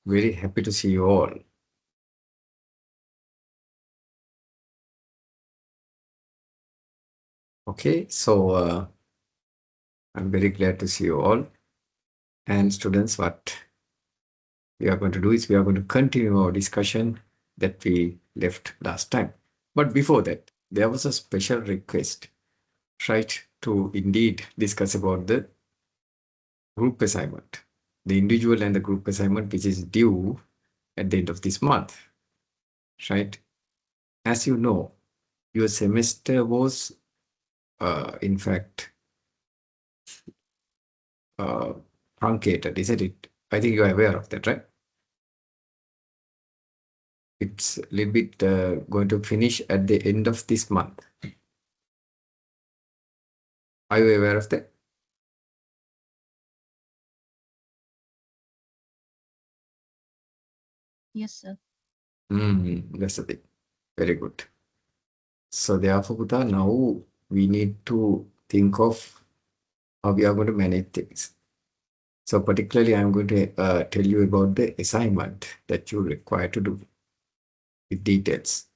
Very happy to see you all. Okay, so I'm very glad to see you all. And students, what we are going to do is we are going to continue our discussion that we left last time. But before that, there was a special request, right, to indeed discuss about the group assignment, the individual and the group assignment, which is due at the end of this month, right? As you know, your semester was, in fact, uh, truncated, isn't it? I think you are aware of that, right? It's a little bit going to finish at the end of this month. Are you aware of that? Yes, sir. That's the thing. Very good. So therefore, Buddha, now we need to think of how we are going to manage things. So particularly, I'm going to tell you about the assignment that you require to do with details.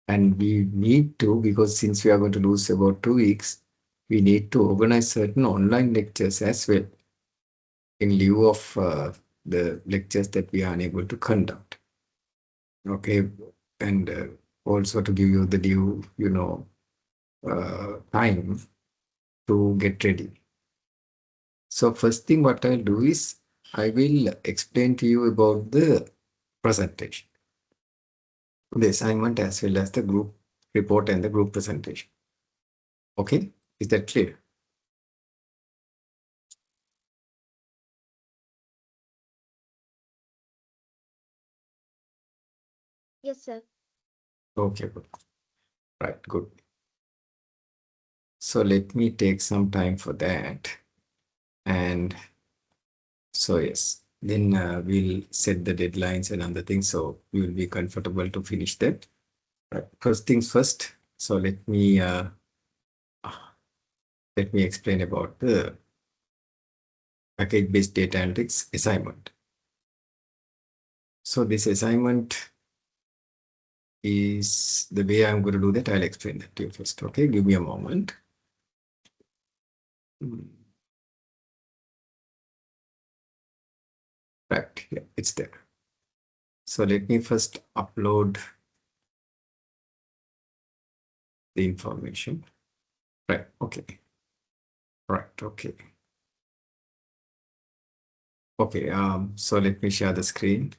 And we need to, because since we are going to lose about 2 weeks, we need to organize certain online lectures as well in lieu of the lectures that we are unable to conduct. Okay, and also to give you the due, time to get ready. So first thing what I'll do is I will explain to you about the presentation, the assignment as well as the group report and the group presentation. Okay, is that clear? Yes, sir. Okay, good. Right, good. So let me take some time for that. And so yes, then we'll set the deadlines and other things so we will be comfortable to finish that. Right. First things first. So let me explain about the package-based data analytics assignment. So this assignment is the way I'm going to do that. I'll explain that to you first. Okay, give me a moment. Right, yeah, it's there. So let me first upload the information. Right, okay. Right, okay. Okay, so let me share the screen.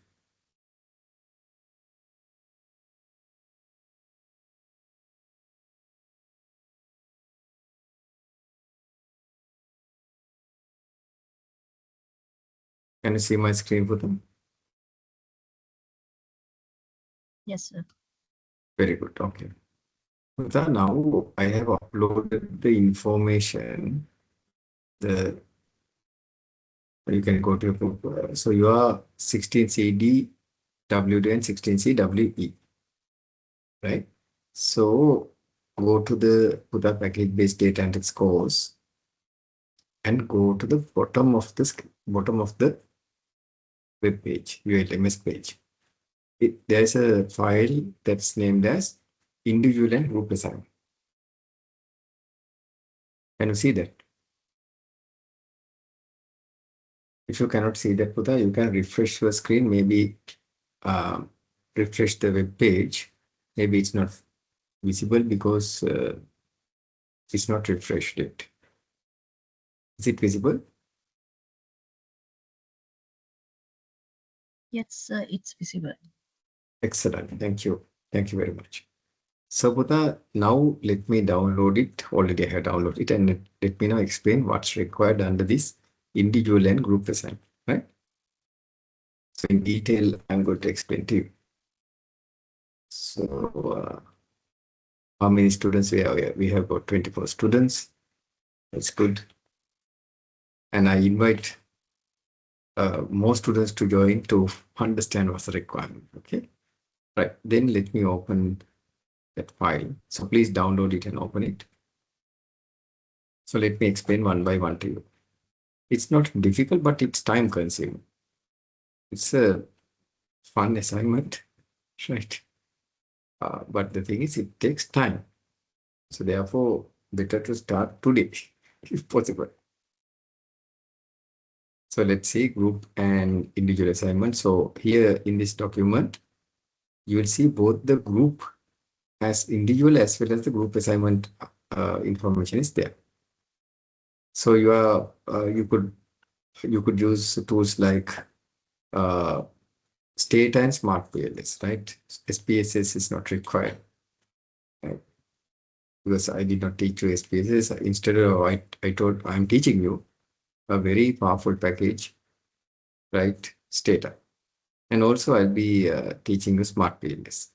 Can you see my screen for them? Yes, sir. Very good, okay. So now I have uploaded the information. You can go to your, so you are 16CD WD and 16C WE, right? So go to the Buddha package-based data analytics course and go to the bottom of the web page, ULMS page. There's a file that's named as individual and group assignment. Can you see that? If you cannot see that, Buddha, you can refresh your screen, maybe uh, refresh the web page. Maybe it's not visible because it's not refreshed yet. Is it visible? Yes, sir. It's visible. Excellent. Thank you. Thank you very much. So, Buddha, now let me download it. Already I have downloaded it, and let me now explain what's required under this individual and group assignment, right? So, in detail, I'm going to explain to you. So, how many students we have? We have about 24 students. That's good. And I invite more students to join to understand what's the requirement. Okay. Right. Then let me open that file. So please download it and open it. So let me explain one by one to you. It's not difficult, but it's time consuming. It's a fun assignment, right? But the thing is, it takes time. So therefore, better to start today, if possible. So let's see group and individual assignment. So here in this document, you will see both the group as individual as well as the group assignment information is there. So you could use tools like uh, State and Smart PLS, right? SPSS is not required, right? Because I did not teach you SPSS. Instead of I told I'm teaching you a very powerful package, right? Stata. And also I'll be teaching you Smart PLS.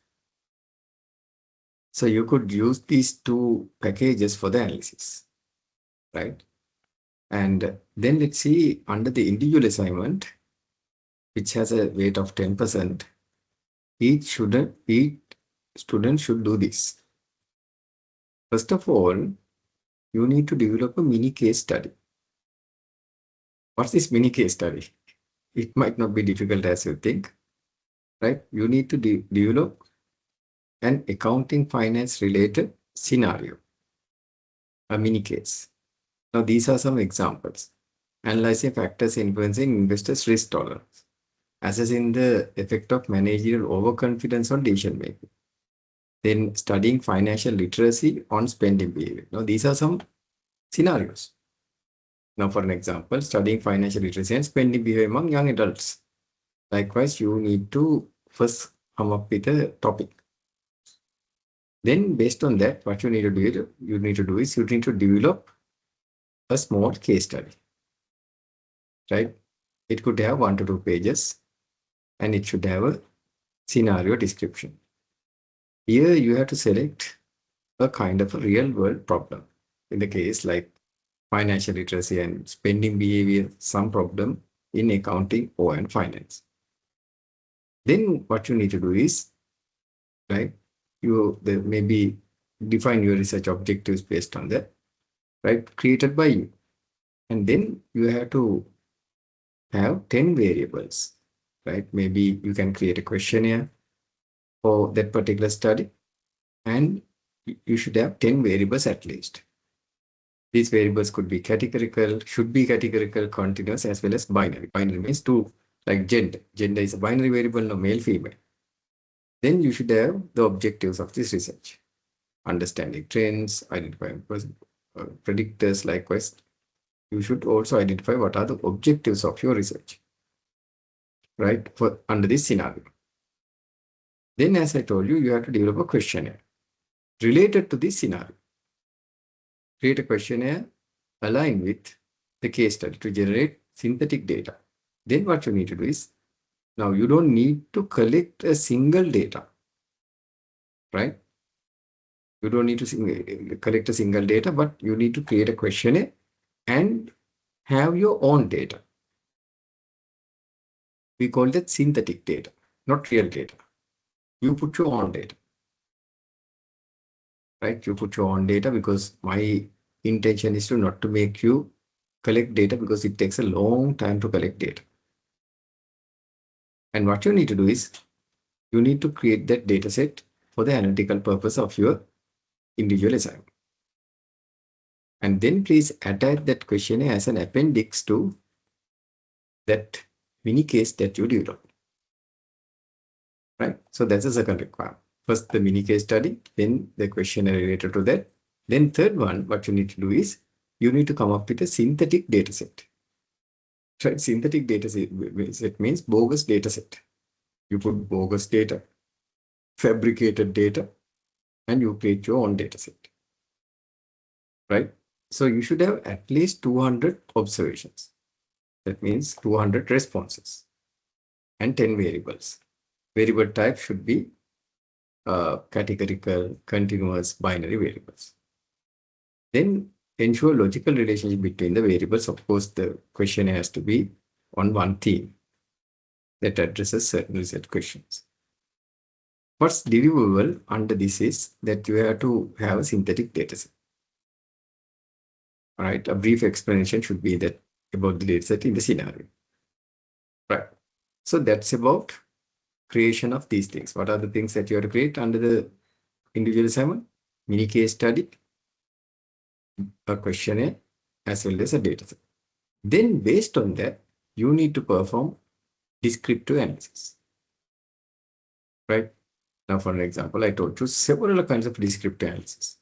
So you could use these two packages for the analysis, right? And then let's see under the individual assignment, which has a weight of 10%, each student should do this. First of all, you need to develop a mini case study. What's this mini case study? It might not be difficult as you think, right? You need to develop an accounting finance related scenario, a mini case. Now, these are some examples. Analyzing factors influencing investors' risk tolerance. Assessing the effect of managerial overconfidence on decision making. Then studying financial literacy on spending behavior. Now, these are some scenarios. Now, for an example, studying financial literacy and spending behavior among young adults. Likewise, you need to first come up with a topic. Then, based on that, what you need to do is you need to develop a small case study, right? It could have 1 to 2 pages, and it should have a scenario description. Here, you have to select a kind of a real world problem. In the case like financial literacy and spending behavior, some problem in accounting or in finance. Then what you need to do is, right, maybe define your research objectives based on that, right, created by you. And then you have to have 10 variables, right? Maybe you can create a questionnaire for that particular study, and you should have 10 variables at least. These variables could be categorical, should be categorical, continuous, as well as binary. Binary means two, like gender. Gender is a binary variable, no male, female. Then you should have the objectives of this research. Understanding trends, identifying predictors. Likewise, you should also identify what are the objectives of your research, right, for under this scenario. Then, as I told you, you have to develop a questionnaire related to this scenario. Create a questionnaire aligned with the case study to generate synthetic data. Then what you need to do is, now you don't need to collect a single data, right? You don't need to collect a single data, but you need to create a questionnaire and have your own data. We call that synthetic data, not real data. You put your own data, right? You put your own data because my intention is to not to make you collect data because it takes a long time to collect data. And what you need to do is you need to create that data set for the analytical purpose of your individual assignment. And then please attach that questionnaire as an appendix to that mini case that you developed. Right? So that's the second requirement. First, the mini case study, then the questionnaire related to that. Then third one, what you need to do is you need to come up with a synthetic data set. Right? Synthetic data set means bogus data set. You put bogus data, fabricated data, and you create your own data set. Right? So you should have at least 200 observations. That means 200 responses and 10 variables. Variable type should be categorical, continuous, binary variables. Then ensure logical relationship between the variables. Of course, the question has to be on one theme that addresses certain research questions. What's deliverable under this is that you have to have a synthetic data set. All right, a brief explanation should be that about the data set in the scenario. Right. So that's about creation of these things. What are the things that you have to create under the individual assignment? Mini case study, a questionnaire, as well as a data set. Then based on that, you need to perform descriptive analysis, right? Now, for an example, I told you several kinds of descriptive analysis,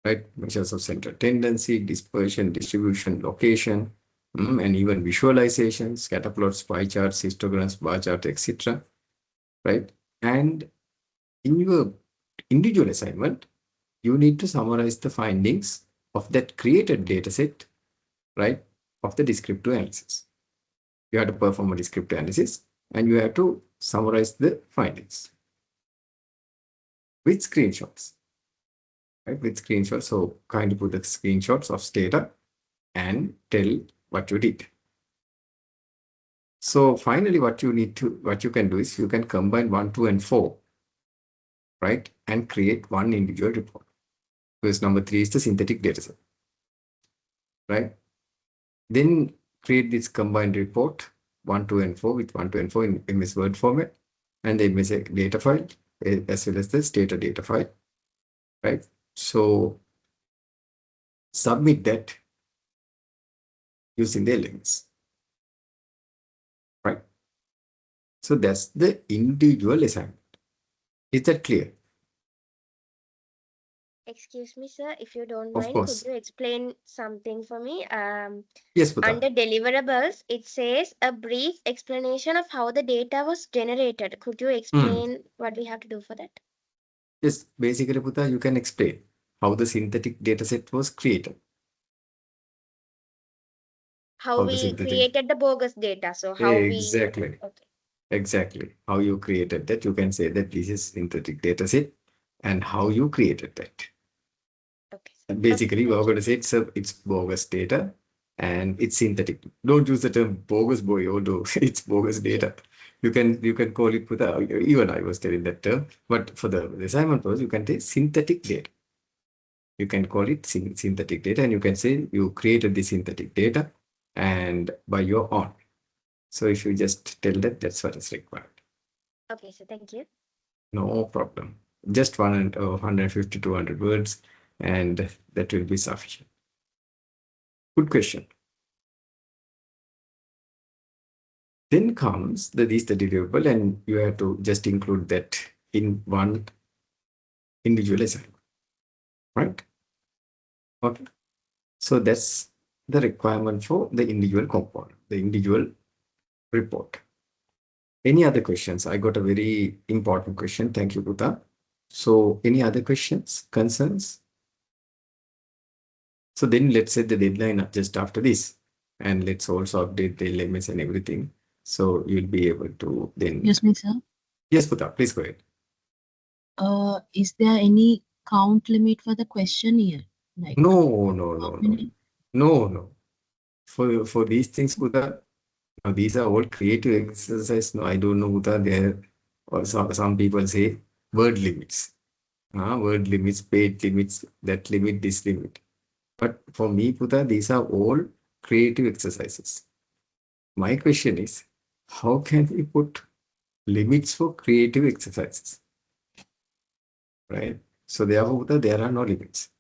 right? Measures of central tendency, dispersion, distribution, location, and even visualizations, scatter plots, pie charts, histograms, bar chart, etc., right? And in your individual assignment, you need to summarize the findings of that created data set, right, of the descriptive analysis. You have to perform a descriptive analysis and you have to summarize the findings with screenshots, right? With screenshots. So kindly put the screenshots of data and tell what you did. So finally, what you can do is you can combine 1, 2, and 4, right? And create one individual report. Because number 3 is the synthetic data set, right? Then create this combined report 1, 2, and 4 with 1, 2, and 4 in MS Word format and the MS data file as well as the stata data file, right? So submit that using the elements, right? So that's the individual assignment. Is that clear? Excuse me, sir, if you don't Of mind, could course. you explain something for me? Yes, Puta. Under deliverables, it says a brief explanation of how the data was generated. Could you explain what we have to do for that? Yes, basically, Puta, you can explain how the synthetic data set was created. How How the we synthetic. created the bogus data. So how we. Exactly. Okay. Exactly. How you created that. You can say that this is synthetic data set and how you created that. Okay. And basically, Okay, we're going to say it's bogus data and it's synthetic. Don't use the term bogus boy, although it's bogus data. You can call it with even I was telling that term, but for the assignment purpose, you can say synthetic data. You can call it synthetic data, and you can say you created the synthetic data and by your own. So if you just tell that, that's what is required. Okay, so thank you. No problem. Just 150 to 200 words, and that will be sufficient. Good question. Then comes the deliverable, and you have to just include that in one individual assignment, right? Okay. So that's the requirement for the individual component, the individual report. Any other questions? I got a very important question. Thank you, Buddha. So any other questions, concerns? So then let's set the deadline just after this. And let's also update the LMS and everything. So you'll be able to then. Excuse me, sir. Yes, Buddha, please go ahead. Is there any count limit for the questionnaire? Like No. how many? No. For these things, Buddha, now these are all creative exercise. No, I don't know, Buddha. There or some people say word limits. Word limits, page limits, that limit, this limit. But for me, Buddha, these are all creative exercises. My question is, how can we put limits for creative exercises? Right? So therefore, Buddha, there are no limits.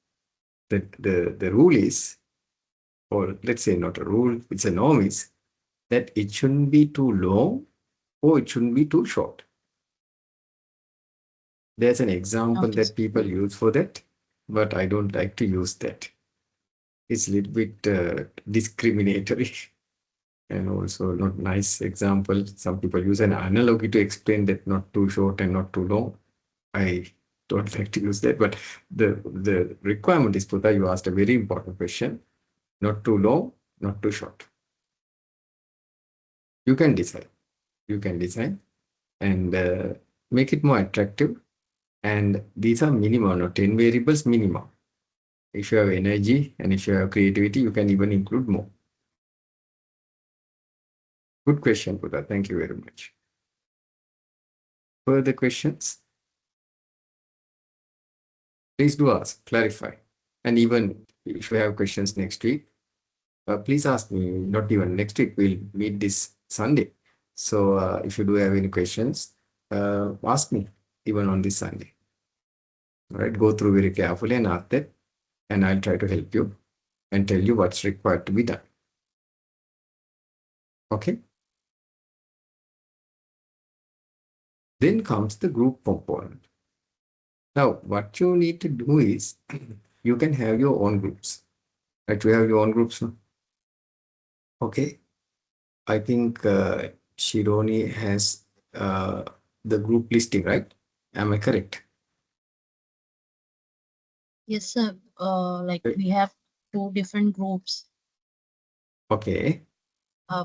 The rule is, or let's say not a rule, it's a norm is that it shouldn't be too long or it shouldn't be too short. There's an example Okay, that people use for that, but I don't like to use that. It's a little bit discriminatory and also not nice example. Some people use an analogy to explain that not too short and not too long. I don't like to use that, but the requirement is, Putha, you asked a very important question. Not too long, not too short. You can decide. You can design and make it more attractive. And these are minimum, not 10 variables minimum. If you have energy and if you have creativity, you can even include more. Good question, Putha. Thank you very much. Further questions? Please do ask, clarify. And even if you have questions next week, please ask me. Not even next week, we'll meet this Sunday. So if you do have any questions, ask me even on this Sunday. All right, go through very carefully and ask that, and I'll try to help you and tell you what's required to be done. Okay. Then comes the group component. Now, what you need to do is you can have your own groups. Right? You have your own groups now. Okay. I think Shironi has the group listing, right? Am I correct? Yes, sir. Like Right. we have two different groups Okay.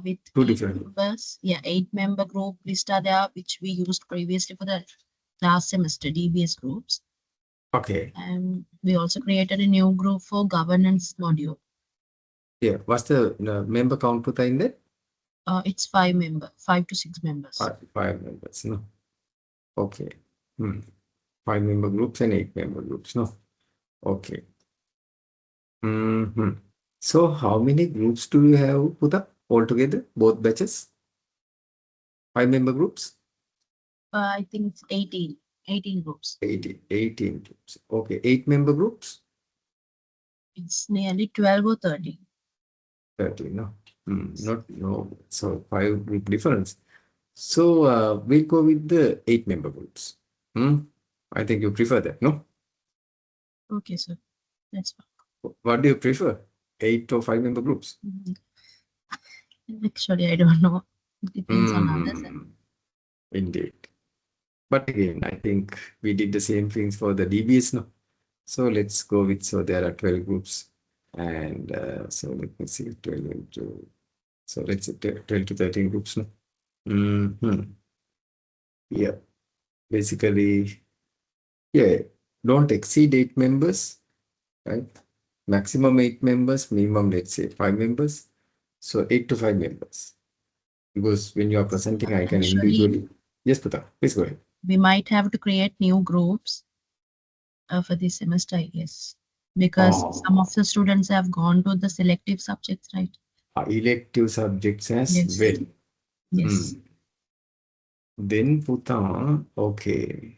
with Two 8 different. members. Yeah, 8-member group list are there, which we used previously for the last semester DBS groups. Okay. And we also created a new group for governance module. Yeah. What's the member count put in there? It's 5 to 6 members. Five members. No. Okay. 5-member groups and 8-member groups. No. Okay. So how many groups do you have put up altogether? Both batches? 5-member groups? I think it's 18 groups. 18 groups. Okay. 8-member groups? It's nearly 12 or 13. 30. No. Not no. So 5 group difference. So we'll go with the 8-member groups. I think you prefer that, no? Okay, sir. That's fine. What do you prefer? 8 or 5-member groups? Actually, I don't know. It depends on others. Indeed. But again, I think we did the same things for the DBS, no? So let's go with, so there are 12 groups. And so let me see, 12 into, so let's say 12 to 13 groups, no? Yeah, basically, yeah, don't exceed 8 members, right? Maximum 8 members, minimum, let's say 5 members. So 8 to 5 members. Because when you are presenting, I can Actually, individually. Yes, Pata, please go ahead. we might have to create new groups for this semester, I guess, because some of the students have gone to the selective subjects, right? Elective subjects as Yes. well. Yes. Then Puta, okay.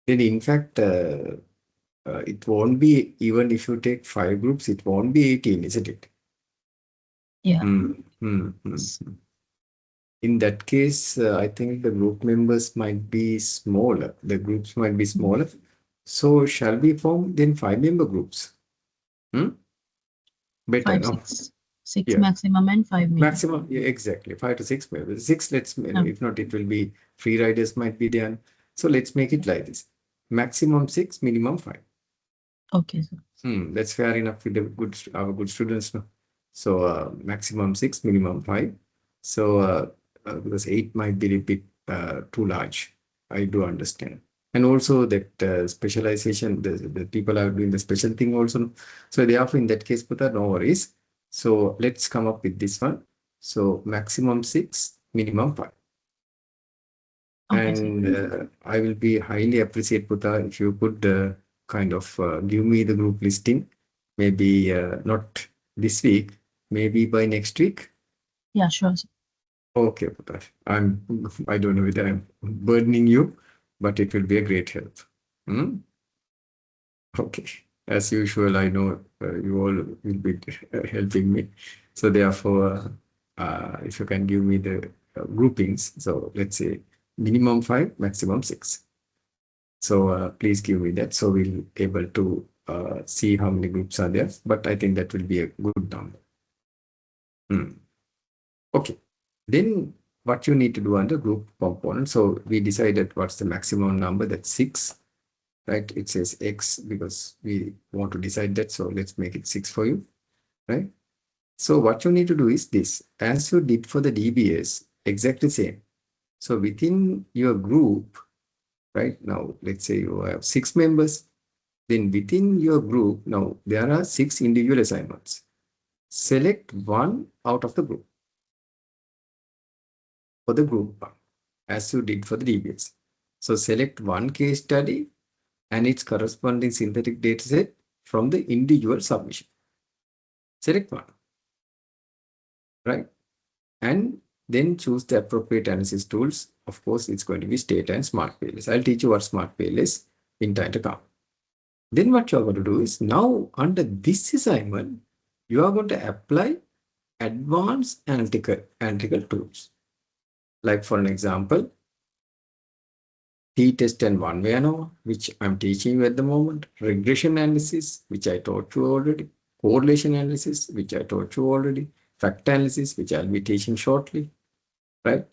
Then in fact, it won't be, even if you take 5 groups, it won't be 18, isn't it? Yeah. In that case, I think the group members might be smaller. The groups might be smaller. So shall we form then 5-member groups? Better, 5, no? 6 Yeah. maximum and 5 minimum. Maximum, yeah, exactly. 5 to 6 members. 6, let's, No. if not, it will be free riders might be there. So let's make it like this. Maximum 6, minimum 5. Okay, sir. That's fair enough with the our good students. No? So maximum 6, minimum 5. So because 8 might be a bit too large. I do understand. And also that specialization, the people are doing the special thing also. So therefore, in that case, Puta, no worries. So let's come up with this one. So maximum 6, minimum 5. Okay, And I will be highly appreciate, Puta, if you could kind of give me the group listing, maybe not this week, maybe by next week. Yeah, sure, sir. Okay, Puta. I don't know whether I'm burdening you, but it will be a great help. Okay. As usual, I know you all will be helping me. So therefore, if you can give me the groupings, so let's say minimum 5, maximum 6. So please give me that. So we'll able to see how many groups are there. But I think that will be a good number. Okay. Then what you need to do under group component. So we decided what's the maximum number, that's 6. Right? It says X because we want to decide that. So let's make it 6 for you. Right? So what you need to do is this. As you did for the DBS, exactly same. So within your group, right now, let's say you have 6 members. Then within your group, now there are 6 individual assignments. Select one out of the group for the group one, as you did for the DBS. So select one case study and its corresponding synthetic dataset from the individual submission. Select one, right? And then choose the appropriate analysis tools. Of course, it's going to be state and smart PLS. I'll teach you what smart PLS in time to come. Then what you're going to do is now under this assignment, you are going to apply advanced analytical tools. Like for an example, t-test and one-way ANOVA, which I'm teaching you at the moment, regression analysis, which I taught you already, correlation analysis, which I taught you already, factor analysis, which I'll be teaching shortly, right?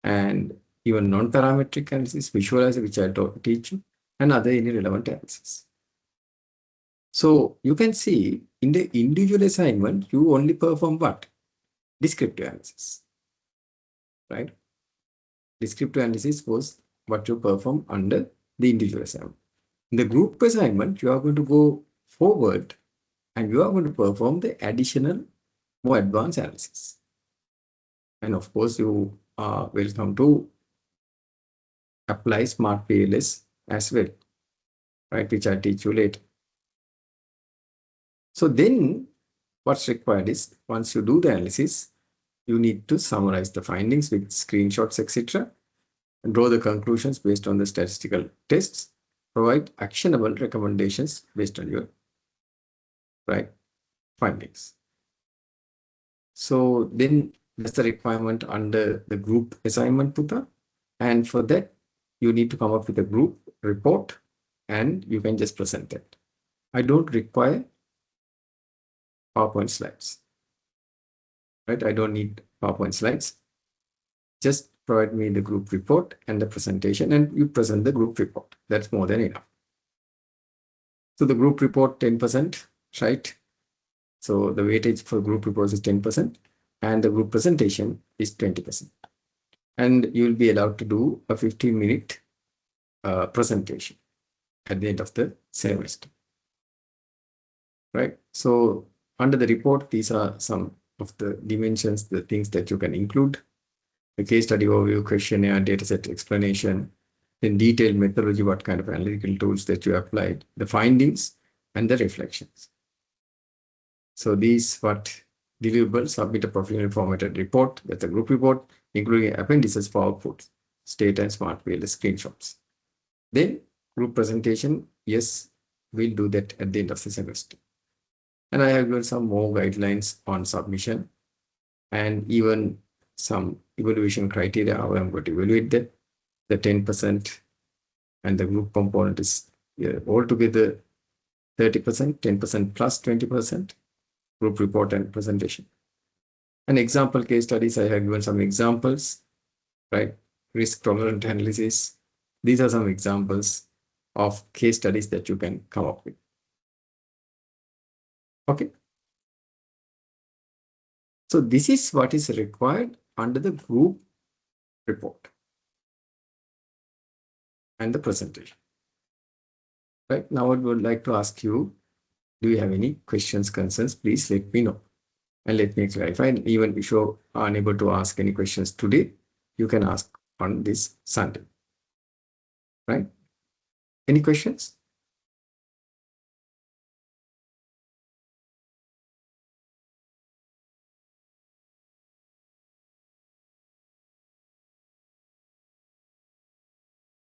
And even non-parametric analysis, visualizer, which I'll teach you, and other any relevant analysis. So you can see in the individual assignment, you only perform what? Descriptive analysis, right? Descriptive analysis was what you perform under the individual assignment. In the group assignment, you are going to go forward and you are going to perform the additional, more advanced analysis. And of course, you are welcome to apply smart PLS as well, right? Which I'll teach you later. So then what's required is once you do the analysis, you need to summarize the findings with screenshots, etc., and draw the conclusions based on the statistical tests, provide actionable recommendations based on your findings. So then that's the requirement under the group assignment, Puta. And for that, you need to come up with a group report and you can just present it. I don't require PowerPoint slides, right? I don't need PowerPoint slides. Just provide me the group report and the presentation and you present the group report. That's more than enough. So the group report 10%, right? So the weightage for group reports is 10% and the group presentation is 20%. And you'll be allowed to do a 15-minute presentation at the end of the semester, right? So under the report, these are some of the dimensions, the things that you can include: the case study overview, questionnaire, dataset explanation, then detailed methodology, what kind of analytical tools that you applied, the findings, and the reflections. So these what deliverables, submit a professionally formatted report, that's a group report, including appendices for output, state and smart PLS screenshots. Then group presentation, yes, we'll do that at the end of the semester. And I have given some more guidelines on submission and even some evaluation criteria, how I'm going to evaluate that. The 10% and the group component is altogether 30%, 10% plus 20%, group report and presentation. And example case studies, I have given some examples, right? Risk tolerant analysis. These are some examples of case studies that you can come up with. Okay. So this is what is required under the group report and the presentation. Right now, I would like to ask you, do you have any questions, concerns? Please let me know and let me clarify. And even if you are unable to ask any questions today, you can ask on this Sunday. Right? Any questions?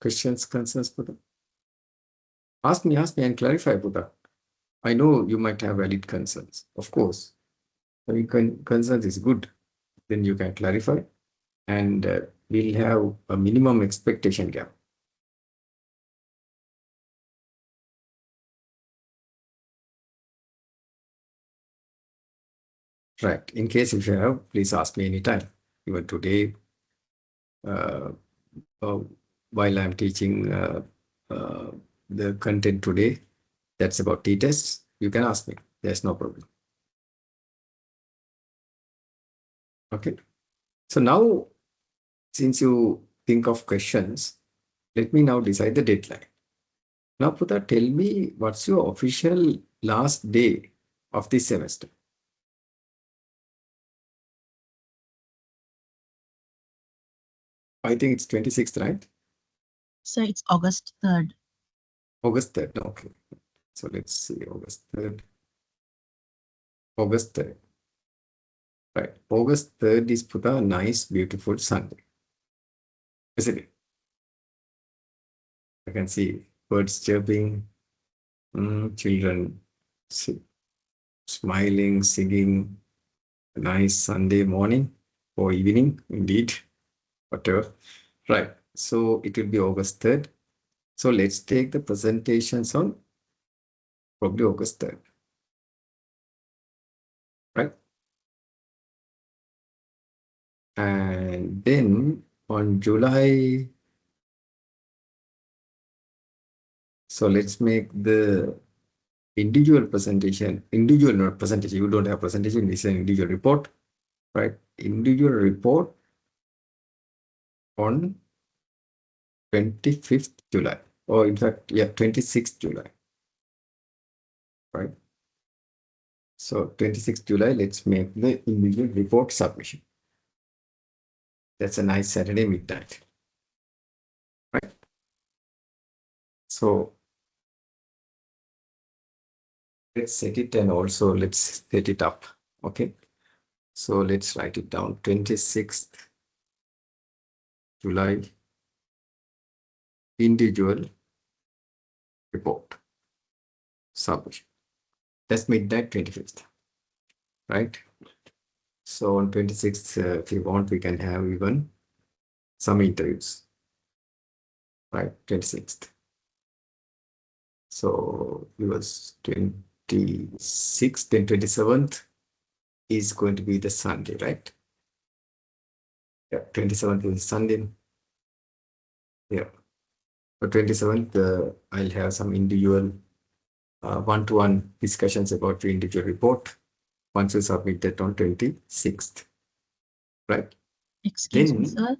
Questions, concerns, Buddha? Ask me and clarify, Buddha. I know you might have valid concerns, of course. I mean, concerns is good. Then you can clarify and we'll have a minimum expectation gap. Right. In case if you have, please ask me anytime. Even today, while I'm teaching the content today, that's about t-tests, you can ask me. There's no problem. Okay. So now, since you think of questions, let me now decide the deadline. Now, Putha, tell me what's your official last day of this semester? I think it's 26th, right? So it's August 3rd. August 3rd. Okay. So let's see, August 3rd. August 3rd. Right. August 3rd is Puta, nice, beautiful Sunday. Isn't it? I can see birds chirping, children smiling, singing. A nice Sunday morning or evening, indeed, whatever. Right. So it will be August 3rd. So let's take the presentations on probably August 3rd. Right. And then on July, so let's make the individual presentation, individual not presentation, you don't have presentation, it's an individual report, right? Individual report on 25th July, or in fact, yeah, 26th July, right? So 26th July, let's make the individual report submission. That's a nice Saturday midnight, right? So let's set it and also let's set it up, okay? So let's write it down, 26th July, individual report submission. That's midnight 25th, right? So on 26th, if you want, we can have even some interviews, right? 26th. So it was 26th, then 27th is going to be the Sunday, right? Yeah, 27th is Sunday. Yeah. For 27th, I'll have some individual one-to-one discussions about the individual report once you submit that on 26th, right? Excuse me, Then, sir.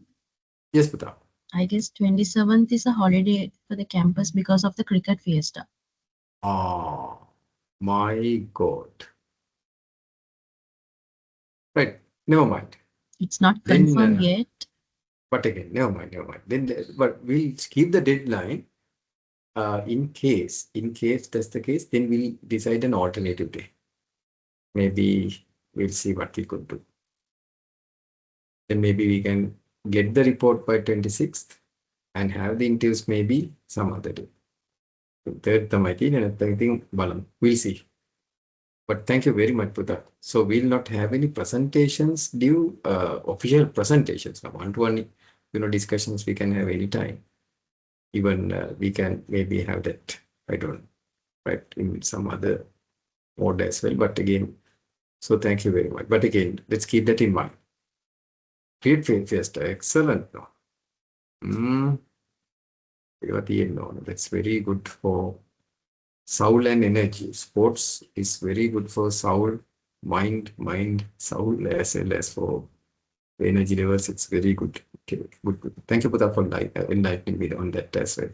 yes, Pata. I guess 27th is a holiday for the campus because of the cricket fiesta. Ah, my God. Right, never mind. It's not Then, confirmed yet. but again, never mind, never mind. Then, but we'll keep the deadline. In case that's the case, then we'll decide an alternative day. Maybe we'll see what we could do. Then maybe we can get the report by 26th and have the interviews maybe some other day. Third, the thing, Balam. We'll see. But thank you very much for that. So we'll not have any presentations due, official presentations. One-to-one, discussions we can have any time. Even we can maybe have that, I don't know, right, in some other mode as well. But again, so thank you very much. But again, let's keep that in mind. Great fiesta, excellent. No. No, that's very good for soul and energy. Sports is very good for soul, mind, soul, as well as for the energy levels. It's very good. Okay, good. Thank you, Pata, for enlightening me on that as well.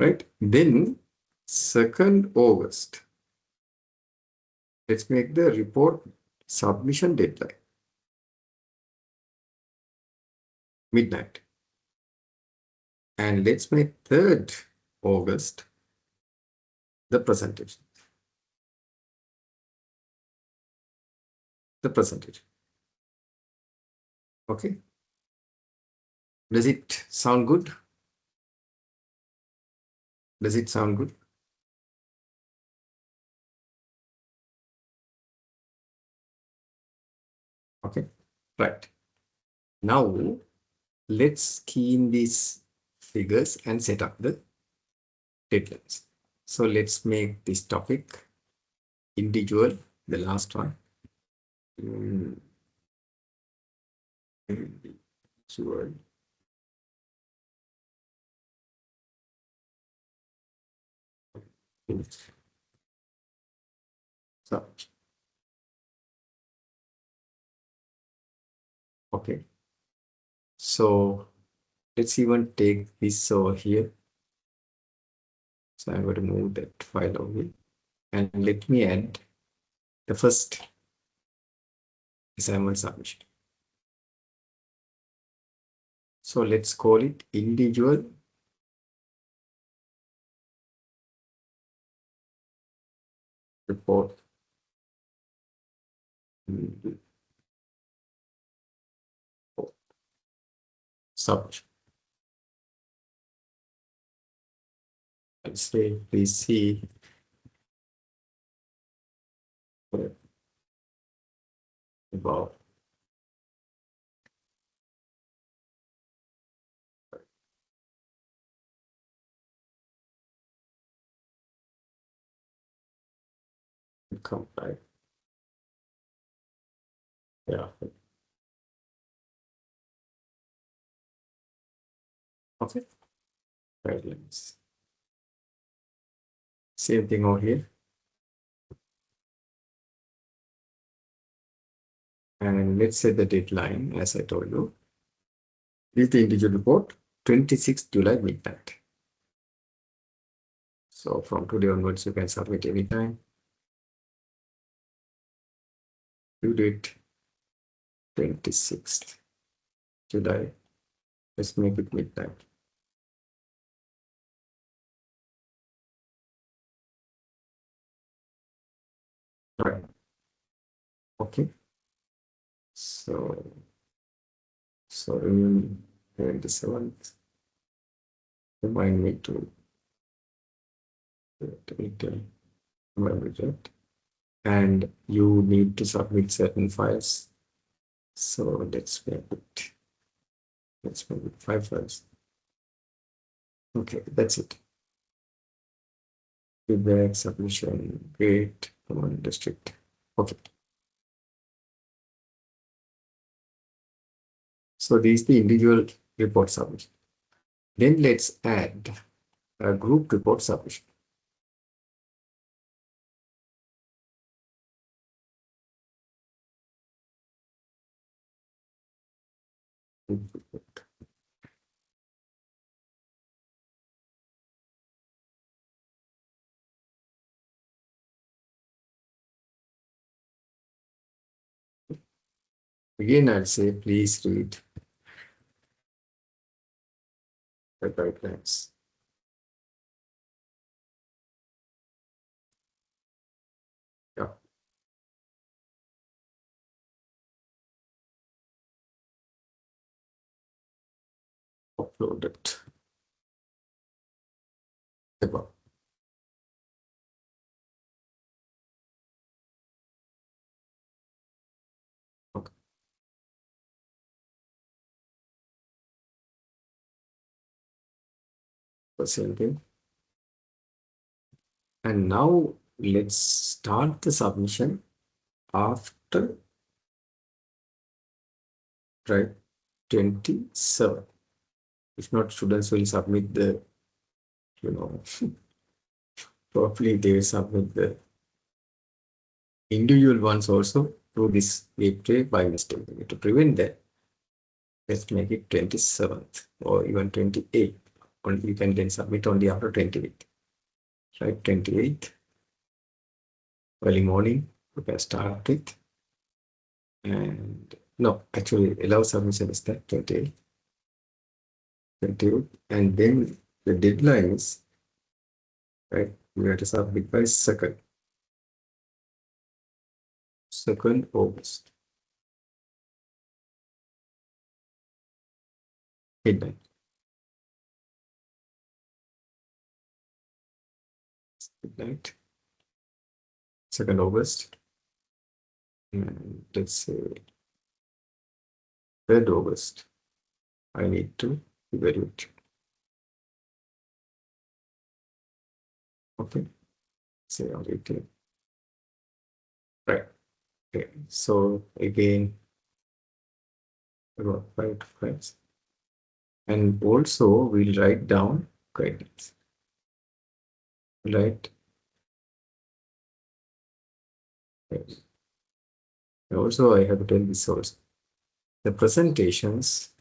Right. Then 2nd August. Let's make the report submission deadline. Midnight. And let's make 3rd August the presentation. The presentation. Okay. Does it sound good? Does it sound good? Okay. Right. Now let's key in these figures and set up the deadlines. So let's make this topic individual, the last one. Individual. So, okay. So let's even take this over here. So I'm going to move that file over here. And let me add the first assignment submission. So let's call it individual report submission. I'll say, please see above. Come back. Yeah. Okay. Guidelines. Same thing over here. And let's say the deadline, as I told you, is the individual report 26th July midnight. So from today onwards, you can submit anytime. Due date 26th July. Let's make it midnight. Right. Okay. So in 27th, remind me to remember that. And you need to submit certain files. So let's make it 5 files. Okay, that's it. Feedback, submission, grade, command district. Okay. So this is the individual report submission. Then let's add a group report submission. Again, I'll say, please read the guidelines. Yeah. Upload it. Above. Okay. The same thing. And now let's start the submission after, right, 27. If not, students will submit the, probably they will submit the individual ones also through this gateway by mistake. To prevent that, let's make it 27th or even 28th. Only you can then submit only after 28th. Right, 28th. Early morning, you can start it. And no, actually allow submission is that 28th. 28th. And then the deadline is, right, we have to submit by 2nd August. Midnight. Midnight. 2nd August. And let's say 3rd August. I need to evaluate. Okay. Say on 18. Right. Okay. So again, about 5 friends. And also we'll write down guidance. Right. Yes. Also, I have to tell this also. The presentations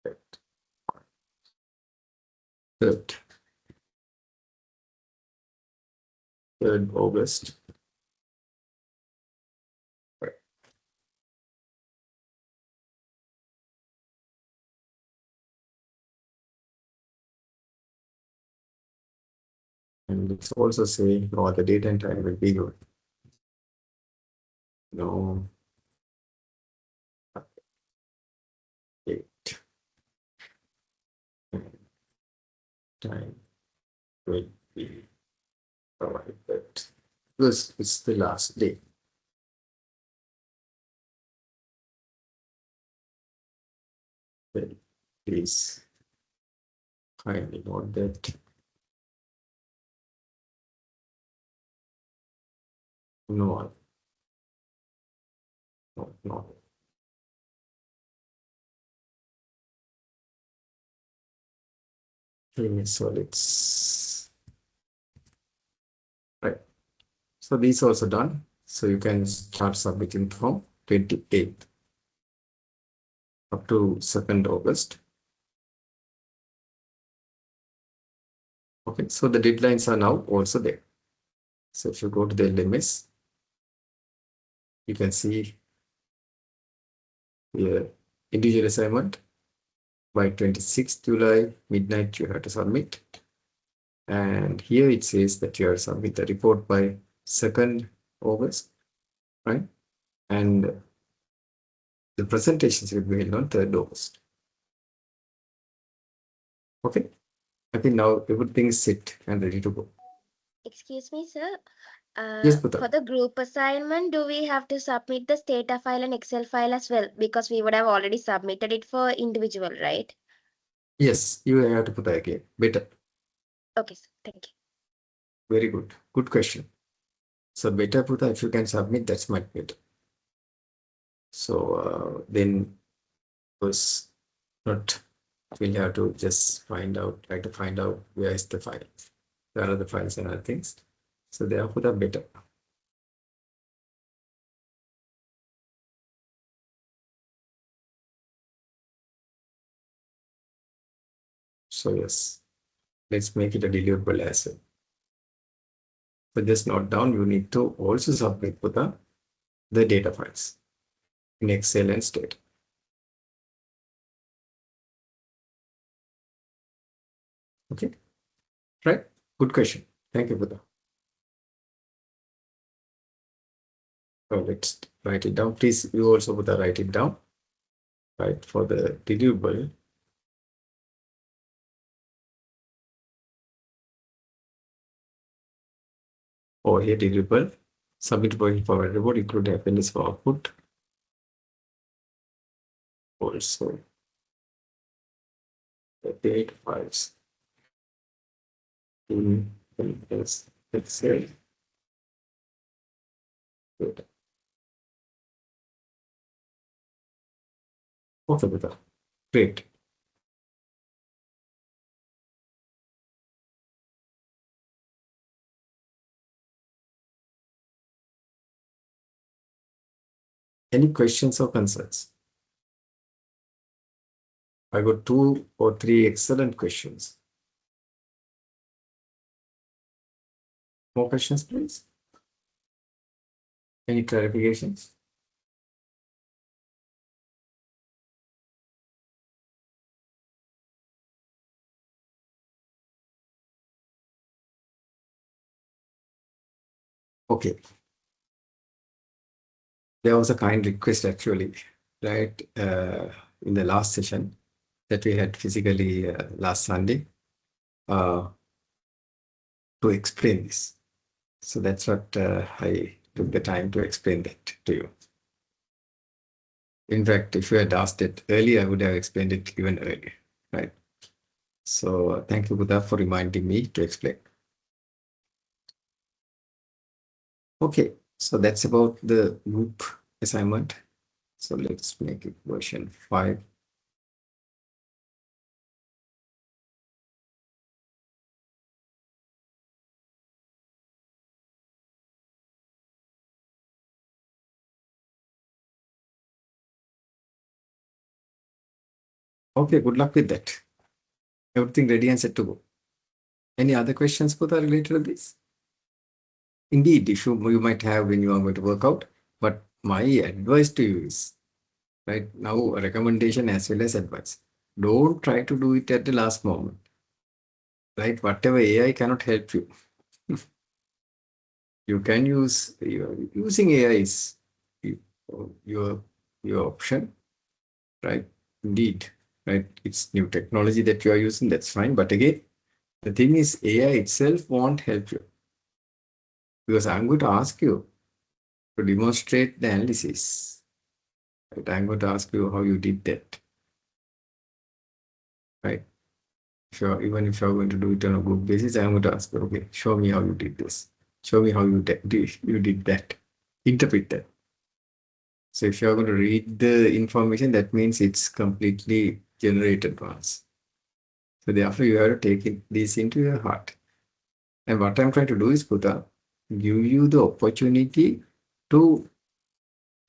right, 3rd, 3rd August. Right. And it's also saying, oh, the date and time will be good. No, date and time will be provided. Because it's the last day. Then please kindly note that. No, no, no. Okay, so let's right. So these also done. So you can start submitting from 28th up to 2nd August. Okay, so the deadlines are now also there. So if you go to the LMS, you can see here individual assignment by 26th July midnight you have to submit. And here it says that you have to submit the report by 2nd August, right? And the presentations will be held on 3rd August. Okay, I think now everything is set and ready to go. Excuse me, sir. Yes, For Putta. the group assignment, do we have to submit the data file and Excel file as well? Because we would have already submitted it for individual, right? Yes, you have to put that again. Better. Okay, sir. Thank you. Very good. Good question. So better Putta, if you can submit, that's much better. So then was not we'll have to just try to find out where is the file. Where are the files and other things. So therefore the better. So yes, let's make it a deliverable as well. So just note down, you need to also submit Putta the data files in Excel and state. Okay, right? Good question. Thank you, Putta. So let's write it down. Please, you also Putta write it down. Right, for the deliverable. Or here deliverable. Submit by forward report, include appendix for output. Also, the date files in Excel. Good. Okay, Putta. Great. Any questions or concerns? I got 2 or 3 excellent questions. More questions, please. Any clarifications? Okay. There was a kind request actually, right, in the last session that we had physically last Sunday to explain this. So that's what I took the time to explain that to you. In fact, if you had asked it earlier, I would have explained it even earlier, right? So thank you, Buddha, for reminding me to explain. Okay, so that's about the group assignment. So let's make it version 5. Okay, good luck with that. Everything ready and set to go. Any other questions, Buddha, related to this? Indeed, if you might have when you are going to work out, but my advice to you is, right now, a recommendation as well as advice. Don't try to do it at the last moment, right? Whatever AI cannot help you, You can use, using AI is your option, right? Indeed, right? It's new technology that you are using, that's fine. But again, the thing is AI itself won't help you, because I'm going to ask you to demonstrate the analysis. Right? I'm going to ask you how you did that, right? Even if you're going to do it on a group basis, I'm going to ask you, okay, show me how you did this. Show me how you did that. Interpret that. So if you're going to read the information, that means it's completely generated once. So therefore, you have to take this into your heart. And what I'm trying to do is, Kuta, give you the opportunity to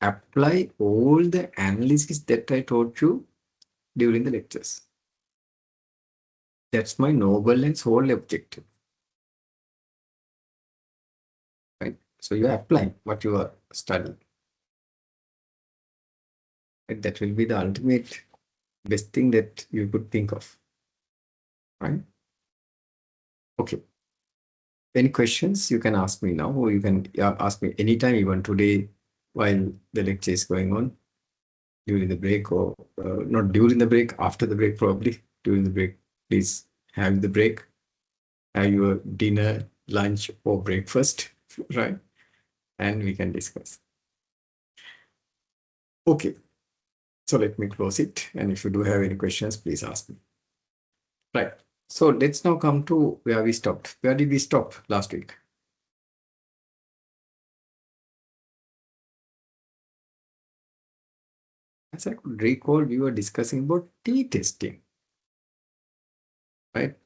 apply all the analysis that I taught you during the lectures. That's my noble and sole objective. Right? So you apply what you are studying. Right? That will be the ultimate best thing that you could think of. Right? Okay. Any questions you can ask me now, or you can ask me anytime, even today, while the lecture is going on, during the break, or not during the break, after the break, probably. During the break, please have the break, have your dinner, lunch, or breakfast, right? And we can discuss. Okay, so let me close it. And if you do have any questions, please ask me. Right. So let's now come to where we stopped. Where did we stop last week? As I could recall, we were discussing about t-testing, right?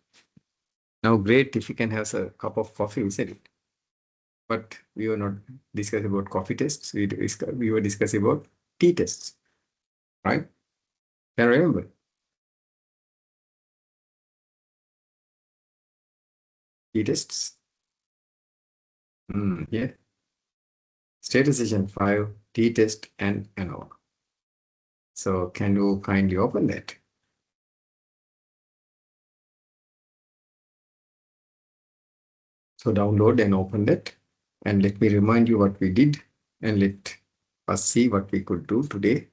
Now, great if you can have a cup of coffee, we said it. But we were not discussing about coffee tests. We were discussing about t-tests, right? Can you remember? T-tests. Yeah. Statistician 5, t-test, and ANOVA. So can you kindly open that? So download and open that. And let me remind you what we did, and let us see what we could do today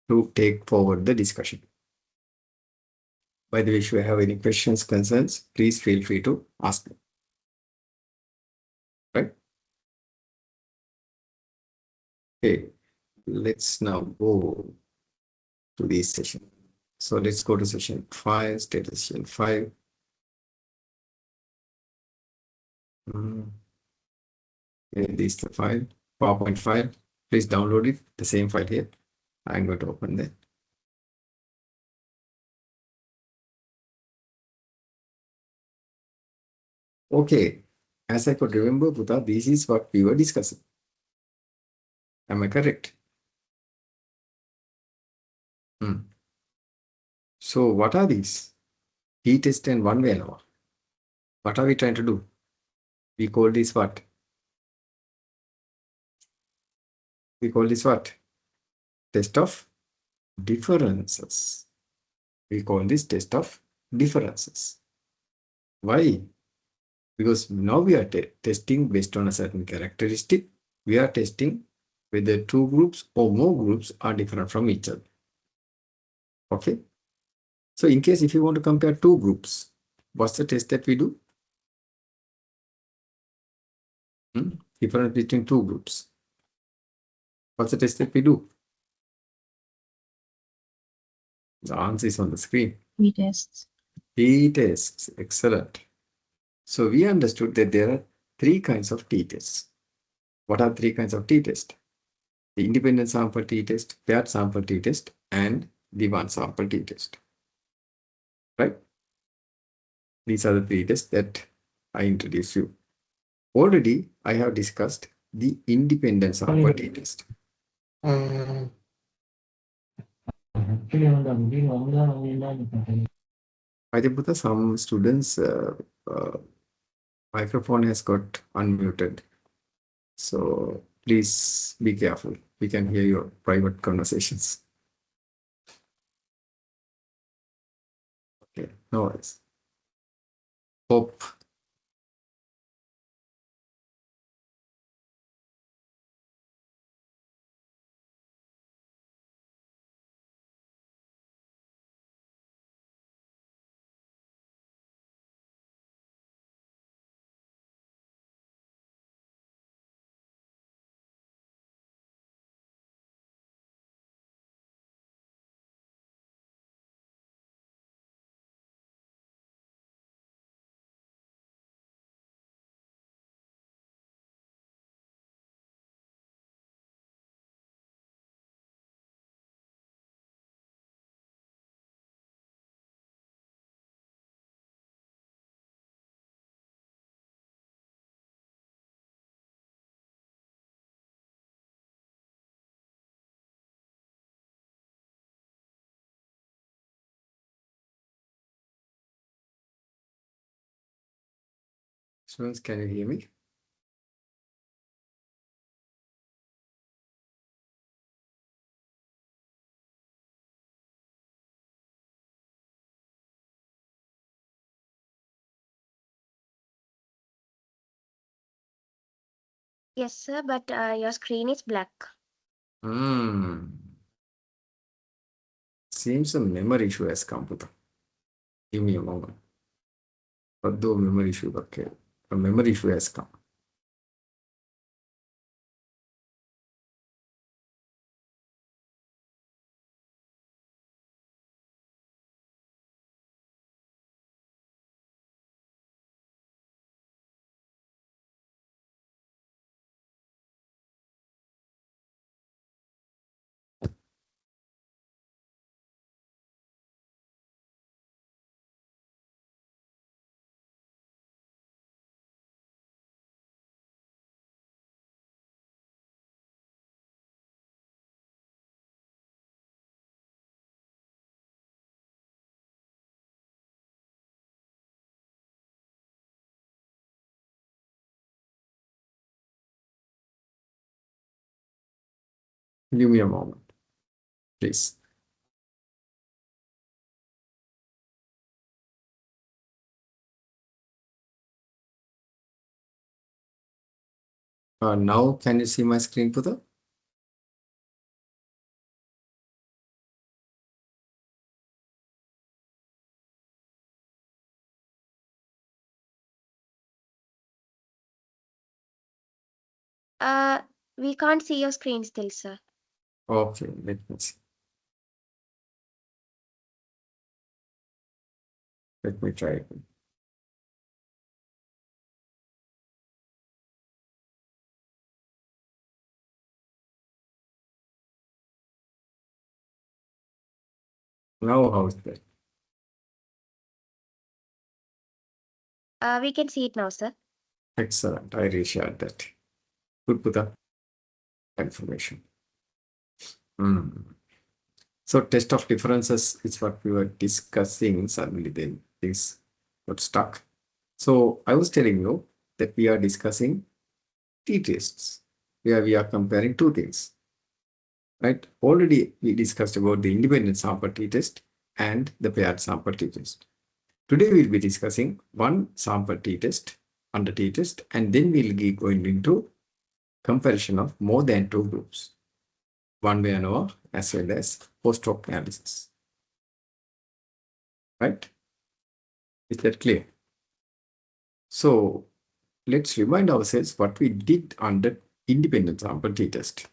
to take forward the discussion. By the way, if you have any questions, concerns, please feel free to ask me. Right? Okay, let's now go to this session. So let's go to session 5, statistician 5. This is the file, PowerPoint file. Please download it, the same file here. I'm going to open that. Okay, as I could remember, Buddha, this is what we were discussing. Am I correct? So what are these? T-test and one-way ANOVA. What are we trying to do? We call this what? We call this what? Test of differences. We call this test of differences. Why? Because now we are testing based on a certain characteristic. We are testing whether two groups or more groups are different from each other. Okay. So in case if you want to compare two groups, what's the test that we do? Difference between two groups. What's the test that we do? The answer is on the screen. T-tests. T-tests. Excellent. So we understood that there are three kinds of t-tests. What are three kinds of t-test? The independent sample t-test, paired sample t-test, and the one sample t-test. Right? These are the three tests that I introduced you. Already, I have discussed the independent sample t-test. I think Buddha, some students' microphone has got unmuted. So please be careful. We can hear your private conversations. Okay, no worries. Hope Students, can you hear me? Yes, sir, but your screen is black. Seems a memory issue has come with. Give me a moment. But though memory issue, okay. A memory issue has come. Give me a moment, please. Now, can you see my screen, Putha? We can't see your screen still, sir. Okay, let me see. Let me try again. Now, how is that? We can see it now, sir. Excellent. I reshared that. Good, Putha. Information. So, test of differences is what we were discussing. Suddenly, then things got stuck. So, I was telling you that we are discussing t-tests, where we are comparing two things. Right? Already we discussed about the independent sample t-test and the paired sample t-test. Today we'll be discussing one sample t-test under t-test, and then we'll be going into comparison of more than two groups, one way ANOVA as well as post-hoc analysis. Right? Is that clear? So let's remind ourselves what we did under independent sample t-test.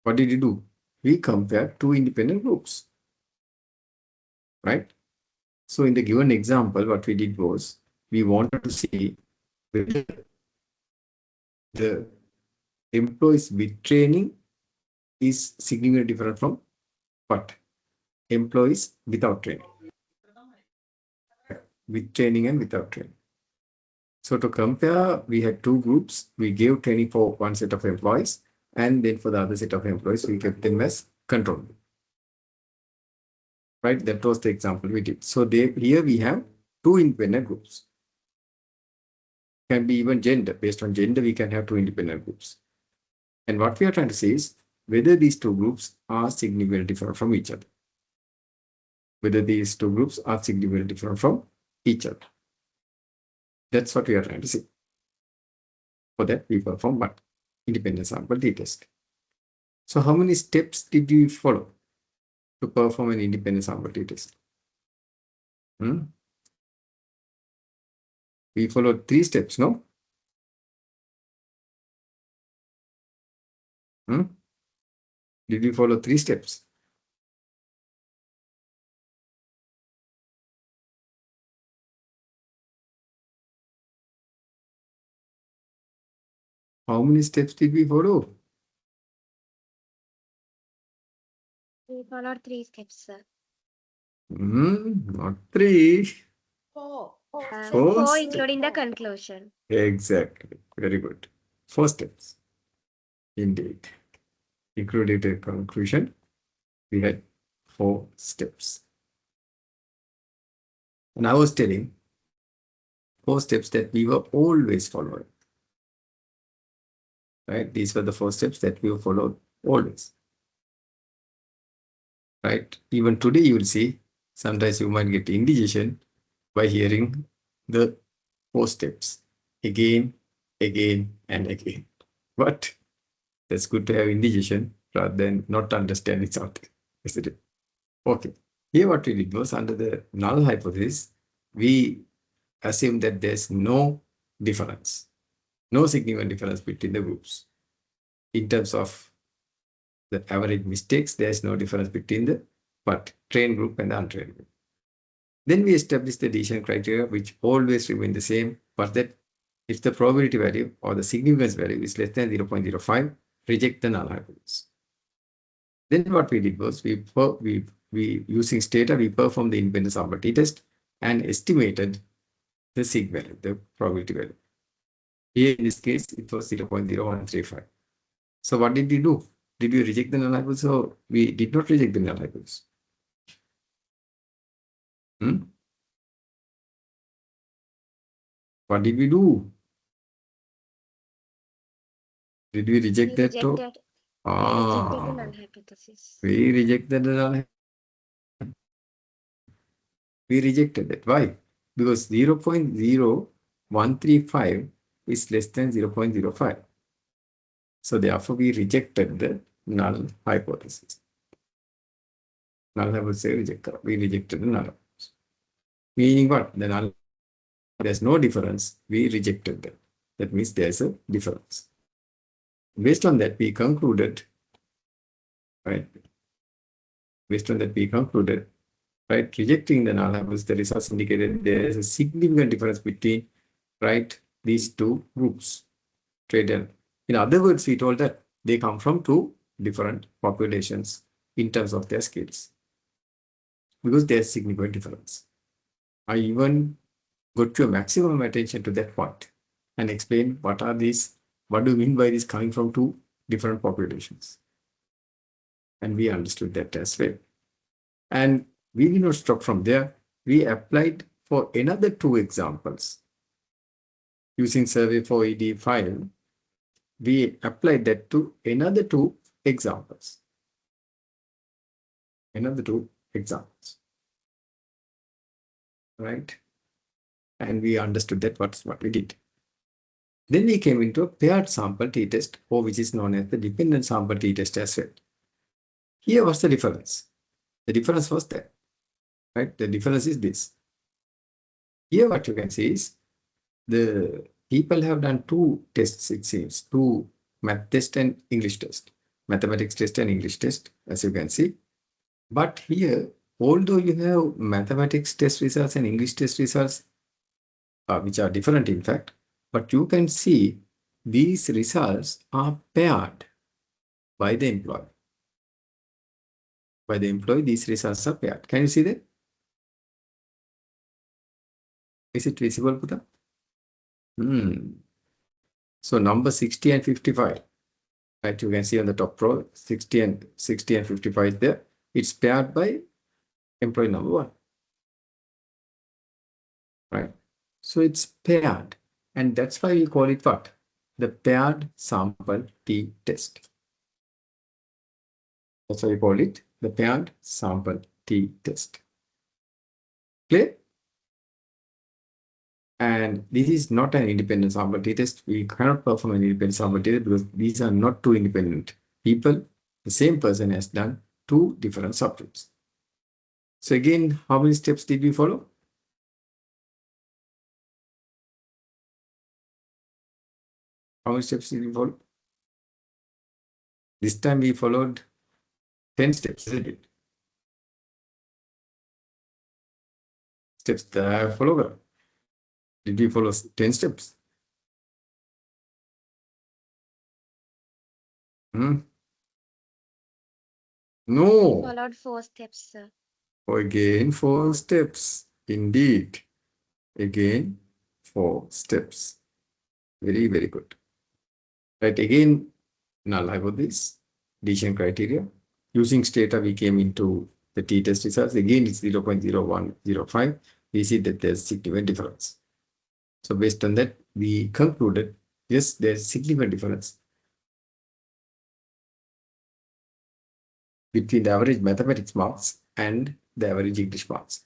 What did we do? We compared two independent groups. Right? So in the given example, what we did was we wanted to see whether the employees with training is significantly different from what? Employees without training. With training and without training. So to compare, we had two groups. We gave training for one set of employees, and then for the other set of employees, we kept them as control. Right? That was the example we did. So here we have two independent groups. Can be even gender. Based on gender, we can have two independent groups. And what we are trying to say is whether these two groups are significantly different from each other. Whether these two groups are significantly different from each other. That's what we are trying to see. For that, we perform one independent sample t-test. So how many steps did you follow to perform an independent sample t-test? We followed 3 steps, no? Did we follow 3 steps? How many steps did we follow? We followed 3 steps, sir. Not 3. 4. 4 4 steps. including the conclusion. Exactly. Very good. 4 steps. Indeed. Including the conclusion, we had 4 steps. And I was telling 4 steps that we were always following. Right? These were the 4 steps that we followed always. Right? Even today, you will see sometimes you might get indigestion by hearing the 4 steps again, again, and again. But that's good to have indigestion rather than not understanding something, isn't it? Okay. Here, what we did was under the null hypothesis, we assume that there's no difference, no significant difference between the groups. In terms of the average mistakes, there's no difference between the trained group and the untrained group. Then we establish the decision criteria, which always remain the same, but that if the probability value or the significance value is less than 0.05, reject the null hypothesis. Then what we did was we using Stata, we performed the independent sample t-test and estimated the sig value, the probability value. Here in this case, it was 0.0135. So what did we do? Did we reject the null hypothesis or we did not reject the null hypothesis? What did we do? Did we reject that too? We rejected the null hypothesis. We rejected the null hypothesis. We rejected it. Why? Because 0.0135 is less than 0.05. So therefore, we rejected the null hypothesis. Null hypothesis rejected. We rejected the null hypothesis. Meaning what? The null, there's no difference. We rejected that. That means there's a difference. Based on that, we concluded, right? Based on that, we concluded, right, rejecting the null hypothesis, the results indicated there is a significant difference between, right, these two groups. In other words, we told that they come from 2 different populations in terms of their skills, because there's significant difference. I even got to a maximum attention to that point and explain what are these, what do you mean by this coming from 2 different populations? And we understood that as well. And we did not stop from there. We applied for another 2 examples. Using survey for ED file, we applied that to another 2 examples. Another 2 examples. Right? And we understood that what's what we did. Then we came into a paired sample t-test, or which is known as the dependent sample t-test as well. Here was the difference. The difference was that, right? The difference is this. Here what you can see is the people have done 2 tests, it seems, 2 math test and English test, mathematics test and English test, as you can see. But here, although you have mathematics test results and English test results, which are different in fact, but you can see these results are paired by the employee. By the employee, these results are paired. Can you see that? Is it visible, Puta? So number 60 and 55, right? You can see on the top row, 60 and 55 is there. It's paired by employee number 1, right? So it's paired, and that's why we call it what? The paired sample t-test. That's why we call it the paired sample t-test. Clear? And this is not an independent sample t-test. We cannot perform an independent sample t-test because these are not 2 independent people. The same person has done 2 different subgroups. So again, how many steps did we follow? How many steps did we follow? This time we followed 10 steps, isn't it? Steps that I have followed. Did we follow 10 steps? No. We followed 4 steps, sir. Again, 4 steps. Indeed. Again, 4 steps. Very, very good. Right, again, null hypothesis, decision criteria. Using Stata, we came into the t-test results. Again, it's 0.0105. We see that there's significant difference. So based on that, we concluded, yes, there's significant difference between the average mathematics marks and the average English marks.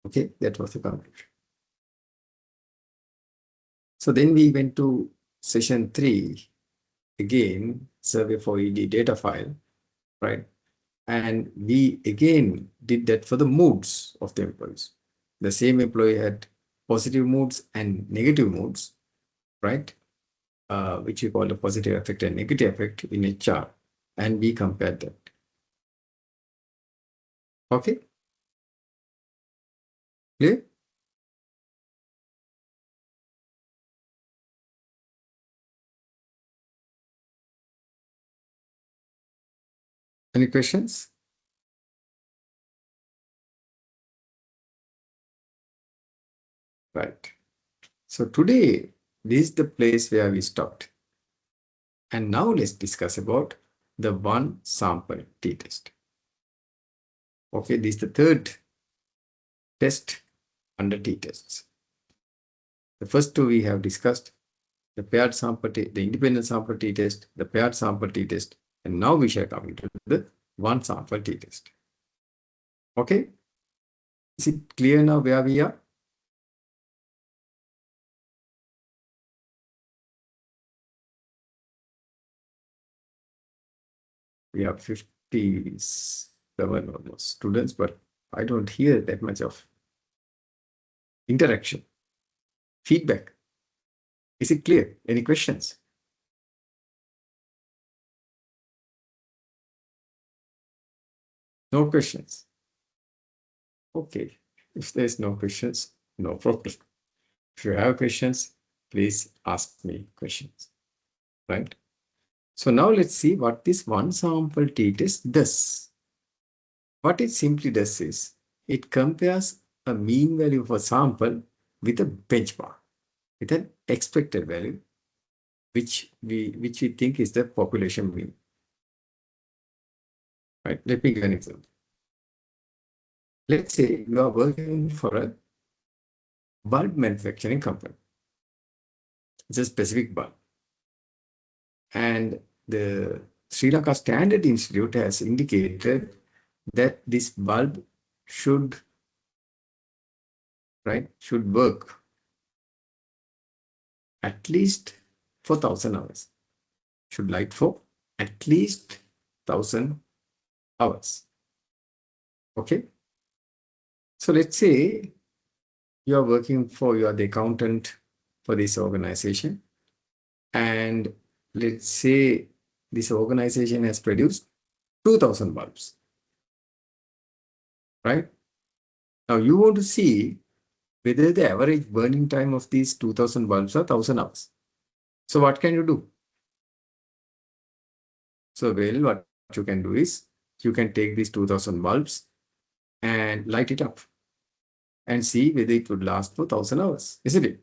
Okay, that was the conclusion. So then we went to session 3, again, survey for ED data file, right? And we again did that for the moods of the employees. The same employee had positive moods and negative moods, right? Which we call the positive effect and negative effect in HR. And we compared that. Okay? Clear? Any questions? Right. So today, this is the place where we stopped. And now let's discuss about the one sample t-test. Okay, this is the third test under t-tests. The first two we have discussed, the paired sample, the independent sample t-test, the paired sample t-test, and now we shall come into the one sample t-test. Okay, is it clear now where we are? We have 57 almost students, but I don't hear that much of interaction, feedback. Is it clear? Any questions? No questions. Okay, if there's no questions, no problem. If you have questions, please ask me questions, right? So now let's see what this one sample t-test does. What it simply does is, it compares a mean value of a sample with a benchmark, with an expected value, which we think is the population mean. Right? Let me give an example. Let's say you are working for a bulb manufacturing company. It's a specific bulb. And the Sri Lanka Standard Institute has indicated that this bulb should work at least for 1,000 hours. Should light for at least 1,000 hours. Okay. So let's say you are working for, you are the accountant for this organization. And let's say this organization has produced 2,000 bulbs. Right? Now you want to see whether the average burning time of these 2,000 bulbs are 1,000 hours. So what can you do? So well, what you can do is, you can take these 2,000 bulbs and light it up and see whether it would last for 1,000 hours, isn't it?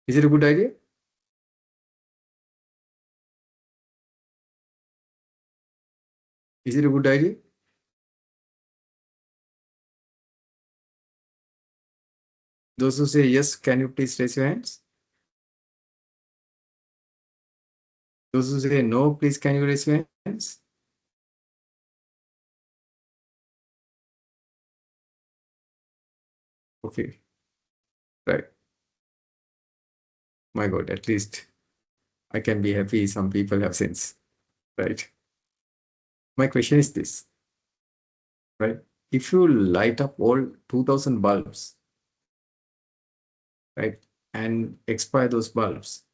Is it a good idea? Is it a good idea? Those who say yes, can you please raise your hands? Those who say no, please can you raise your hands? Okay, right. My God, at least I can be happy some people have sense, right? My question is this, right? If you light up all 2,000 bulbs, right, and expire those bulbs,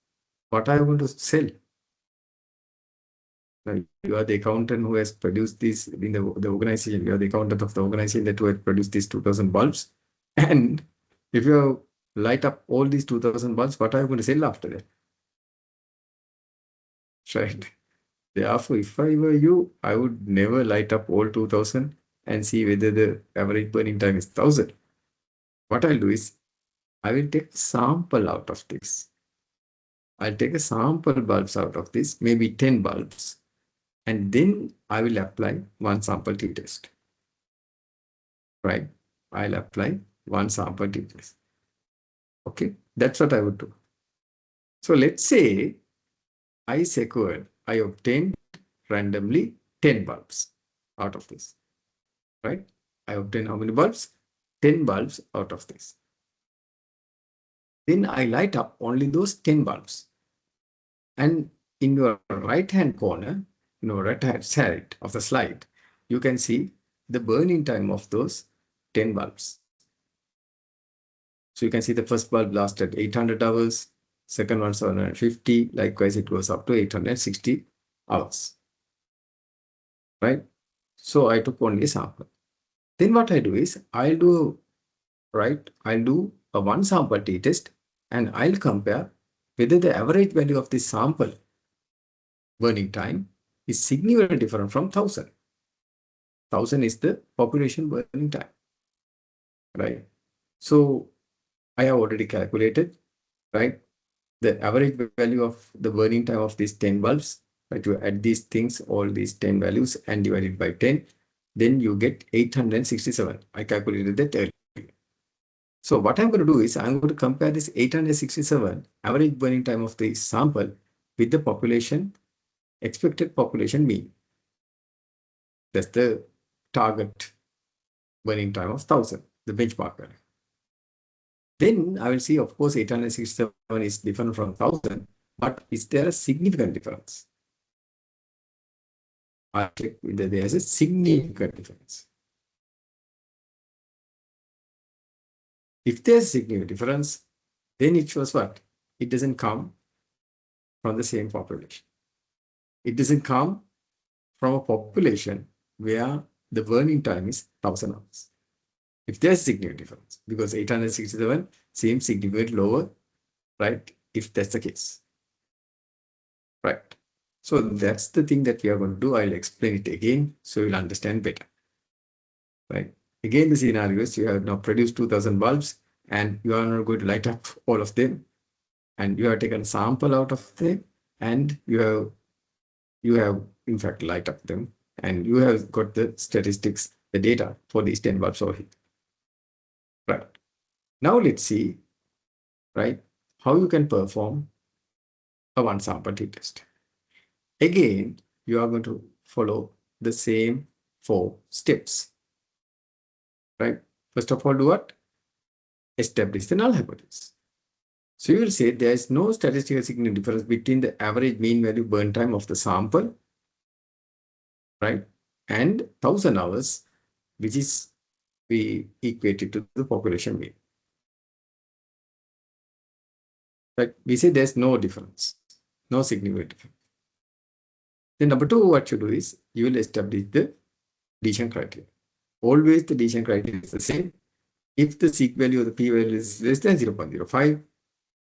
what are you going to sell? Right? You are the accountant who has produced this in the organization. You are the accountant of the organization that who has produced these 2,000 bulbs. And if you light up all these 2,000 bulbs, what are you going to sell after that? Right. Therefore, if I were you, I would never light up all 2,000 and see whether the average burning time is 1,000. What I'll do is, I will take a sample out of this. I'll take a sample bulbs out of this, maybe 10 bulbs, and then I will apply one sample t-test. Right? I'll apply one sample t-test. Okay, that's what I would do. So let's say I obtained randomly 10 bulbs out of this, right? I obtained how many bulbs? 10 bulbs out of this. Then I light up only those 10 bulbs. And in your right-hand corner, right-hand side of the slide, you can see the burning time of those 10 bulbs. So you can see the first bulb lasted 800 hours, second one 750, likewise it goes up to 860 hours, right? So I took only a sample. Then what I do is I'll do a one sample t-test and I'll compare whether the average value of this sample burning time is significantly different from 1000. 1000 is the population burning time, right? So I have already calculated, right, the average value of the burning time of these 10 bulbs. Right, you add these things, all these 10 values and divide it by 10, then you get 867. I calculated that earlier. So what I'm going to do is I'm going to compare this 867 average burning time of the sample with the population, expected population mean. That's the target burning time of 1000, the benchmark value. Then I will see, of course, 867 is different from 1000, but is there a significant difference? I check whether there is a significant difference. If there's a significant difference, then it shows what? It doesn't come from the same population. It doesn't come from a population where the burning time is 1000 hours. If there's a significant difference, because 867 seems significantly lower, right? If that's the case, right? So that's the thing that we are going to do. I'll explain it again so you'll understand better, right? Again, the scenario is you have now produced 2000 bulbs and you are not going to light up all of them, and you have taken a sample out of them and you have in fact light up them, and you have got the statistics, the data for these 10 bulbs over here, right? Now let's see, right, how you can perform a one sample t-test. Again, you are going to follow the same 4 steps, right? First of all, do what? Establish the null hypothesis. So you will say there is no statistical significant difference between the average mean value burn time of the sample, right, and 1000 hours, which is we equated to the population mean. Right? We say there's no difference, no significant difference. Then number 2, what you do is you will establish the decision criteria. Always the decision criteria is the same. If the seek value or the p value is less than 0.05,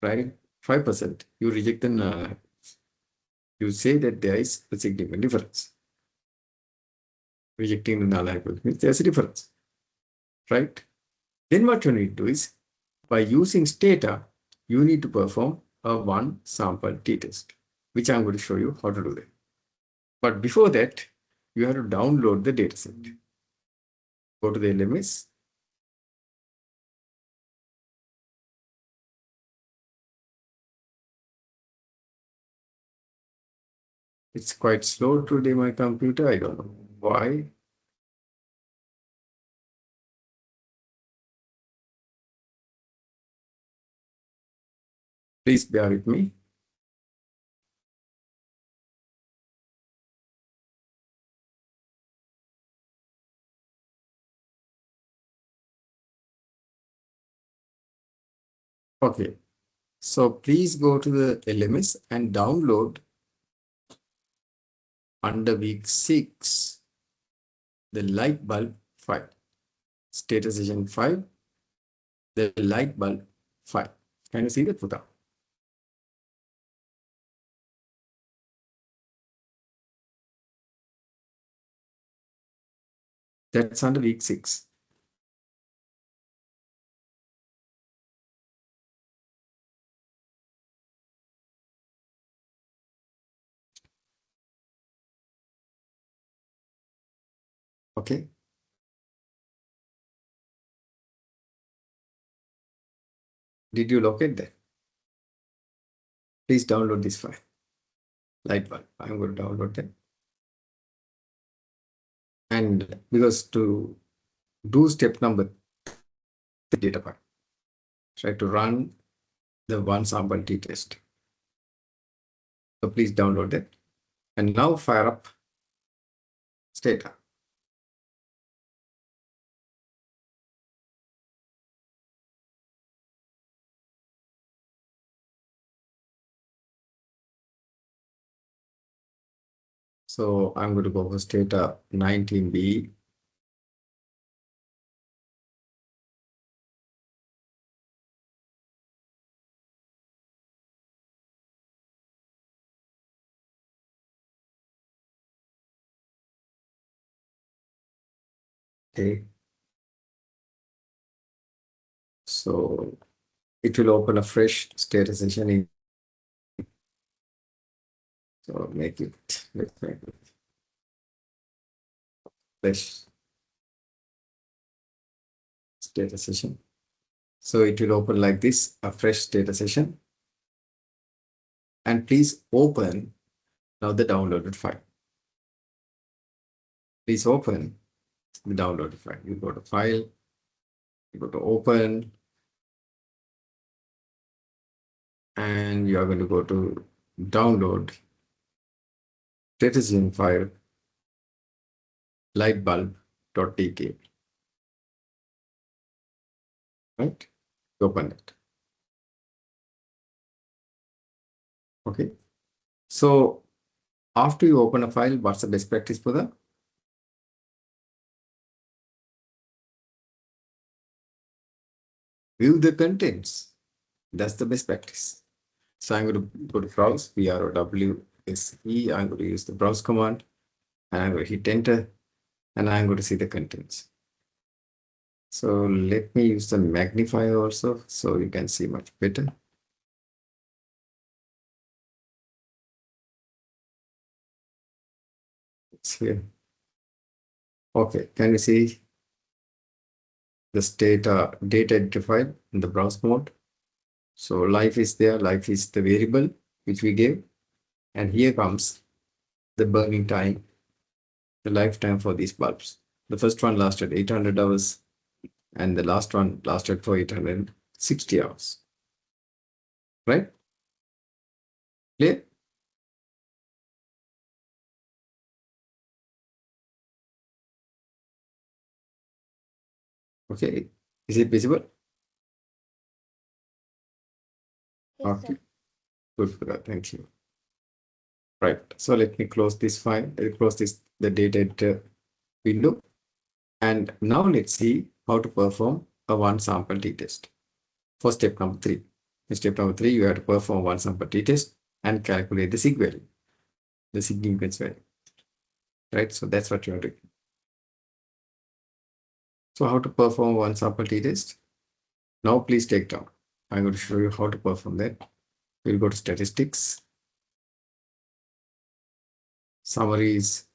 right, 5%, you reject the null hypothesis. You say that there is a significant difference. Rejecting the null hypothesis means there's a difference, right? Then what you need to do is, by using Stata, you need to perform a one sample t-test, which I'm going to show you how to do that. But before that, you have to download the dataset. Go to the LMS. It's quite slow today, my computer. I don't know why. Please bear with me. Okay. So please go to the LMS and download under week 6 the light bulb file. Status session 5, the light bulb file. Can you see that, Puta? That's under week 6. Okay. Did you locate that? Please download this file. Light bulb. I'm going to download that. And because to do step number data file, try to run the one sample t-test. So please download it. And now fire up Stata. So I'm going to go for Stata 19B. Okay. So it will open a fresh status session in. So make it, let's make it fresh status session. So it will open like this, a fresh data session. And please open now the downloaded file. Please open the downloaded file. You go to file, you go to open, and you are going to go to download data session file lightbulb.tk. Right? Open it. Okay. So after you open a file, what's the best practice for that? View the contents. That's the best practice. So I'm going to go to browse, BROWSE. I'm going to use the browse command and I'm going to hit enter and I'm going to see the contents. So let me use the magnifier also so you can see much better. It's here. Okay, can you see this data editor file in the browse mode? So life is there, life is the variable which we gave. And here comes the burning time, the lifetime for these bulbs. The first one lasted 800 hours and the last one lasted for 860 hours. Right? Clear? Okay. Is it visible? Yes, Okay. sir. Good for that. Thank you. Right. So let me close this file, close the data editor window. And now let's see how to perform a one sample t-test for step number 3. In step number 3, you have to perform one sample t-test and calculate the sig value, the significance value. Right. So that's what you are doing. So how to perform one sample t-test? Now please take down. I'm going to show you how to perform that. We'll go to statistics, summaries,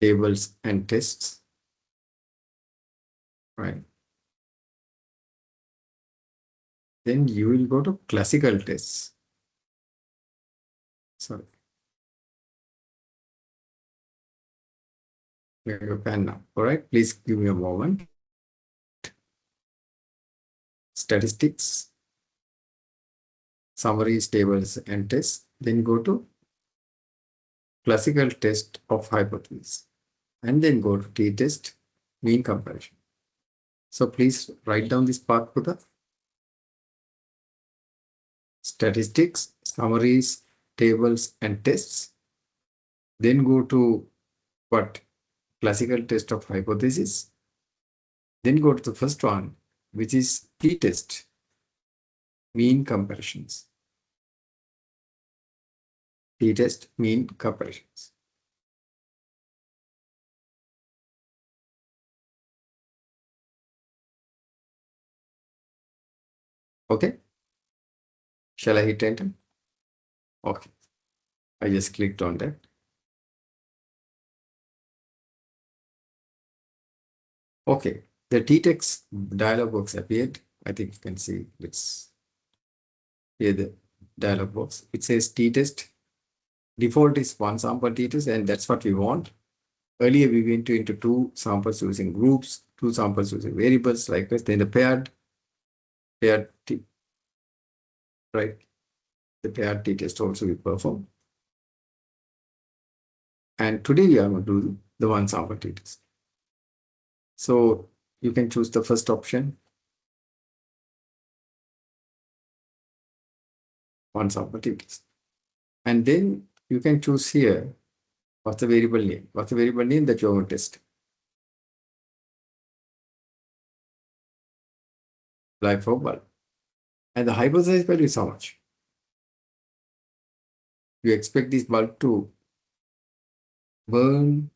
tables, and tests. Right. Then you will go to classical tests. Sorry. Your pen now. All right. Please give me a moment. Statistics, summaries, tables, and tests. Then go to classical test of hypothesis. And then go to t-test, mean comparison. So please write down this path to the statistics, summaries, tables, and tests. Then go to what? Classical test of hypothesis. Then go to the first one, which is t-test, mean comparisons. T-test, mean comparisons. Okay. Shall I hit enter? Okay. I just clicked on that. Okay. The t-text dialog box appeared I think you can see. Let's here the dialog box. It says t-test. Default is one sample t-test, and that's what we want. Earlier, we went into two samples using groups, two samples using variables like this. Then the paired t, right? The paired t-test also we perform. And today we are going to do the one sample t-test. So you can choose the first option, one sample t-test. And then you can choose here, what's the variable name? What's the variable name that you're going to test? Life of bulb. And the hypothesize value is how much? You expect this bulb to burn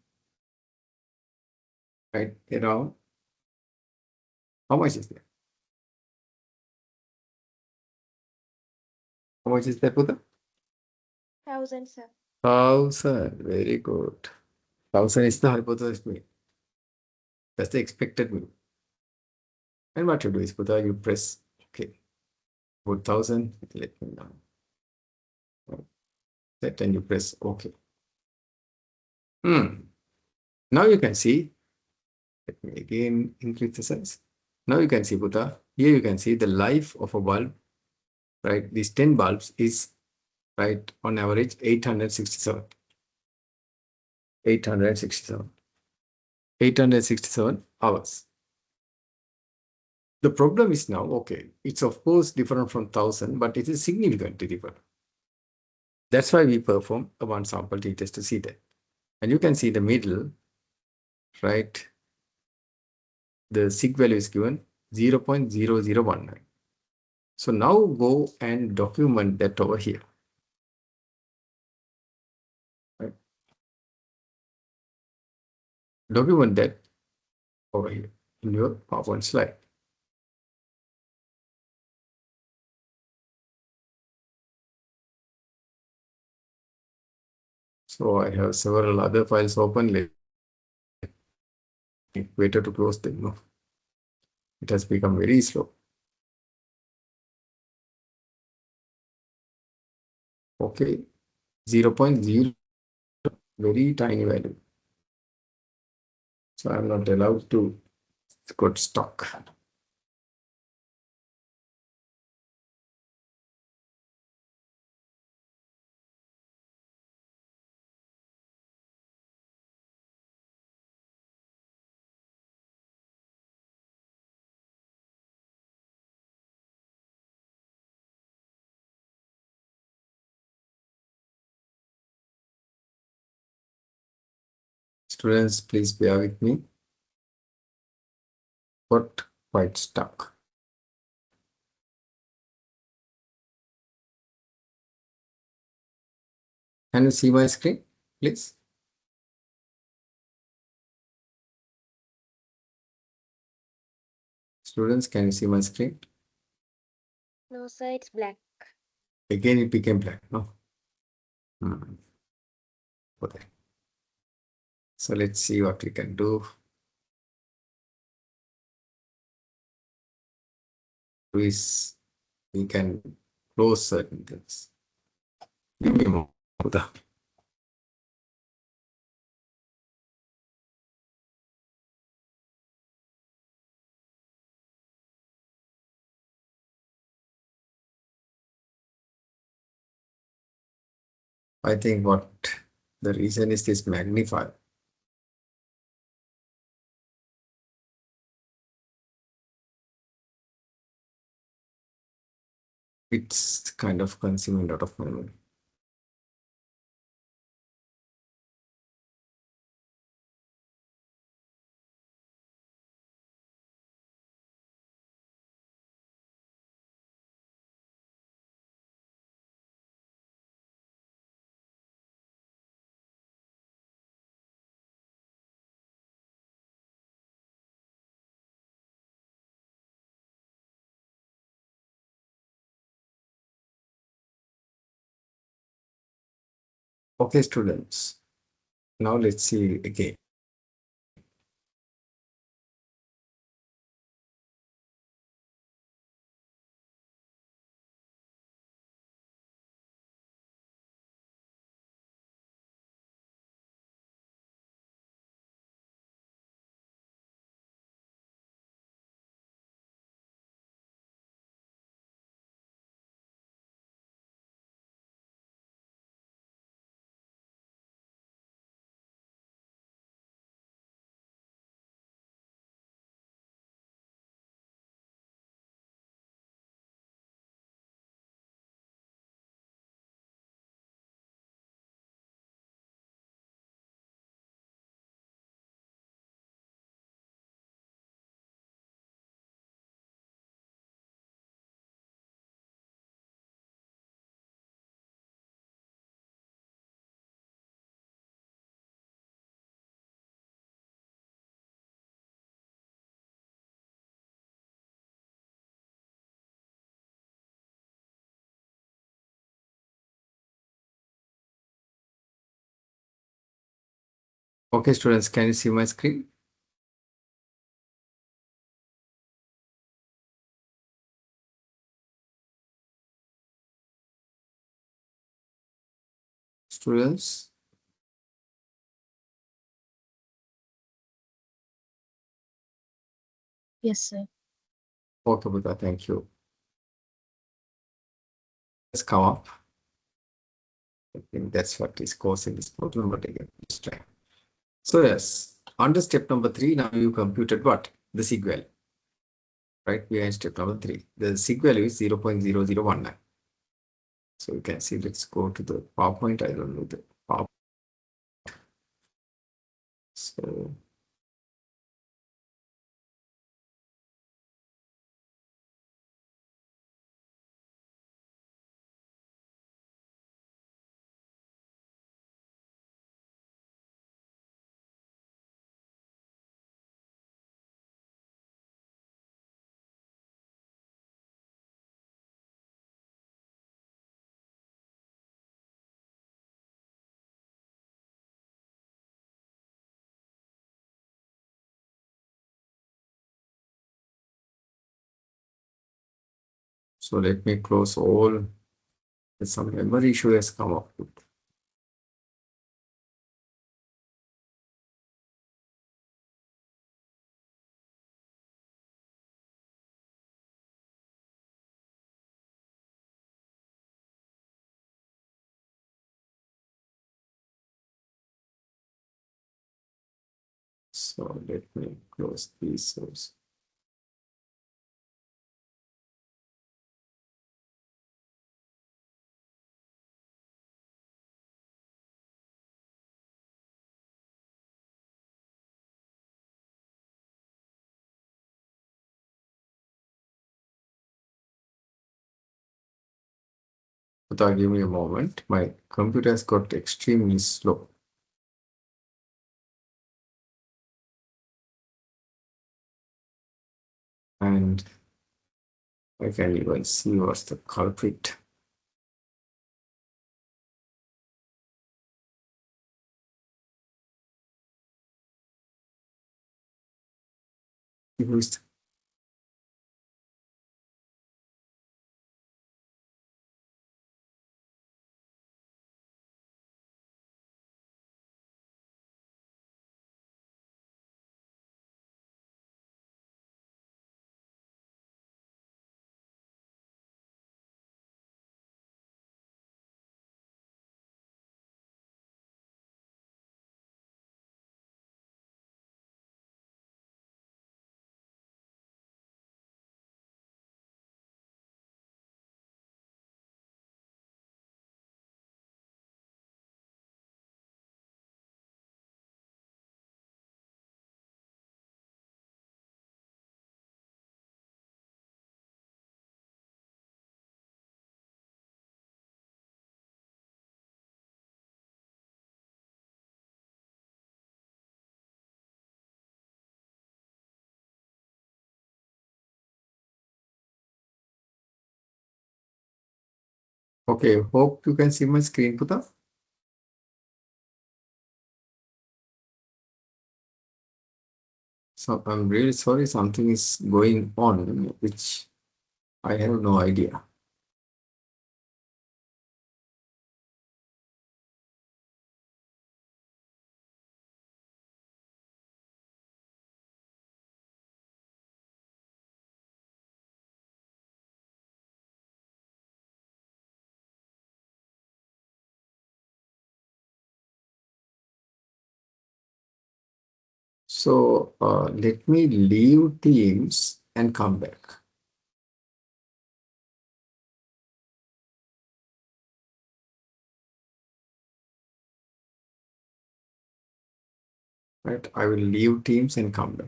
right around. How much is there? How much is there, Pudha? 1,000, sir. 1,000. Very good. 1,000 is the hypothesis mean. That's the expected mean. And what you do is, Pudha, you press OK. Put 1,000. Let me know. That and you press OK. Now you can see. Let me again increase the size. Now you can see, Pudha. Here you can see the life of a bulb. Right, these 10 bulbs is right on average 867. 867. 867 hours. The problem is now, okay, it's of course different from 1,000, but it is significantly different. That's why we perform a one sample t-test to see that. And you can see the middle, right? The sig value is given 0.0019. So now go and document that over here. Right? Document that over here in your PowerPoint slide. So I have several other files open. Better to close them. No, it has become very slow. Okay, 0.0, very tiny value. So I'm not allowed to got stuck. Students, please bear with me. Got quite stuck. Can you see my screen, please? Students, can you see my screen? No, sir, it's black. Again, it became black. No. Okay. So let's see what we can do. Is we can close certain things. Give me more. I think what the reason is this magnifier. It's kind of consuming a lot of memory. Okay, students. Now let's see again. Okay, students, can you see my screen? Students? Yes, sir. Okay, Buddha, thank you. Let's come up. I think that's what is causing this problem, but again, let's try. So yes, under step number 3, now you computed what? The sig value. Right behind step number 3. The sig value is 0.0019. So you can see, let's go to the PowerPoint. I don't know the PowerPoint. So so let me close all. Some memory issue has come up with. So let me close these source. But give me a moment. My computer has got extremely slow. And I can even see what's the culprit. Who's okay? Hope you can see my screen, Puta. So I'm really sorry, something is going on, which I have no idea. So let me leave Teams and come back. Right, I will leave Teams and come back.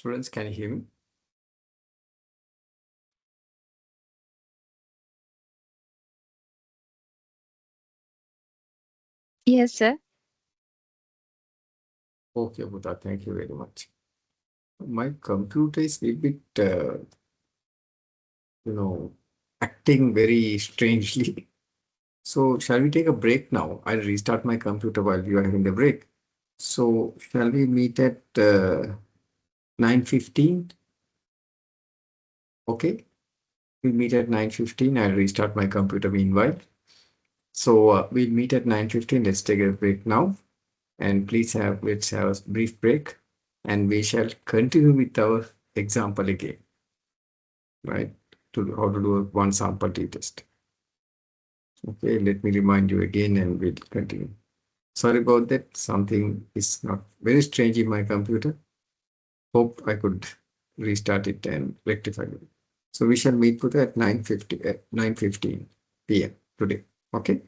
Students, can you hear me? Yes, sir. Okay, Buddha, thank you very much. My computer is a bit, you know, acting very strangely. So, shall we take a break now? I'll restart my computer while you are having the break. So, shall we meet at 9:15? Okay, we'll meet at 9:15. I'll restart my computer meanwhile. So, we'll meet at 9:15. Let's take a break now. And let's have a brief break. And we shall continue with our example again, right? To how to do a one sample t-test. Okay, let me remind you again and we'll continue. Sorry about that. Something is not very strange in my computer. Hope I could restart it and rectify it. So we shall meet Buddha at 9:15 p.m. today. Okay.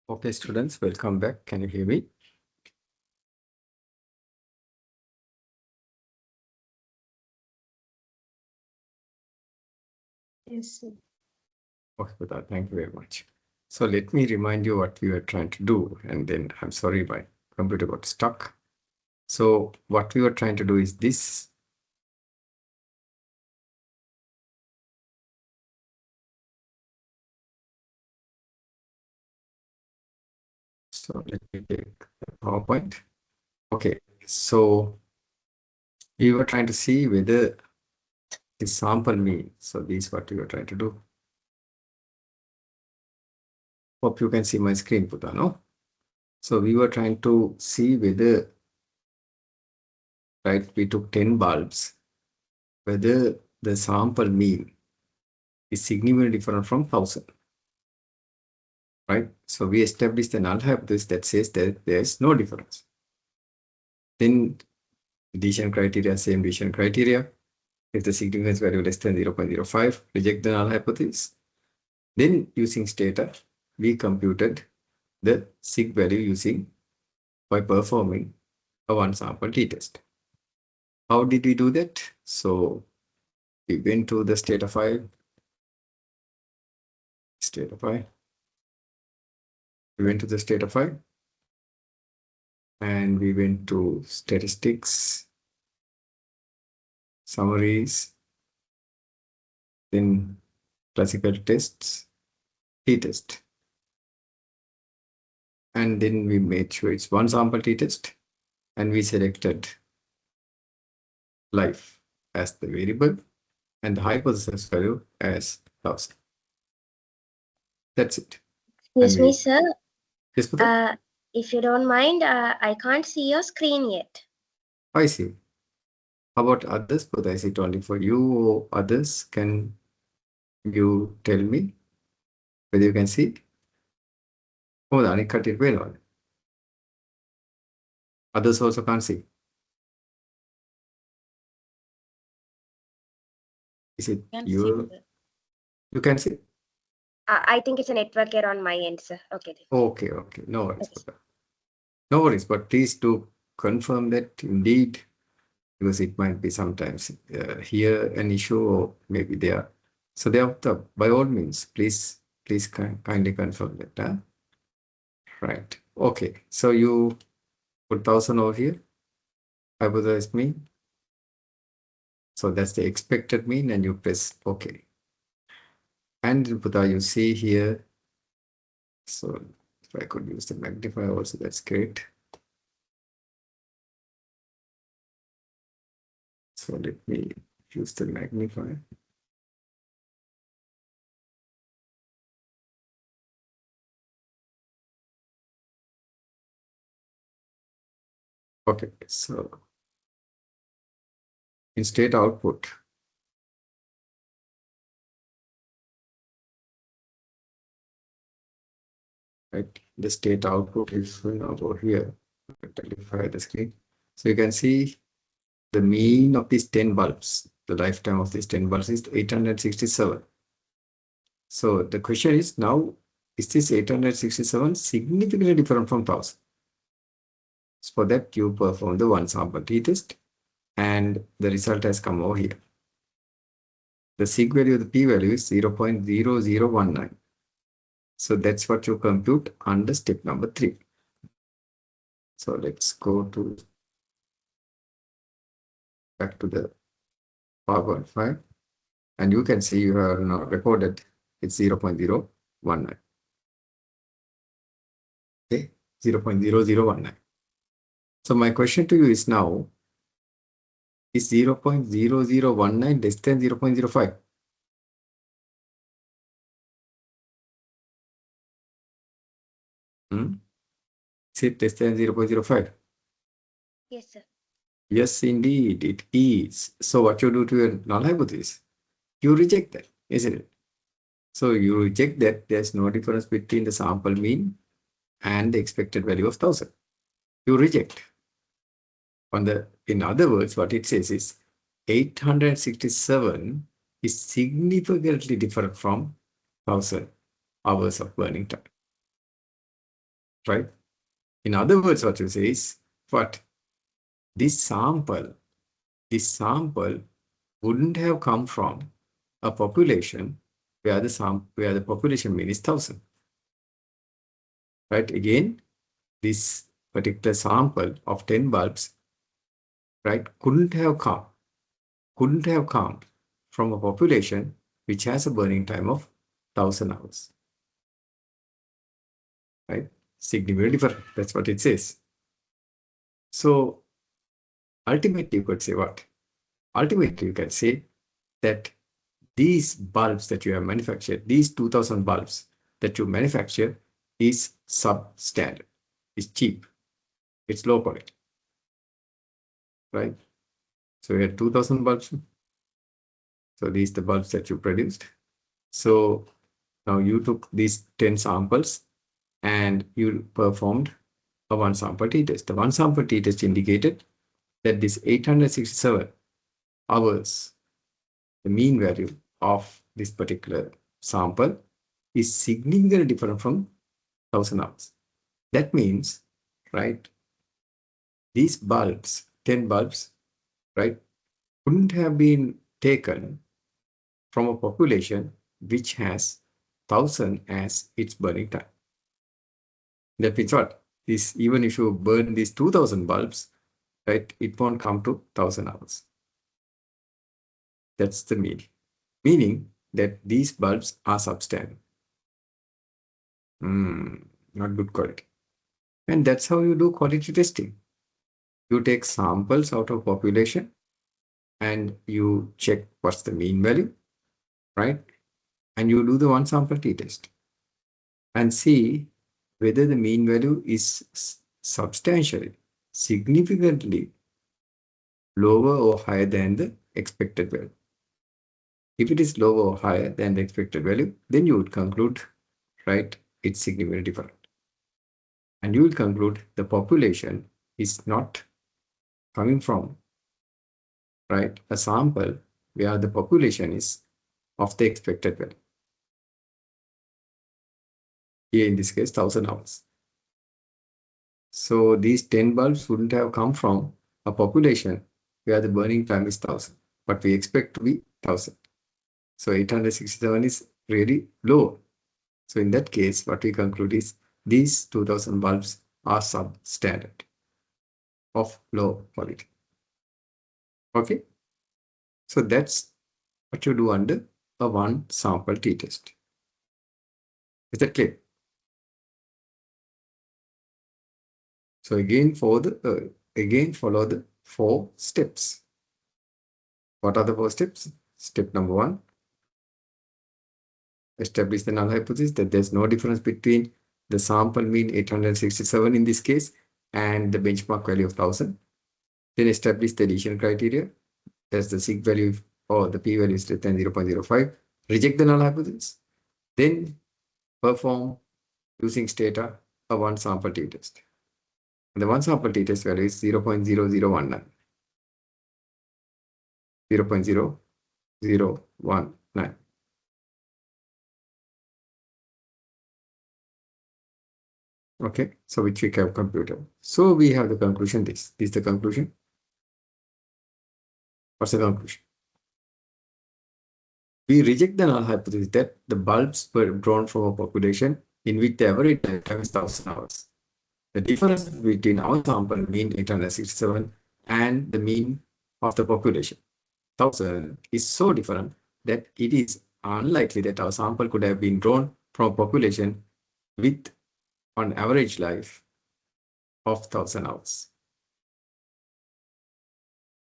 Okay, students, welcome back. Can you hear me? Yes, sir. Okay, Pradhan, thank you very much. So let me remind you what we were trying to do, and then I'm sorry my computer got stuck. So what we were trying to do is this. So let me take the PowerPoint. Okay, so we were trying to see whether the sample mean. So this is what we were trying to do. Hope you can see my screen, Pradhan, no? So we were trying to see whether, right, we took 10 bulbs, whether the sample mean is significantly different from 1000, right? So we established a null hypothesis that says that there is no difference. Then decision criteria, same decision criteria. If the significance value less than 0.05, reject the null hypothesis. Then using stata, we computed the sig value using by performing a one sample t-test. How did we do that? So we went to the stata file, we went to the stata file, and we went to statistics, summaries, then classical tests, t-test. And then we made sure it's one sample t-test, and we selected life as the variable and the hypothesis value as 1000. That's it. Excuse And me, we, sir. yes, Pradhan? If you don't mind, I can't see your screen yet. I see. How about others? But is it only for you or others? Can you tell me whether you can see it? Oh, the cut it well. Others also can't see. Is it Can see, you? sir. You can see? I think it's a network error on my end, sir. Okay. Okay, okay. No worries, Okay. Pradhan. No worries, but please do confirm that indeed, because it might be sometimes here an issue or maybe there. So therefore, by all means, please kindly confirm that. Huh? Right. Okay. So you put 1000 over here. Hypothesize mean. So that's the expected mean, and you press OK. And Putha, you see here. So if I could use the magnifier also, that's great. So let me use the magnifier. Okay, so in state output, right? The state output is over here. Identify the screen. So you can see the mean of these 10 bulbs, the lifetime of these 10 bulbs is 867. So the question is now, is this 867 significantly different from 1000? So for that, you perform the one sample t-test, and the result has come over here. The sig value of the p-value is 0.0019. So that's what you compute under step number 3. So let's go to back to the PowerPoint file, and you can see you have now recorded it's 0.019. Okay, 0.0019. So my question to you is now, is 0.0019 less than 0.05? Is it less than 0.05? Yes, sir. Yes, indeed, it is. So what you do to your null hypothesis? You reject that, isn't it? So you reject that there's no difference between the sample mean and the expected value of 1000. You reject. In other words, what it says is 867 is significantly different from 1000 hours of burning time. right? In other words, what you say is, what? This sample wouldn't have come from a population where the population mean is 1,000, right? Again, this particular sample of 10 bulbs, right, couldn't have come from a population which has a burning time of 1,000 hours, right? Significantly different. That's what it says. So ultimately, you could say what? Ultimately, you can say that these bulbs that you have manufactured, these 2,000 bulbs that you manufacture is substandard, is cheap, it's low quality, right? So we had 2,000 bulbs. So these are the bulbs that you produced. So now you took these 10 samples and you performed a one sample t-test. The one sample t-test indicated that this 867 hours, the mean value of this particular sample is significantly different from 1,000 hours. That means, right, these bulbs, 10 bulbs, right, couldn't have been taken from a population which has 1,000 as its burning time. That means what? This, even if you burn these 2,000 bulbs, right, it won't come to 1,000 hours. That's the meaning. Meaning that these bulbs are substandard. Not good quality. And that's how you do quality testing. You take samples out of population and you check what's the mean value, right? And you do the one sample t-test and see whether the mean value is substantially, significantly lower or higher than the expected value. If it is lower or higher than the expected value, then you would conclude, right, it's significantly different. And you will conclude the population is not coming from, right, a sample where the population is of the expected value. Here in this case, 1,000 hours. So these 10 bulbs wouldn't have come from a population where the burning time is 1,000, but we expect to be 1,000. So 867 is really low. So in that case, what we conclude is these 2,000 bulbs are substandard of low quality. Okay. So that's what you do under a one sample t-test. Is that clear? So again, follow the 4 steps. What are the 4 steps? Step number 1, establish the null hypothesis that there's no difference between the sample mean 867 in this case and the benchmark value of 1,000. Then establish the addition criteria. That's the sig value or the p value is less than 0.05. Reject the null hypothesis. Then perform using stata a one sample t-test. And the one sample t-test value is 0.0019. 0.0019. Okay, so which we have computed. So we have the conclusion. This is the conclusion. What's the conclusion? We reject the null hypothesis that the bulbs were drawn from a population in which the average lifetime is 1,000 hours. The difference between our sample mean 867 and the mean of the population 1,000 is so different that it is unlikely that our sample could have been drawn from a population with an average life of 1,000 hours.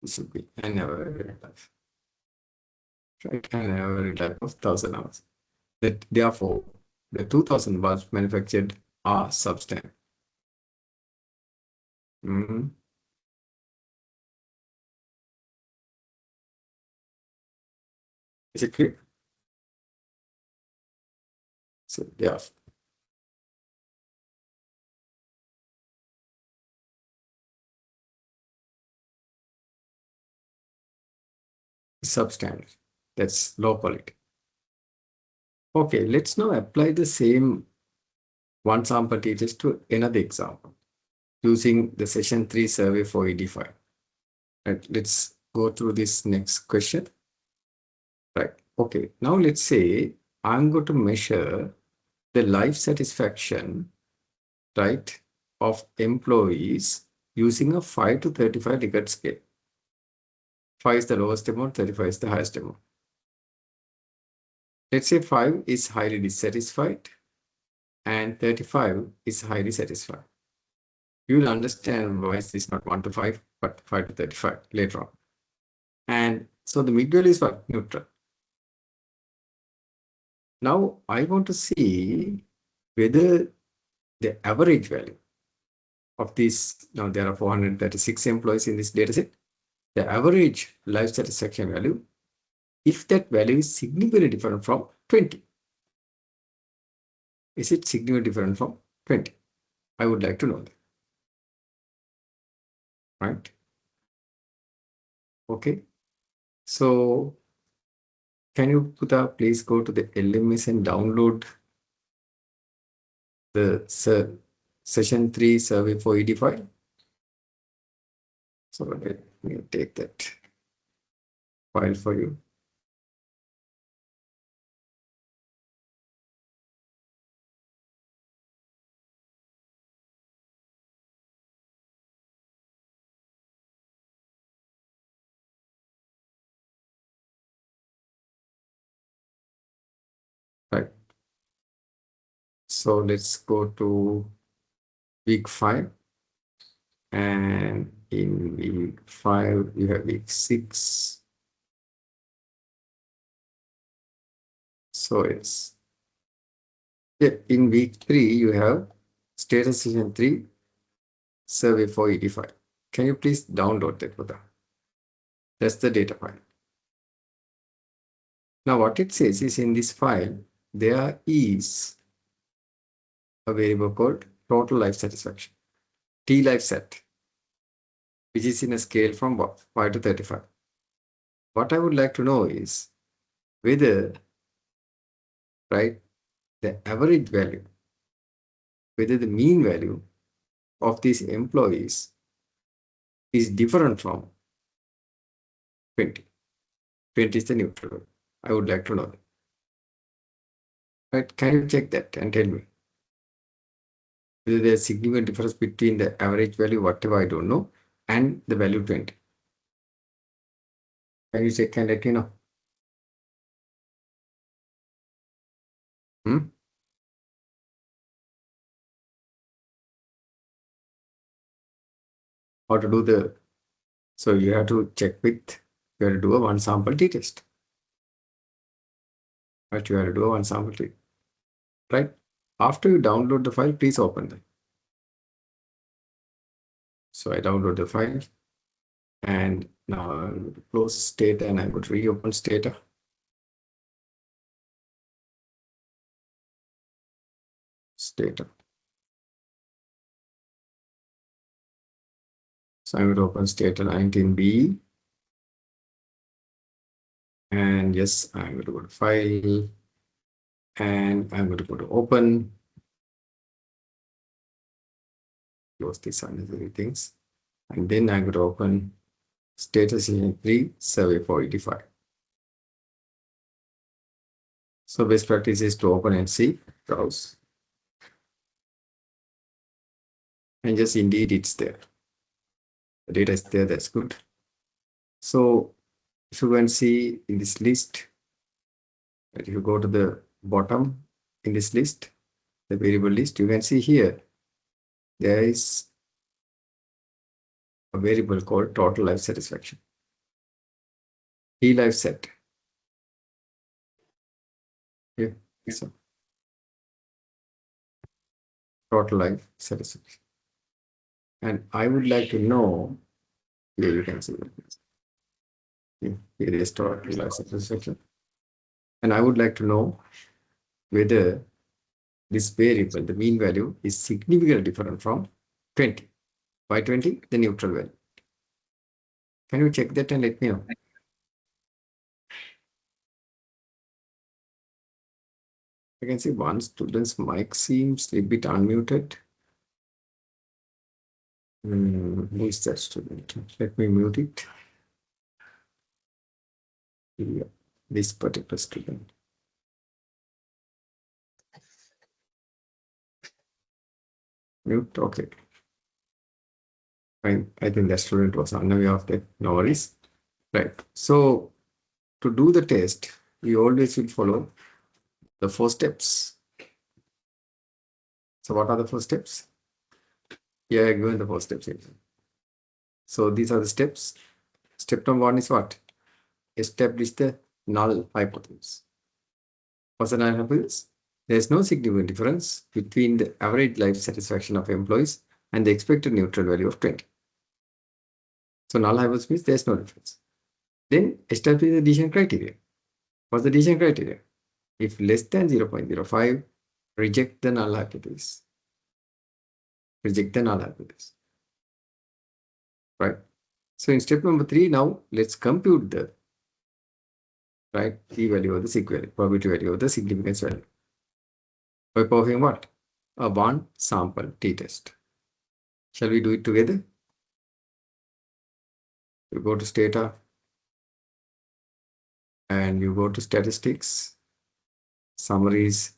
This should be an average life. Right, an average life of 1,000 hours. That therefore, the 2,000 bulbs manufactured are substandard. Is it clear? So therefore, substandard. That's low quality. Okay, let's now apply the same one sample t-test to another example using the session 3 survey for ED5. Right, let's go through this next question. Right, okay, now let's say I'm going to measure the life satisfaction, right, of employees using a 5 to 35 Likert scale. 5 is the lowest amount, 35 is the highest amount. Let's say 5 is highly dissatisfied and 35 is highly satisfied. You will understand why is this not 1 to 5, but 5 to 35 later on. And so the mid value is what? Neutral. Now I want to see whether the average value of this, now there are 436 employees in this dataset, the average life satisfaction value, if that value is significantly different from 20. Is it significantly different from 20? I would like to know that. Right? Okay. So can you please go to the LMS and download the session 3 survey for ED file? So let me take that file for you. Right. So let's go to week 5. And in week 5, you have week 6. So it's, yeah, in week 3, you have status session 3 survey for ED5. Can you please download that, Buddha? That's the data file. Now, what it says is in this file, there is a variable called total life satisfaction, T life set, which is in a scale from 5 to 35. What I would like to know is whether, right, the average value, whether the mean value of these employees is different from 20. 20 is the neutral. I would like to know that. Right? Can you check that and tell me whether there's a significant difference between the average value, whatever I don't know, and the value 20? Can you check and let me know? Hmm? How to do the, so you have to check with, you have to do a one sample t-test. Right? You have to do a one sample t, right? After you download the file, please open them. So I download the file and now I'm going to close Stata and I'm going to reopen Stata. Stata. So I'm going to open Stata 19B. And yes, I'm going to go to File and I'm going to go to Open. Close these unnecessary things. And then I'm going to open Status Session 3 Survey for ED5. So best practice is to open and see, browse. And just indeed it's there. The data is there, that's good. So if you can see in this list, if you go to the bottom in this list, the variable list, you can see here, there is a variable called total life satisfaction. T life set. Yeah, so total life satisfaction. And I would like to know, here you can see it. Here is total life satisfaction. And I would like to know whether this variable, the mean value, is significantly different from 20. By 20, the neutral value. Can you check that and let me know? I can see one student's mic seems a bit unmuted. Who is that student? Let me mute it. Yeah, this particular student. Mute, okay. Fine. I think that student was unaware of that. No worries. Right. So to do the test, we always will follow the 4 steps. So what are the 4 steps? Yeah, given the 4 steps. So these are the steps. Step number 1 is what? Establish the null hypothesis. What's the null hypothesis? There is no significant difference between the average life satisfaction of employees and the expected neutral value of 20. So null hypothesis means there is no difference. Then establish the decision criteria. What's the decision criteria? If less than 0.05, reject the null hypothesis. Reject the null hypothesis. Right. So in step number 3, now let's compute the p-value or the sig value, probability value or the significance value. By performing what? A one sample t-test. Shall we do it together? You go to data and you go to statistics, summaries,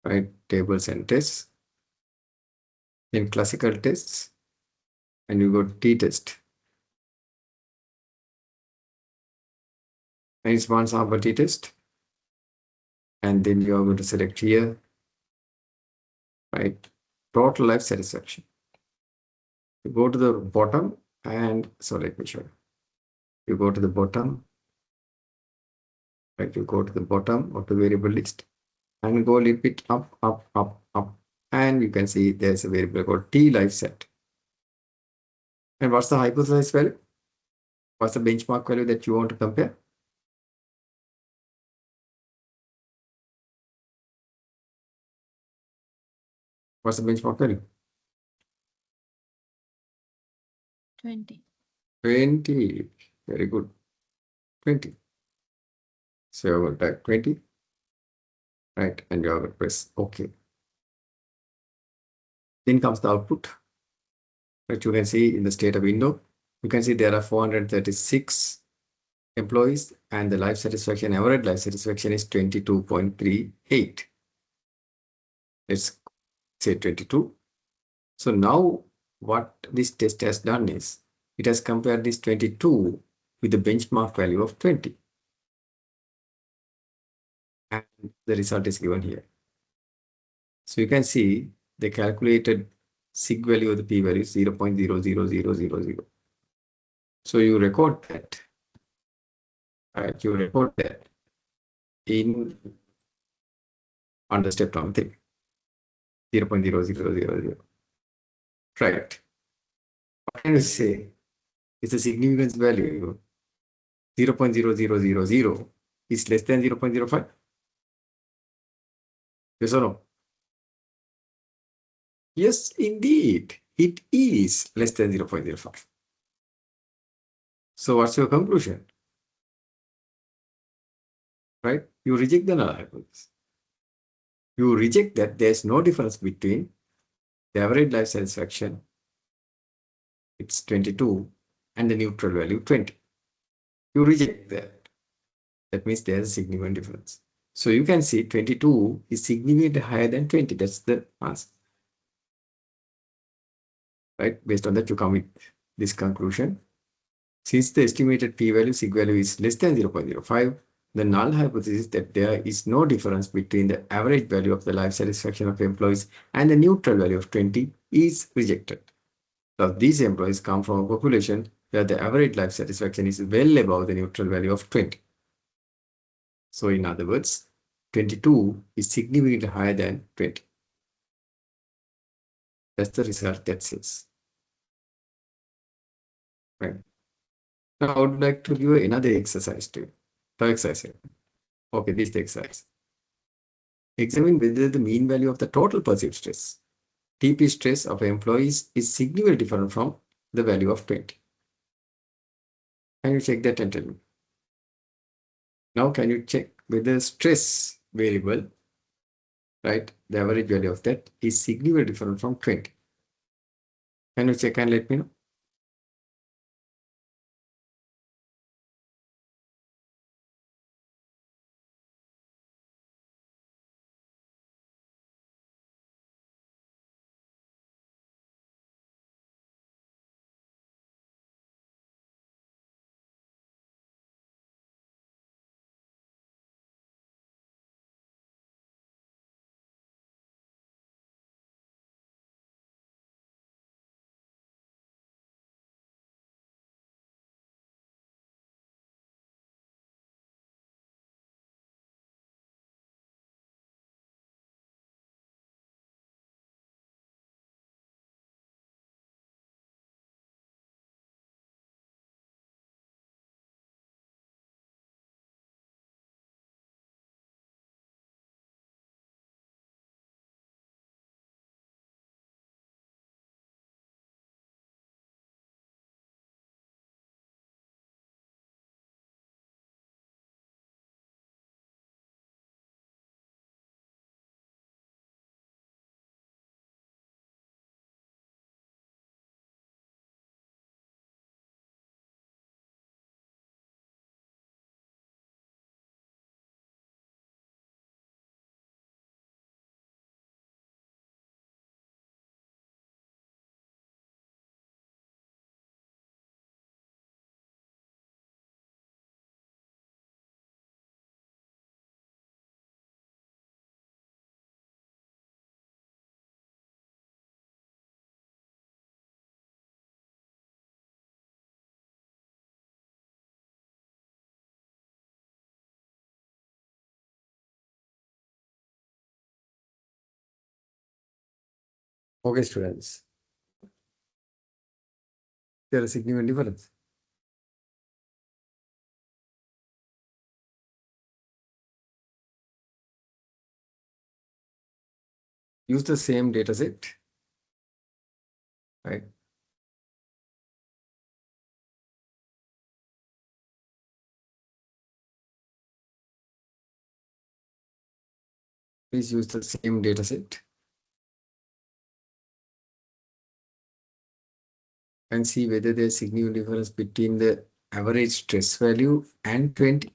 right? Tables and tests. Then classical tests, and you go to t-test. And it's one sample t-test. And then you are going to select here, right? Total life satisfaction. You go to the bottom and so let me show you. You go to the bottom, right? You go to the bottom of the variable list and go a little bit up, up, up, up. And you can see there's a variable called T life set. And what's the hypothesis value? What's the benchmark value that you want to compare? What's the benchmark value? 20. 20. Very good. 20. So you're going to type 20. Right. And you're going to press OK. Then comes the output. Right. You can see in the data window, you can see there are 436 employees and the life satisfaction, average life satisfaction is 22.38. Let's say 22. So now what this test has done is it has compared this 22 with the benchmark value of 20. And the result is given here. So you can see the calculated sig value of the p-value is 0.00000. So you record that. Right, you record that in under step number 3. 0.0000. Right. What can you say? It's a significance value 0.0000 is less than 0.05. Yes or no? Yes, indeed. It is less than 0.05. So what's your conclusion? Right? You reject the null hypothesis. You reject that there's no difference between the average life satisfaction, it's 22, and the neutral value 20. You reject that. That means there's a significant difference. So you can see 22 is significantly higher than 20. That's the answer. Right? Based on that, you come with this conclusion. Since the estimated p-value, sig value is less than 0.05, the null hypothesis is that there is no difference between the average value of the life satisfaction of employees and the neutral value of 20 is rejected. Thus, these employees come from a population where the average life satisfaction is well above the neutral value of 20. So, in other words, 22 is significantly higher than 20. That's the result that says. Right. Now, I would like to give another exercise to you. The exercise. Okay, this exercise. Examine whether the mean value of the total perceived stress, TP stress of employees, is significantly different from the value of 20. Can you check that and tell me? Now, can you check whether stress variable, right? The average value of that is significantly different from 20. Can you check and let me know? Okay, students. There is a significant difference. Use the same data set, right? Please use the same data set and see whether there is significant difference between the average stress value and 20.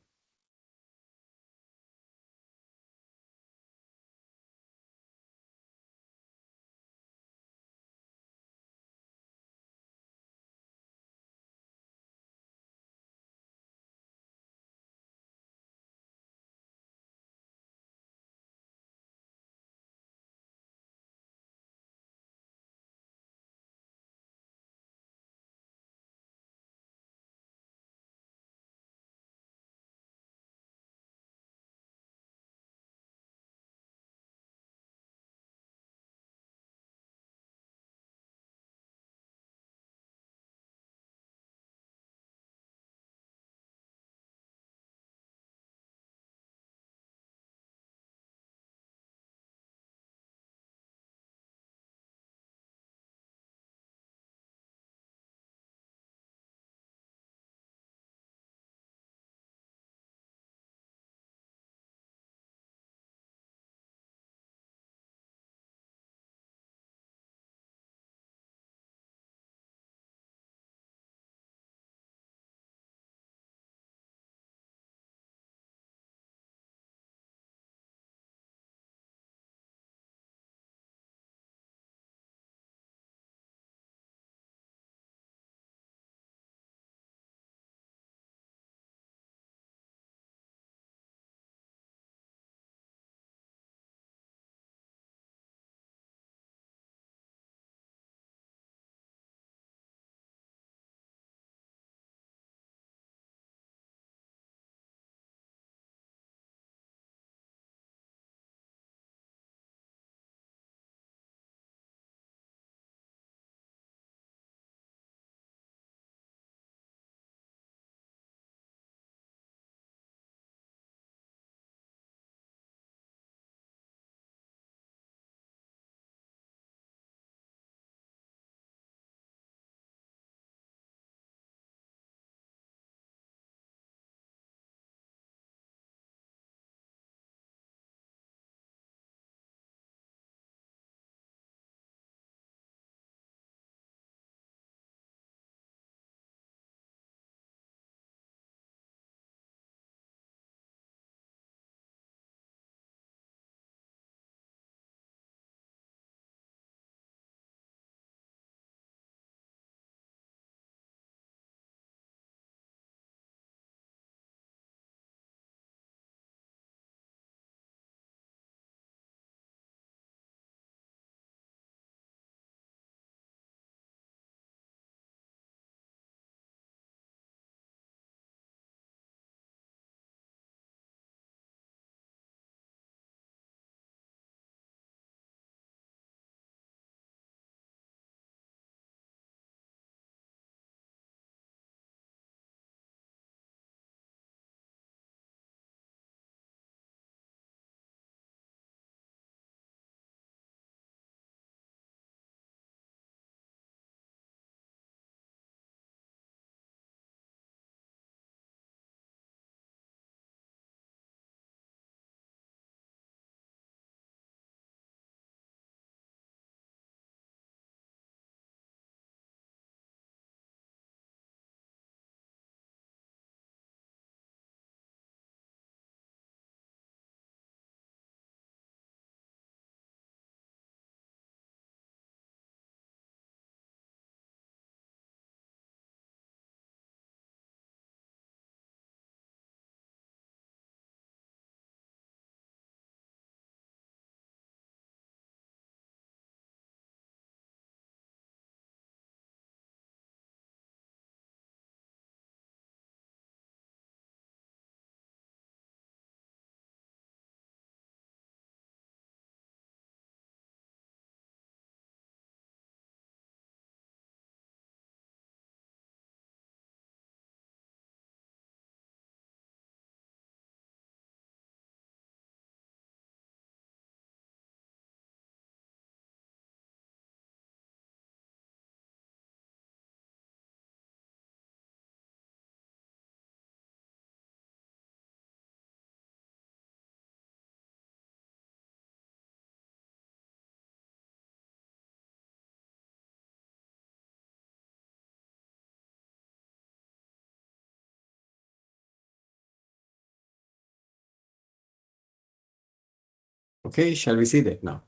Okay, shall we see that now?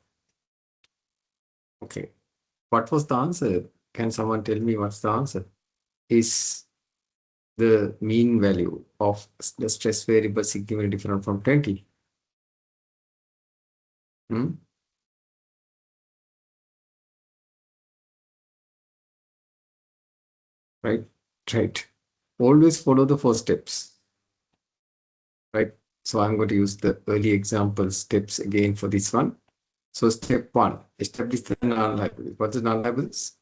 Okay, what was the answer? Can someone tell me what's the answer? Is the mean value of the stress variable significantly different from 20? Hmm? Right, right. Always follow the 4 steps, right? So I'm going to use the early example steps again for this one. So step 1, establish the null hypothesis. What is null hypothesis?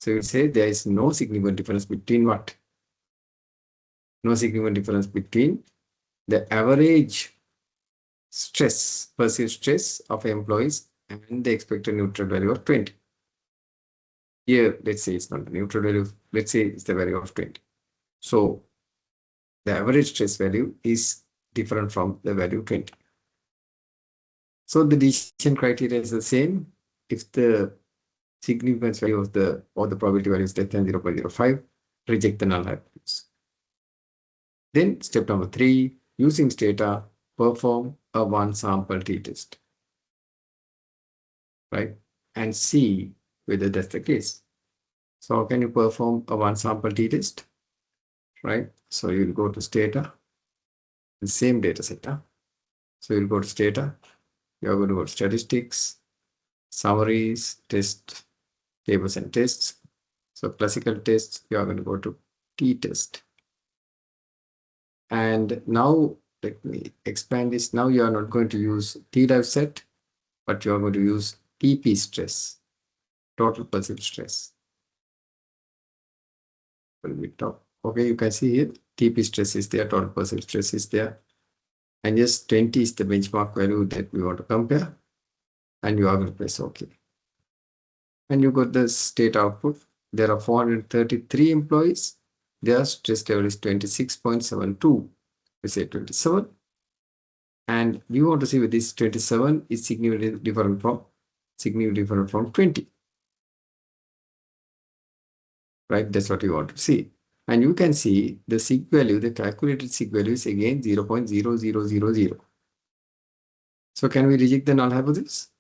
So you say there is no significant difference between what? No significant difference between the average stress, perceived stress of employees and the expected neutral value of 20. Here, let's say it's not the neutral value, let's say it's the value of 20. So the average stress value is different from the value 20. So the decision criteria is the same. If the significance value of the or the probability value is less than 0.05, reject the null hypothesis. Then step number 3, using data, perform a one sample t-test, right? And see whether that's the case. So how can you perform a one sample t-test, right? So you'll go to data, the same data set. So you'll go to data, you're going to go to statistics, summaries, test, tables and tests. So classical tests, you are going to go to t-test. And now let me expand this. Now you are not going to use t-dive set, but you are going to use TP stress, total perceived stress. Okay, you can see here, TP stress is there, total perceived stress is there. And yes, 20 is the benchmark value that we want to compare. And you are going to press OK. And you got the state output. There are 433 employees. Their stress level is 26.72. We say 27. And we want to see whether this 27 is significantly different from 20. Right? That's what you want to see. And you can see the sig value, the calculated sig value is again 0.0000. So can we reject the null hypothesis?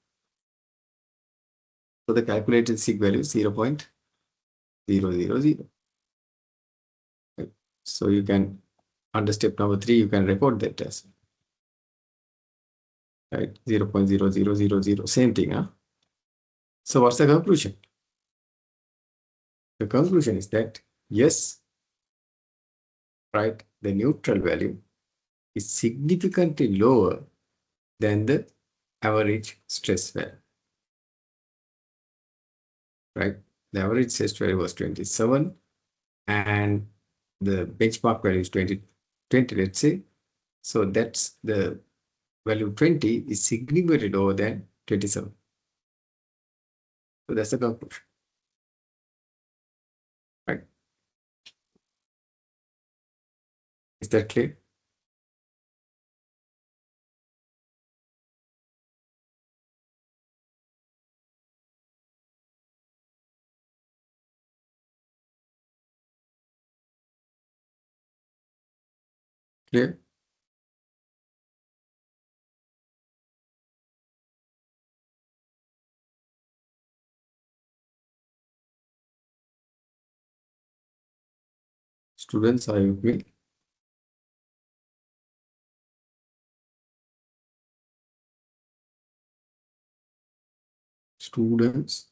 So the calculated sig value is 0.000. Right? So you can, under step number 3, you can record that as right 0.0000, same thing. So what's the conclusion? The conclusion is that yes, right, the neutral value is significantly lower than the average stress value. Right, the average stress value was 27 and the benchmark value is 20, let's say. So that's the value 20 is significantly lower than 27. So that's the conclusion. Right. Is that clear? Clear? Students, are you with me? Students.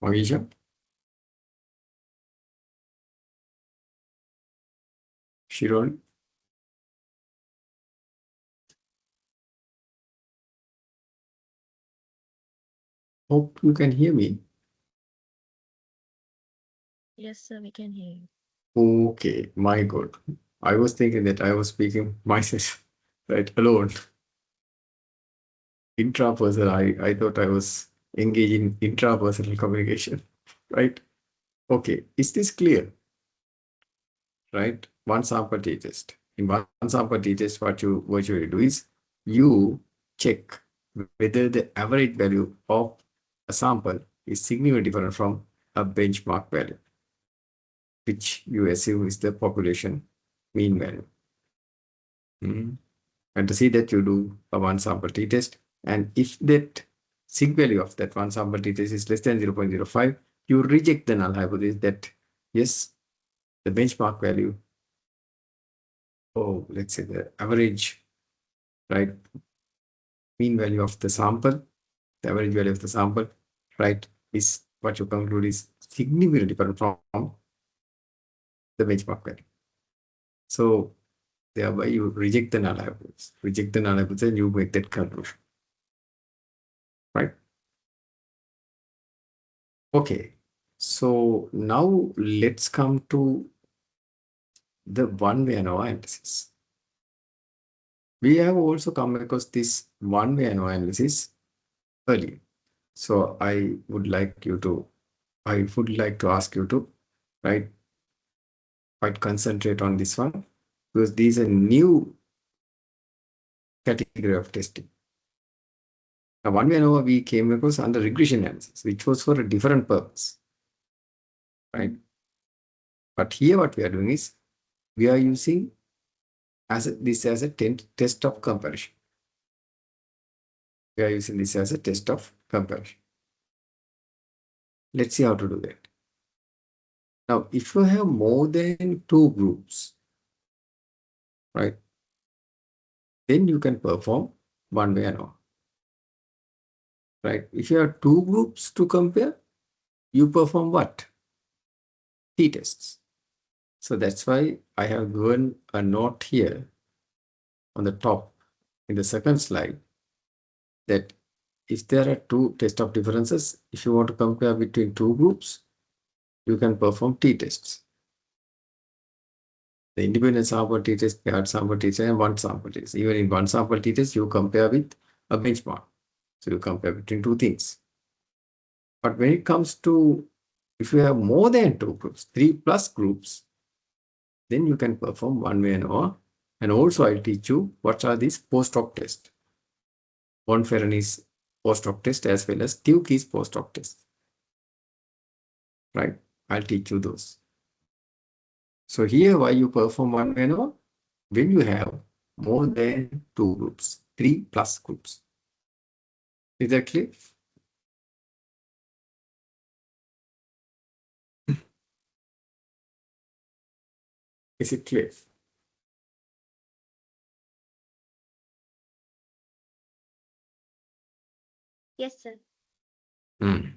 Magisha? Shiron? Hope you can hear me. Yes, sir, we can hear you. Okay, my God. I was thinking that I was speaking myself, right, alone. Intrapersonal, I thought I was engaging in intrapersonal communication, right? Okay, is this clear? Right? One sample t-test. In one sample t-test, what you virtually do is you check whether the average value of a sample is significantly different from a benchmark value, which you assume is the population mean value. And to see that, you do a one sample t-test. And if that sig value of that one sample t-test is less than 0.05, you reject the null hypothesis that, yes, the benchmark value, or let's say the average, right, mean value of the sample, the average value of the sample, right, is what you conclude is significantly different from the benchmark value. So thereby you reject the null hypothesis. Reject the null hypothesis and you make that conclusion. Right? Okay. So now let's come to the one-way ANOVA analysis. We have also come across this one-way ANOVA analysis earlier. So I would like to ask you to, right, quite concentrate on this one, because these are new category of testing. Now, one way ANOVA we came across under regression analysis, which was for a different purpose, right? But here what we are doing is we are using this as a test of comparison. We are using this as a test of comparison. Let's see how to do that. Now, if you have more than two groups, right, then you can perform one-way ANOVA. Right? If you have two groups to compare, you perform what? T-tests. So that's why I have given a note here on the top in the second slide that if there are two test of differences, if you want to compare between two groups, you can perform t-tests. The independent sample t-test, paired sample t-test, and one sample t-test. Even in one sample t-test, you compare with a benchmark. So you compare between two things. But when it comes to, if you have more than two groups, 3+ groups, then you can perform one-way ANOVA. And also I'll teach you what are these post-hoc tests. Von Ferrani's post-hoc test as well as Tukey's post-hoc test. Right? I'll teach you those. So here why you perform one-way ANOVA? When you have more than two groups, 3+ groups. Is that clear? Is it clear? Yes, sir. Very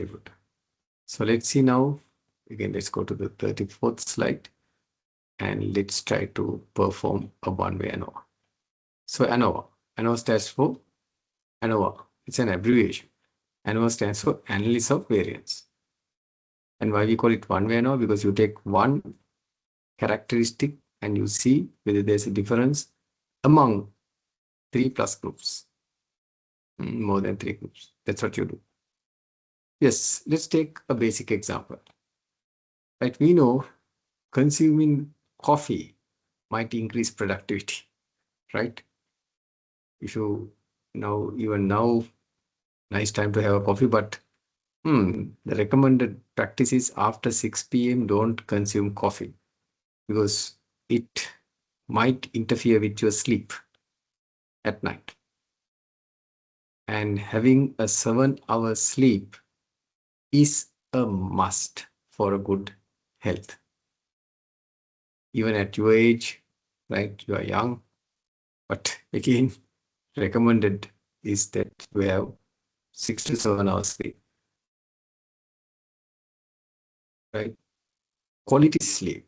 good. So let's see now. Again, let's go to the 34th slide and let's try to perform a one-way ANOVA. So ANOVA stands for ANOVA. It's an abbreviation. ANOVA stands for analysis of variance. And why we call it one-way ANOVA? Because you take one characteristic and you see whether there's a difference among 3+ groups. More than 3 groups. That's what you do. Yes, let's take a basic example. Right, we know consuming coffee might increase productivity, right? If you know, even now, nice time to have a coffee, but the recommended practice is after 6 p.m. don't consume coffee because it might interfere with your sleep at night. And having a 7-hour sleep is a must for a good health. Even at your age, right? You are young, but again, recommended is that you have 6 to 7 hours sleep. Right? Quality sleep.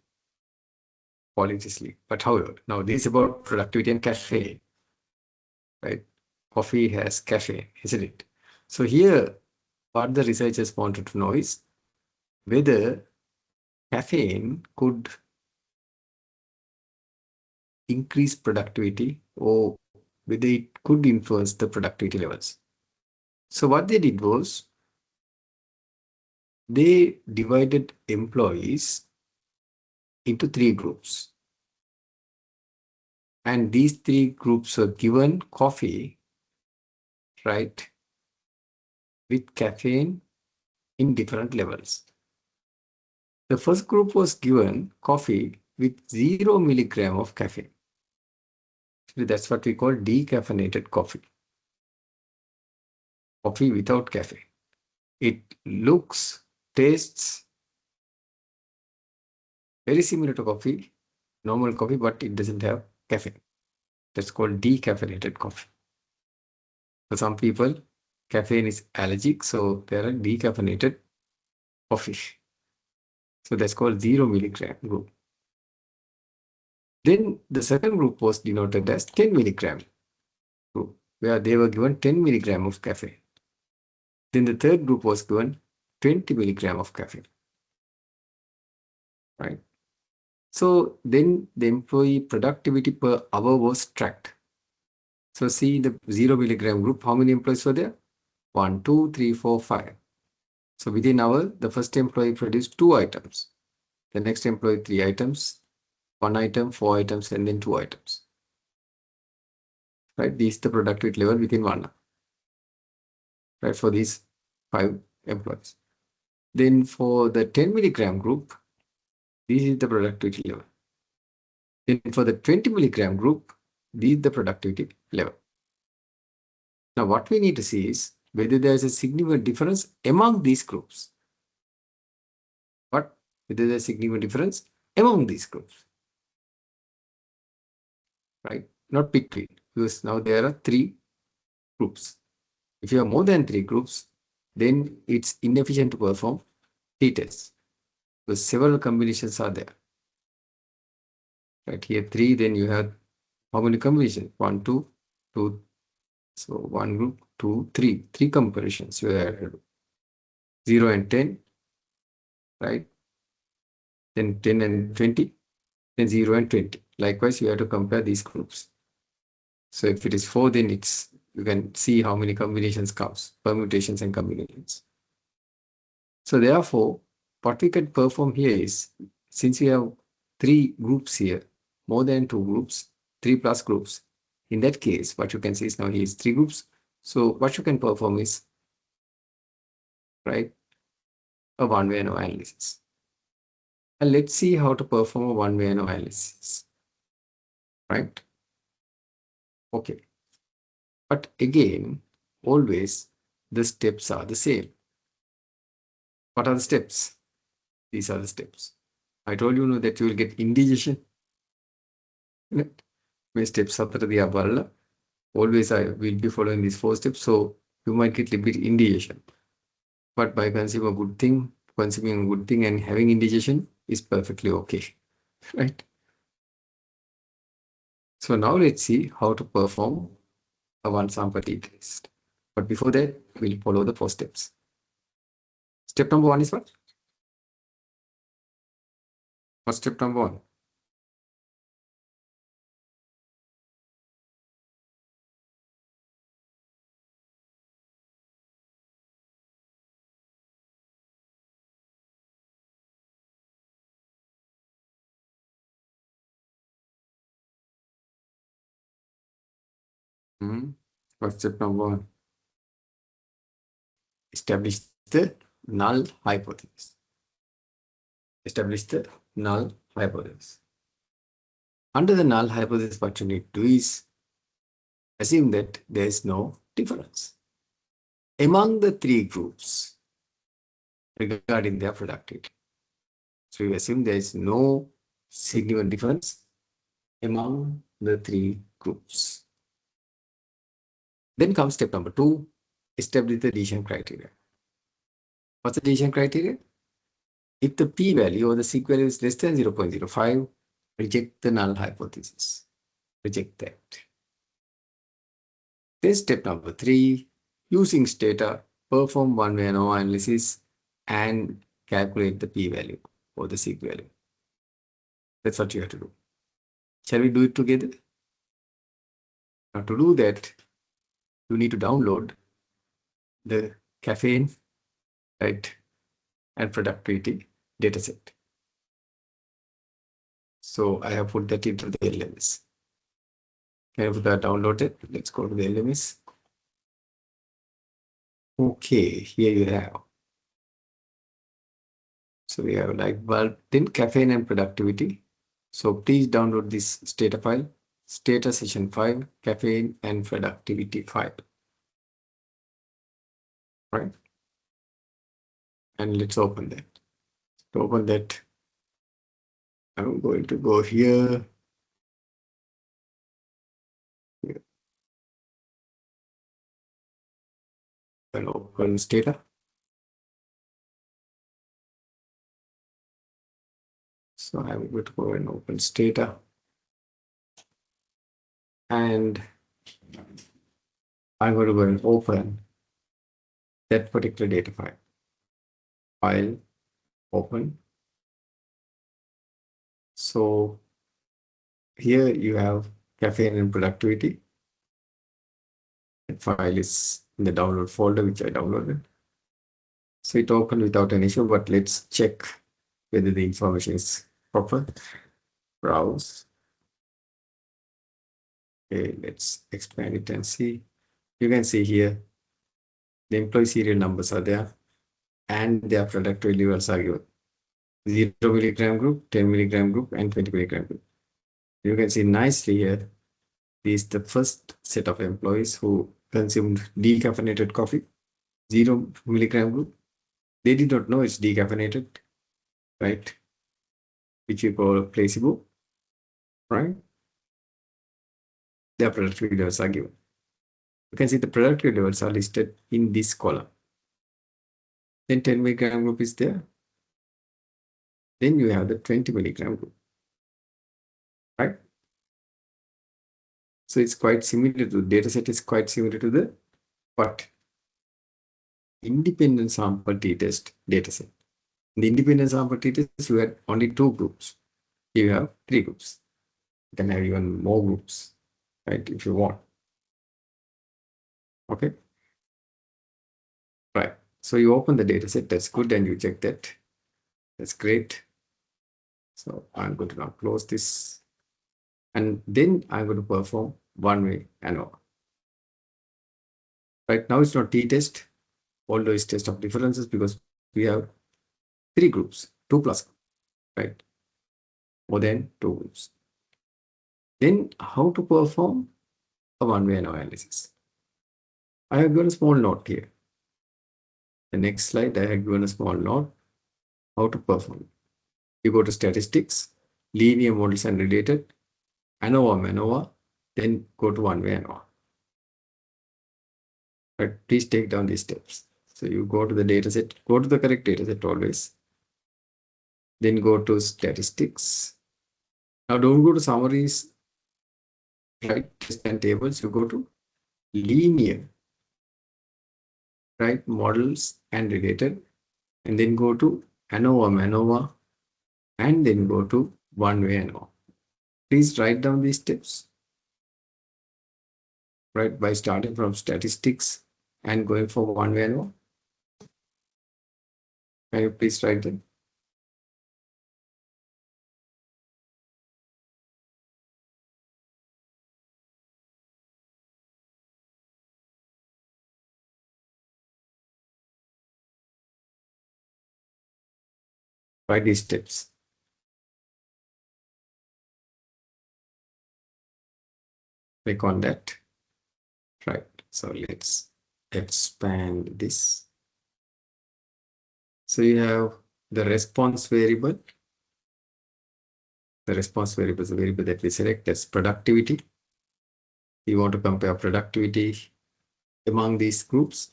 Quality sleep. But however, now this is about productivity and caffeine. Right? Coffee has caffeine, isn't it? So here, what the researchers wanted to know is whether caffeine could increase productivity or whether it could influence the productivity levels. So what they did was they divided employees into 3 groups. And these 3 groups were given coffee, right, with caffeine in different levels. The first group was given coffee with 0 milligram of caffeine. That's what we call decaffeinated coffee. Coffee without caffeine. It looks, tastes very similar to coffee, normal coffee, but it doesn't have caffeine. That's called decaffeinated coffee. For some people, caffeine is allergic, so they are decaffeinated coffee. So that's called 0 milligram group. Then the second group was denoted as 10 milligram group, where they were given 10 milligram of caffeine. Then the third group was given 20 milligram of caffeine. Right? So then the employee productivity per hour was tracked. So see the 0 milligram group, how many employees were there? 1, 2, 3, 4, 5. So within an hour, the first employee produced 2 items. The next employee 3 items, 1 item, 4 items, and then 2 items. Right? This is the productivity level within 1 hour. Right? For these 5 employees. Then for the 10 milligram group, this is the productivity level. Then for the 20 milligram group, this is the productivity level. Now what we need to see is whether there is a significant difference among these groups. But whether there is a significant difference among these groups. Right? Not between, because now there are 3 groups. If you have more than 3 groups, then it's inefficient to perform t-tests, because several combinations are there. Right here 3, then you have how many combinations? 1, 2, 2. So 1 group, 2, 3. 3 combinations. You have 0 and 10, right? Then 10 and 20, then 0 and 20. Likewise, you have to compare these groups. So if it is 4, then you can see how many combinations comes, permutations and combinations. So therefore, what we can perform here is, since we have 3 groups here, more than 2 groups, 3 plus groups, in that case, what you can see is now here is 3 groups. So what you can perform is, right, a one-way ANOVA analysis. And let's see how to perform a one-way ANOVA analysis. Right? Okay. But again, always the steps are the same. What are the steps? These are the steps. I told you that you will get indigestion. My steps are the always I will be following these 4 steps, so you might get a little bit indigestion. But by consuming a good thing and having indigestion is perfectly okay. Right? So now let's see how to perform a one sample t-test. But before that, we'll follow the 4 steps. Step number 1 is what? What's step number 1? What's step number 1? Establish the null hypothesis. Establish the null hypothesis. Under the null hypothesis, what you need to do is assume that there is no difference among the 3 groups regarding their productivity. So we assume there is no significant difference among the 3 groups. Then comes step number 2, establish the decision criteria. What's the decision criteria? If the p-value or the sigma value is less than 0.05, reject the null hypothesis. Reject that. Then step number 3, using data, perform one-way ANOVA analysis and calculate the p-value or the sigma value. That's what you have to do. Shall we do it together? Now to do that, you need to download the caffeine, right, and productivity dataset. So I have put that into the LMS. Can I put that downloaded? Let's go to the LMS. Okay, here you have So we have light bulb, then caffeine and productivity. So please download this data file, status session 5, caffeine and productivity file. Right? And let's open that. To open that, I'm going to go here. And open data. So I'm going to go and open data. And I'm going to go and open that particular data file. File, open. So here you have caffeine and productivity. That file is in the download folder, which I downloaded. So it opened without an issue, but let's check whether the information is proper. Browse. Okay, let's expand it and see. You can see here the employee serial numbers are there and their productivity levels are given. 0 milligram group, 10 milligram group, and 20 milligram group. You can see nicely here, this is the first set of employees who consumed decaffeinated coffee, 0 milligram group. They did not know it's decaffeinated, right? Which we call placebo, right? Their productivity levels are given. You can see the productivity levels are listed in this column. Then 10 milligram group is there. Then you have the 20 milligram group, right? So it's quite similar to the data set is quite similar to the what? Independent sample t-test data set. In the independent sample t-test, you had only 2 groups. Here you have 3 groups. You can have even more groups, right? If you want. Okay. Right. So you open the data set, that's good, and you check that. That's great. So I'm going to now close this. And then I'm going to perform one-way ANOVA. Right now it's not t-test, although it's test of differences because we have 3 groups, 2 plus, right? More than 2 groups. Then how to perform a one-way ANOVA analysis? I have given a small note here. The next slide, I have given a small note how to perform. You go to statistics, linear models and related, ANOVA, MANOVA, then go to one-way ANOVA. But please take down these steps. So you go to the dataset, go to the correct dataset always. Then go to statistics. Now don't go to summaries, right? Test and tables. You go to linear, right? Models and related, and then go to ANOVA, MANOVA, and then go to one-way ANOVA. Please write down these steps, right? By starting from statistics and going for one-way ANOVA. Can you please write them? Write these steps. Click on that. Right. So let's expand this. So you have the response variable. The response variable is the variable that we select. That's productivity. You want to compare productivity among these groups.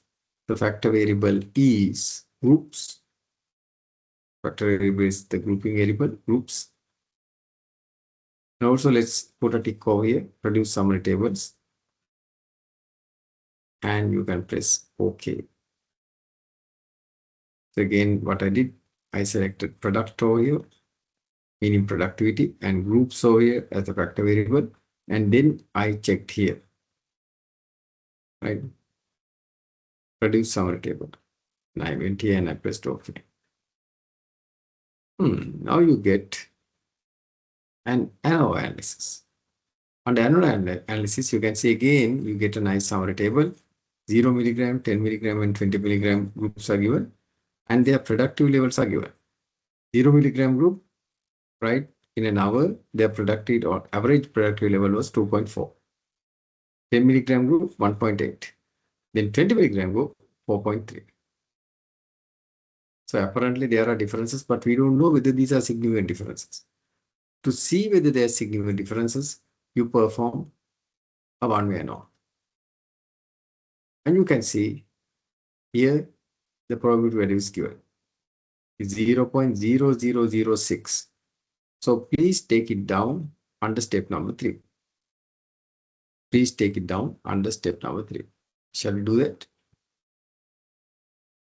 The factor variable is groups. Factor variable is the grouping variable, groups. And also let's put a tick over here, produce summary tables. And you can press OK. So again, what I did, I selected product over here, meaning productivity, and groups over here as a factor variable. And then I checked here, right? Produce summary table. And I went here and I pressed OK. Now you get an ANOVA analysis. On the ANOVA analysis, you can see again, you get a nice summary table. 0 milligram, 10 milligram, and 20 milligram groups are given, and their productive levels are given. 0 milligram group, right? In an hour, their productive or average productive level was 2.4. 10 milligram group, 1.8. Then 20 milligram group, 4.3. So apparently there are differences, but we don't know whether these are significant differences. To see whether there are significant differences, you perform a one-way ANOVA. And you can see here the probability value is given is 0.0006. So please take it down under step number 3. Please take it down under step number 3. Shall we do that?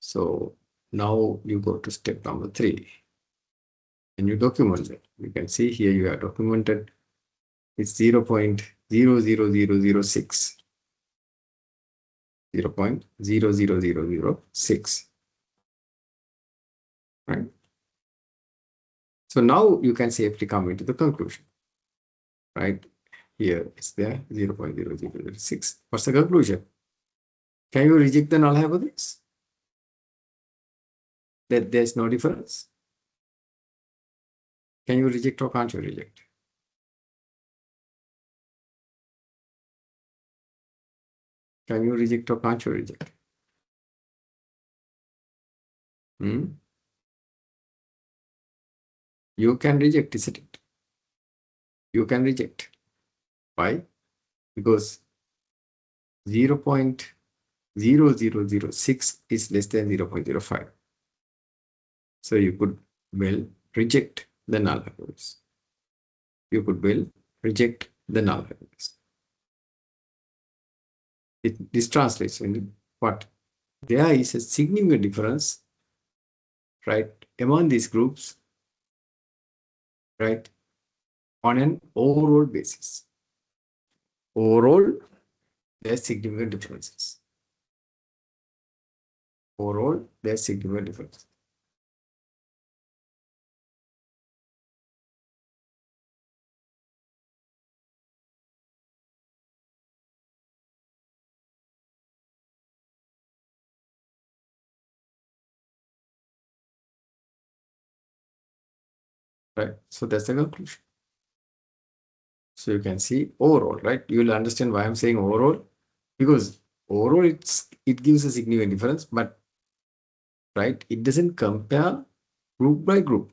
So now you go to step number 3 and you document it. You can see here you have documented it's 0.00006. 0.00006. Right? So now you can safely come into the conclusion. Right? Here it's there 0.0006. What's the conclusion? Can you reject the null hypothesis? That there's no difference? Can you reject or can't you reject? Can you reject or can't you reject? You can reject, isn't it? You can reject. Why? Because 0.0006 is less than 0.05. So you could well reject the null hypothesis. You could well reject the null hypothesis. This translates in what? There is a significant difference, right, among these groups, right, on an overall basis. Overall, there are significant differences. Overall, there are significant differences. Right. So that's the conclusion. So you can see overall, right? You will understand why I'm saying overall, because overall it gives a significant difference, but right, it doesn't compare group by group.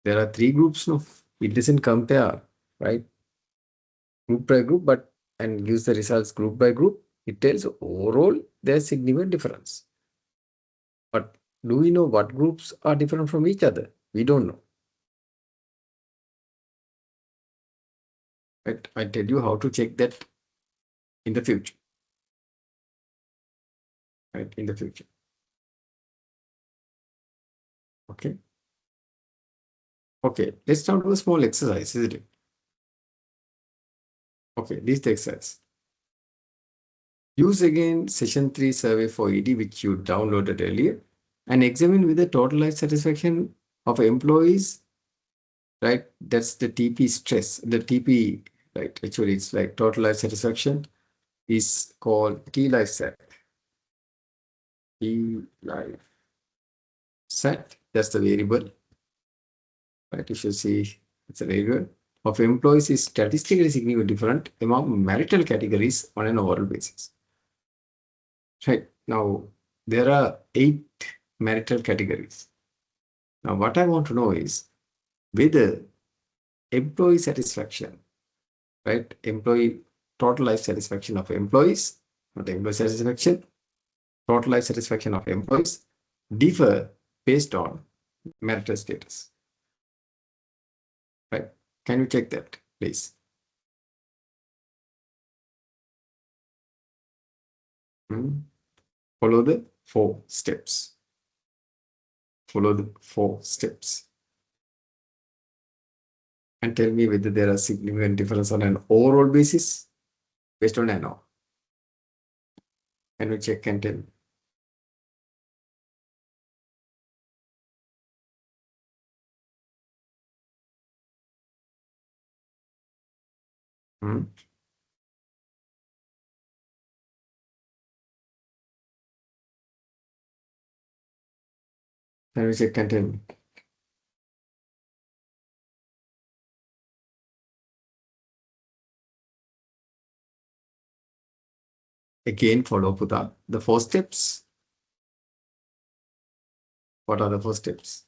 There are 3 groups now. It doesn't compare, right, group by group, but and gives the results group by group. It tells overall there's significant difference. But do we know what groups are different from each other? We don't know. Right? I tell you how to check that in the future. Right? In the future. Okay. Okay. Let's now do a small exercise, isn't it? Okay. This is the exercise. Use again session 3 survey for ED, which you downloaded earlier, and examine with the total life satisfaction of employees. Right? That's the TP stress. The TP, right? Actually, it's like total life satisfaction is called T life sat. T life sat. That's the variable. Right? You should see it's a variable of employees is statistically significantly different among marital categories on an overall basis. Right. Now, there are 8 marital categories. Now, what I want to know is whether employee satisfaction, right? Employee total life satisfaction of employees, not employee satisfaction, total life satisfaction of employees differ based on marital status. Right? Can you check that, please? Follow the 4 steps. Follow the 4 steps. And tell me whether there are significant difference on an overall basis based on NO. Can you check and tell me? Hmm? Can you check and tell me? again follow Putha. The 4 steps. What are the 4 steps?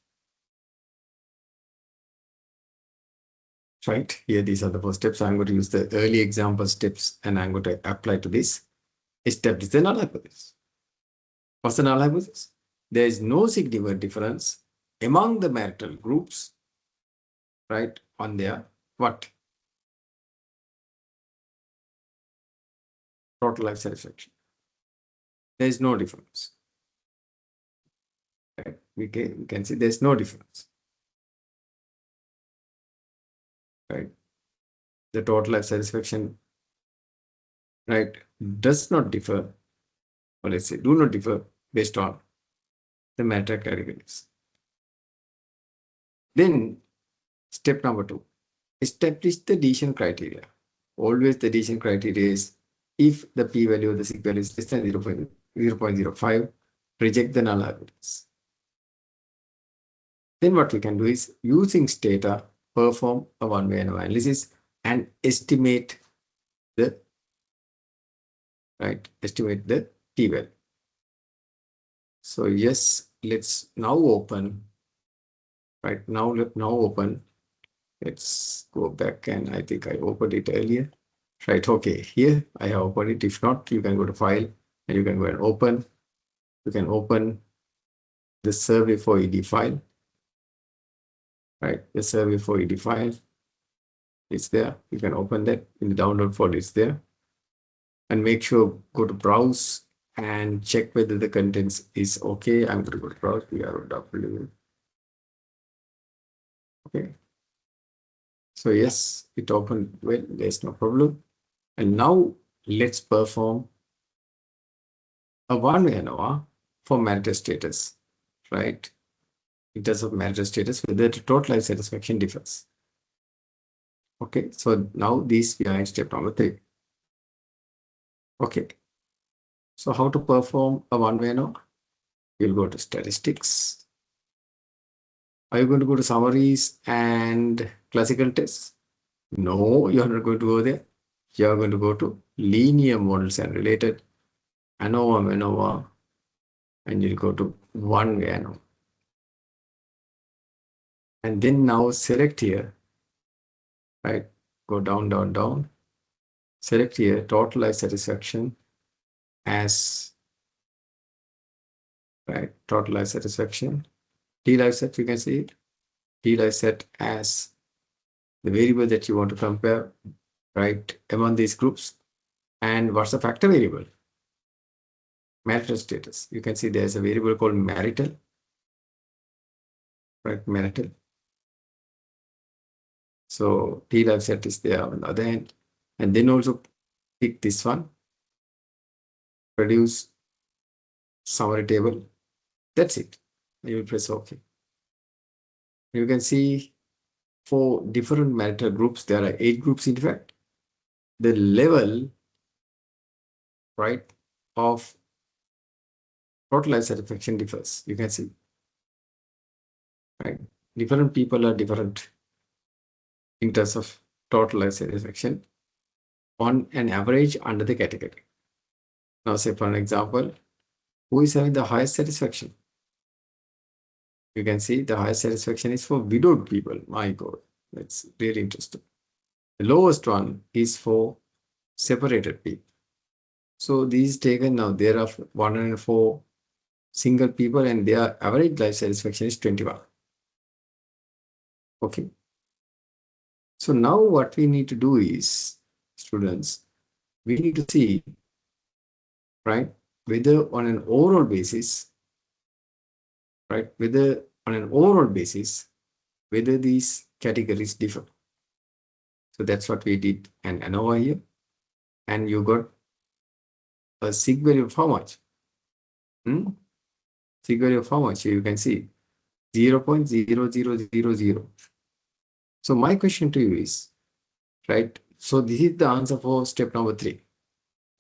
Right here, these are the 4 steps. I'm going to use the early example steps and I'm going to apply to this. Establish the null hypothesis. What's the null hypothesis? There is no significant difference among the marital groups, right, on their what? Total life satisfaction. There is no difference. Right? We can see there's no difference. Right? The total life satisfaction, right, does not differ, or let's say do not differ based on the marital categories. Then step number 2, establish the decision criteria. Always the decision criteria is if the p-value of the sig value is less than 0.05, reject the null hypothesis. Then what we can do is using data, perform a one-way ANOVA analysis and estimate the p-value. So yes, let's now open. Right now open. Let's go back, and I think I opened it earlier. Right, okay, here I have opened it. If not, you can go to file and you can go and open. You can open the survey for ED file. Right, the survey for ED file is there. You can open that in the download folder. It's there. And make sure go to browse and check whether the contents is okay. I'm going to go to browse. BROW. Okay. So yes, it opened well. There's no problem. And now let's perform a one-way ANOVA for marital status, right? In terms of marital status, whether the total life satisfaction differs. Okay, so now we are in step number 3. Okay, so how to perform a one-way ANOVA? You'll go to statistics. Are you going to go to summaries and classical tests? No, you're not going to go there. You're going to go to linear models and related ANOVA, and you'll go to one-way ANOVA. And then now select here, right? Go down, down, down. Select here total life satisfaction as, right? Total life satisfaction. T life set, you can see it. T life set as the variable that you want to compare, right? Among these groups. And what's the factor variable? Marital status. You can see there's a variable called marital, right? Marital. So T life set is there on the other end. And then also pick this one, produce summary table. That's it. You will press OK. You can see for different marital groups, there are 8 groups in fact. The level, right, of total life satisfaction differs. You can see, right? Different people are different in terms of total life satisfaction on an average under the category. Now, say for an example, who is having the highest satisfaction? You can see the highest satisfaction is for widowed people. My God, that's really interesting. The lowest one is for separated people. So these taken now, there are 104 single people and their average life satisfaction is 21. Okay. So now what we need to do is, students, we need to see, right, whether on an overall basis, right, whether on an overall basis, whether these categories differ. So that's what we did an ANOVA here. And you got a sig value of how much? Sig value of how much? You can see 0.0000. So my question to you is, right? So this is the answer for step number 3,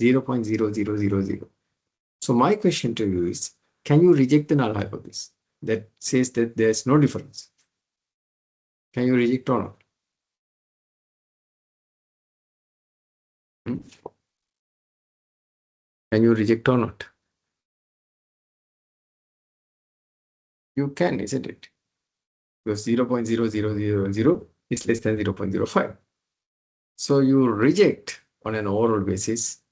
0.0000. So my question to you is, can you reject the null hypothesis that says that there's no difference? Can you reject or not? Can you reject or not? You can, isn't it? Because 0.0000 is less than 0.05. So you reject on an overall basis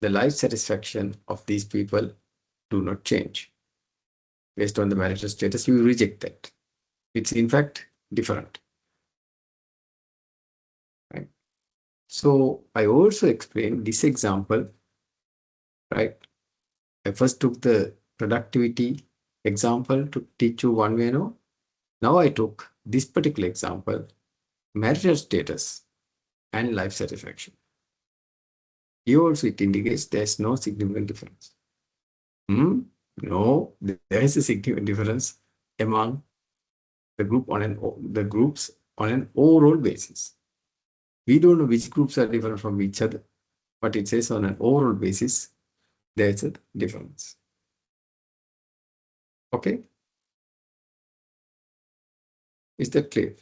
the life satisfaction of these people do not change. Based on the marital status, you reject that. It's in fact different. Right? So I also explained this example, right? I first took the productivity example to teach you one way now. Now I took this particular example, marital status and life satisfaction. Here also it indicates there's no significant difference. No, there is a significant difference among the groups on an overall basis. We don't know which groups are different from each other, but it says on an overall basis, there's a difference. Okay? Is that clear?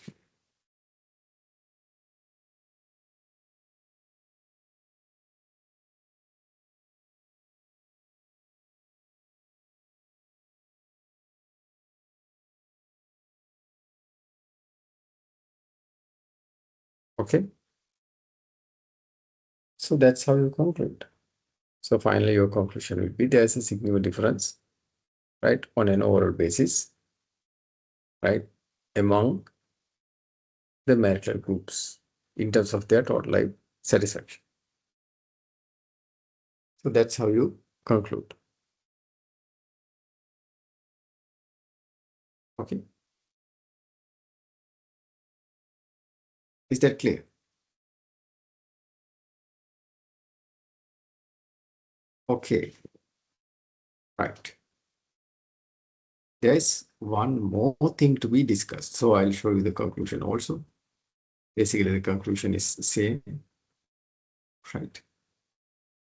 Okay? So that's how you conclude. So finally, your conclusion will be there's a significant difference, right, on an overall basis, right, among the marital groups in terms of their total life satisfaction. So that's how you conclude. Okay. Is that clear? Okay. Right. There's one more thing to be discussed. So I'll show you the conclusion also. Basically, the conclusion is the same, right?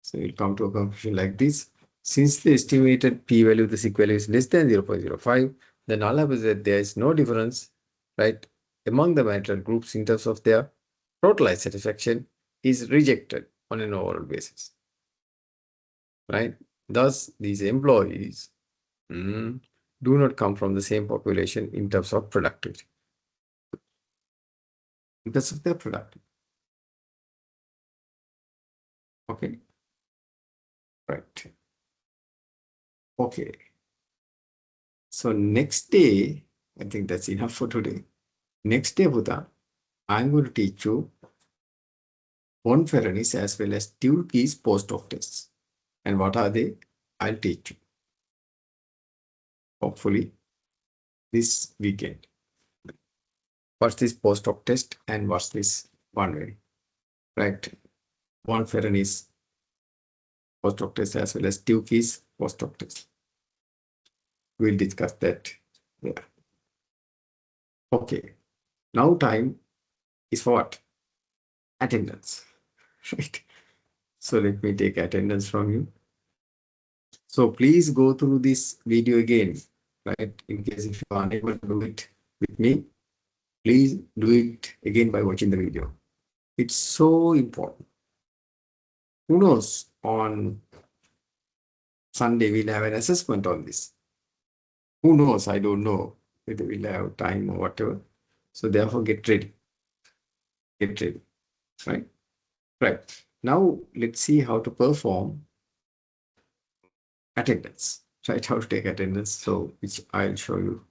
So you'll come to a conclusion like this. Since the estimated p-value of the sigma value is less than 0.05, the null hypothesis that there is no difference, right, among the marital groups in terms of their total life satisfaction is rejected on an overall basis, right? Thus, these employees do not come from the same population in terms of productivity. Because of their productivity. Okay. Right. Okay. So next day, I think that's enough for today. Next day, Buddha, I'm going to teach you von Ferranis as well as Tukey's post-hoc tests. And what are they? I'll teach you. Hopefully, this weekend. What's this post-hoc test and what's this one way? Right. Von Ferranis post-hoc test as well as Tukey's post-hoc test. We'll discuss that there. Okay. Now time is for what? Attendance. Right. So let me take attendance from you. So please go through this video again, right? In case if you are unable to do it with me, please do it again by watching the video. It's so important. Who knows, on Sunday we'll have an assessment on this. Who knows? I don't know whether we'll have time or whatever. So therefore get ready. Get ready, right? Right. Now let's see how to perform attendance. Right, how to take attendance. So which I'll show you,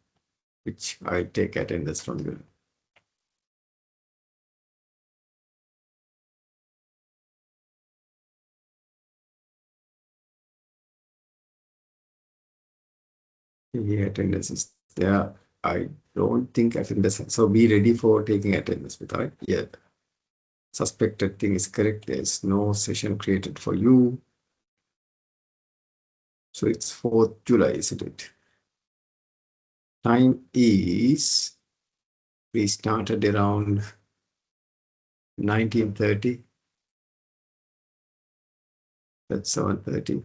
which I'll take attendance from you. The attendance is there. I don't think attendance. So be ready for taking attendance with, right? Yeah. Suspected thing is correct. There's no session created for you. So it's 4th July, isn't it? Time is, we started around 1930. That's 7:30.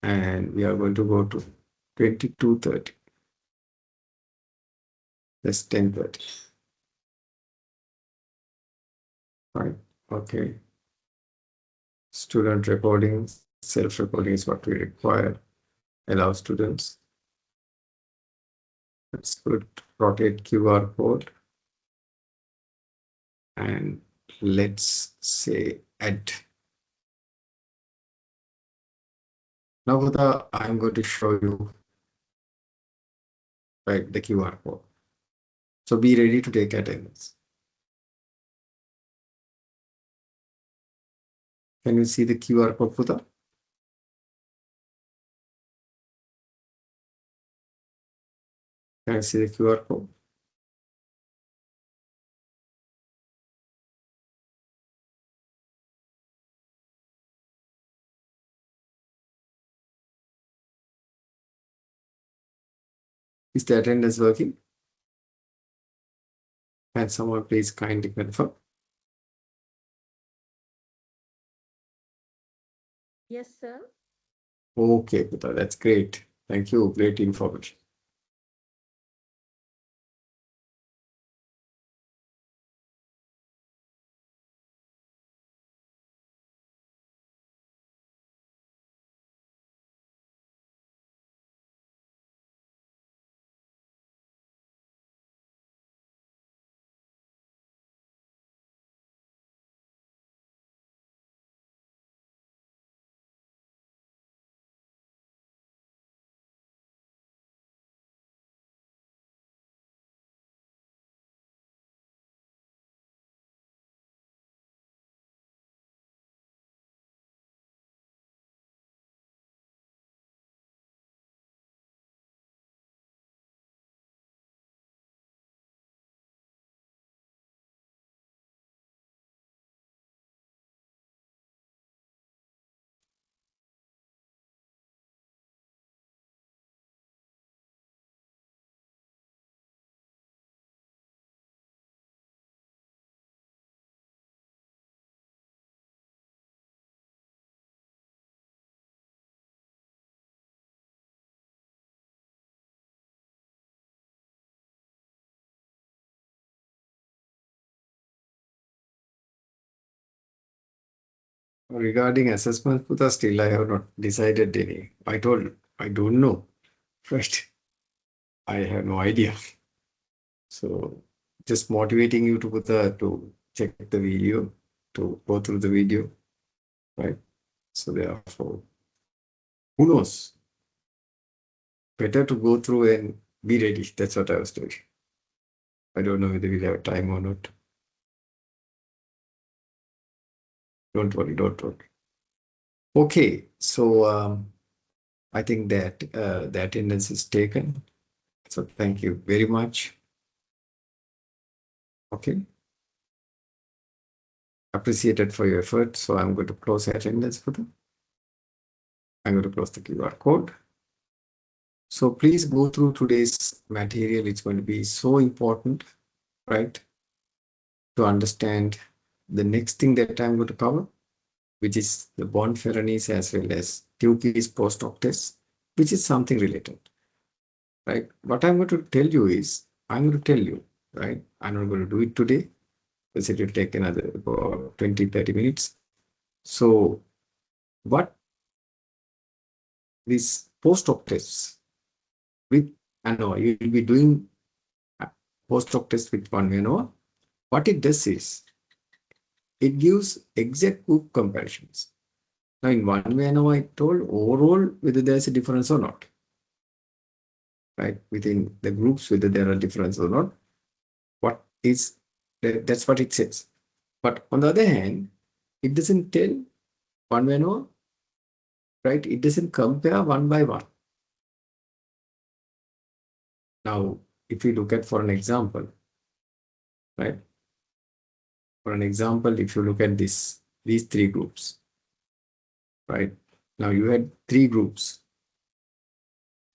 And we are going to go to 22:30. Just 10:30. Right. Okay. Student recording, self-recording is what we require. Allow students. Let's put rotate QR code and let's say add. Now I'm going to show you right the QR code. So be ready to take attendance. Can you see the QR code, Putha? Can you see the QR code? Is the attendance working? Can someone please kindly confirm? Yes, sir. Okay, Putha, that's great. Thank you. Great information. Regarding assessment, Putha, still I have not decided any. I told I don't know. First, I have no idea. So just motivating you to to check the video, to go through the video, right? So therefore, who knows? Better to go through and be ready. That's what I was doing. I don't know whether we'll have time or not. Don't worry, don't worry. Okay, so I think that the attendance is taken. So thank you very much. Okay. Appreciated for your effort. So I'm going to close attendance for them. I'm going to close the QR code. So please go through today's material. It's going to be so important, right? To understand the next thing that I'm going to cover, which is the bond Ferranis as well as Tukey's post-hoc test, which is something related, right? What I'm going to tell you is, I'm going to tell you, right? I'm not going to do it today because it will take another 20, 30 minutes. So what these post-hoc tests with ANOVA, you will be doing post-hoc test with one ANOVA. What it does is, it gives exact group comparisons. Now, in one way, ANOVA, I told overall whether there's a difference or not, right? Within the groups, whether there are differences or not. What is that's what it says. But on the other hand, it doesn't tell one way ANOVA, right? It doesn't compare one by one. Now, if we look at for an example, right? For an example, if you look at these three groups, right? Now you had three groups,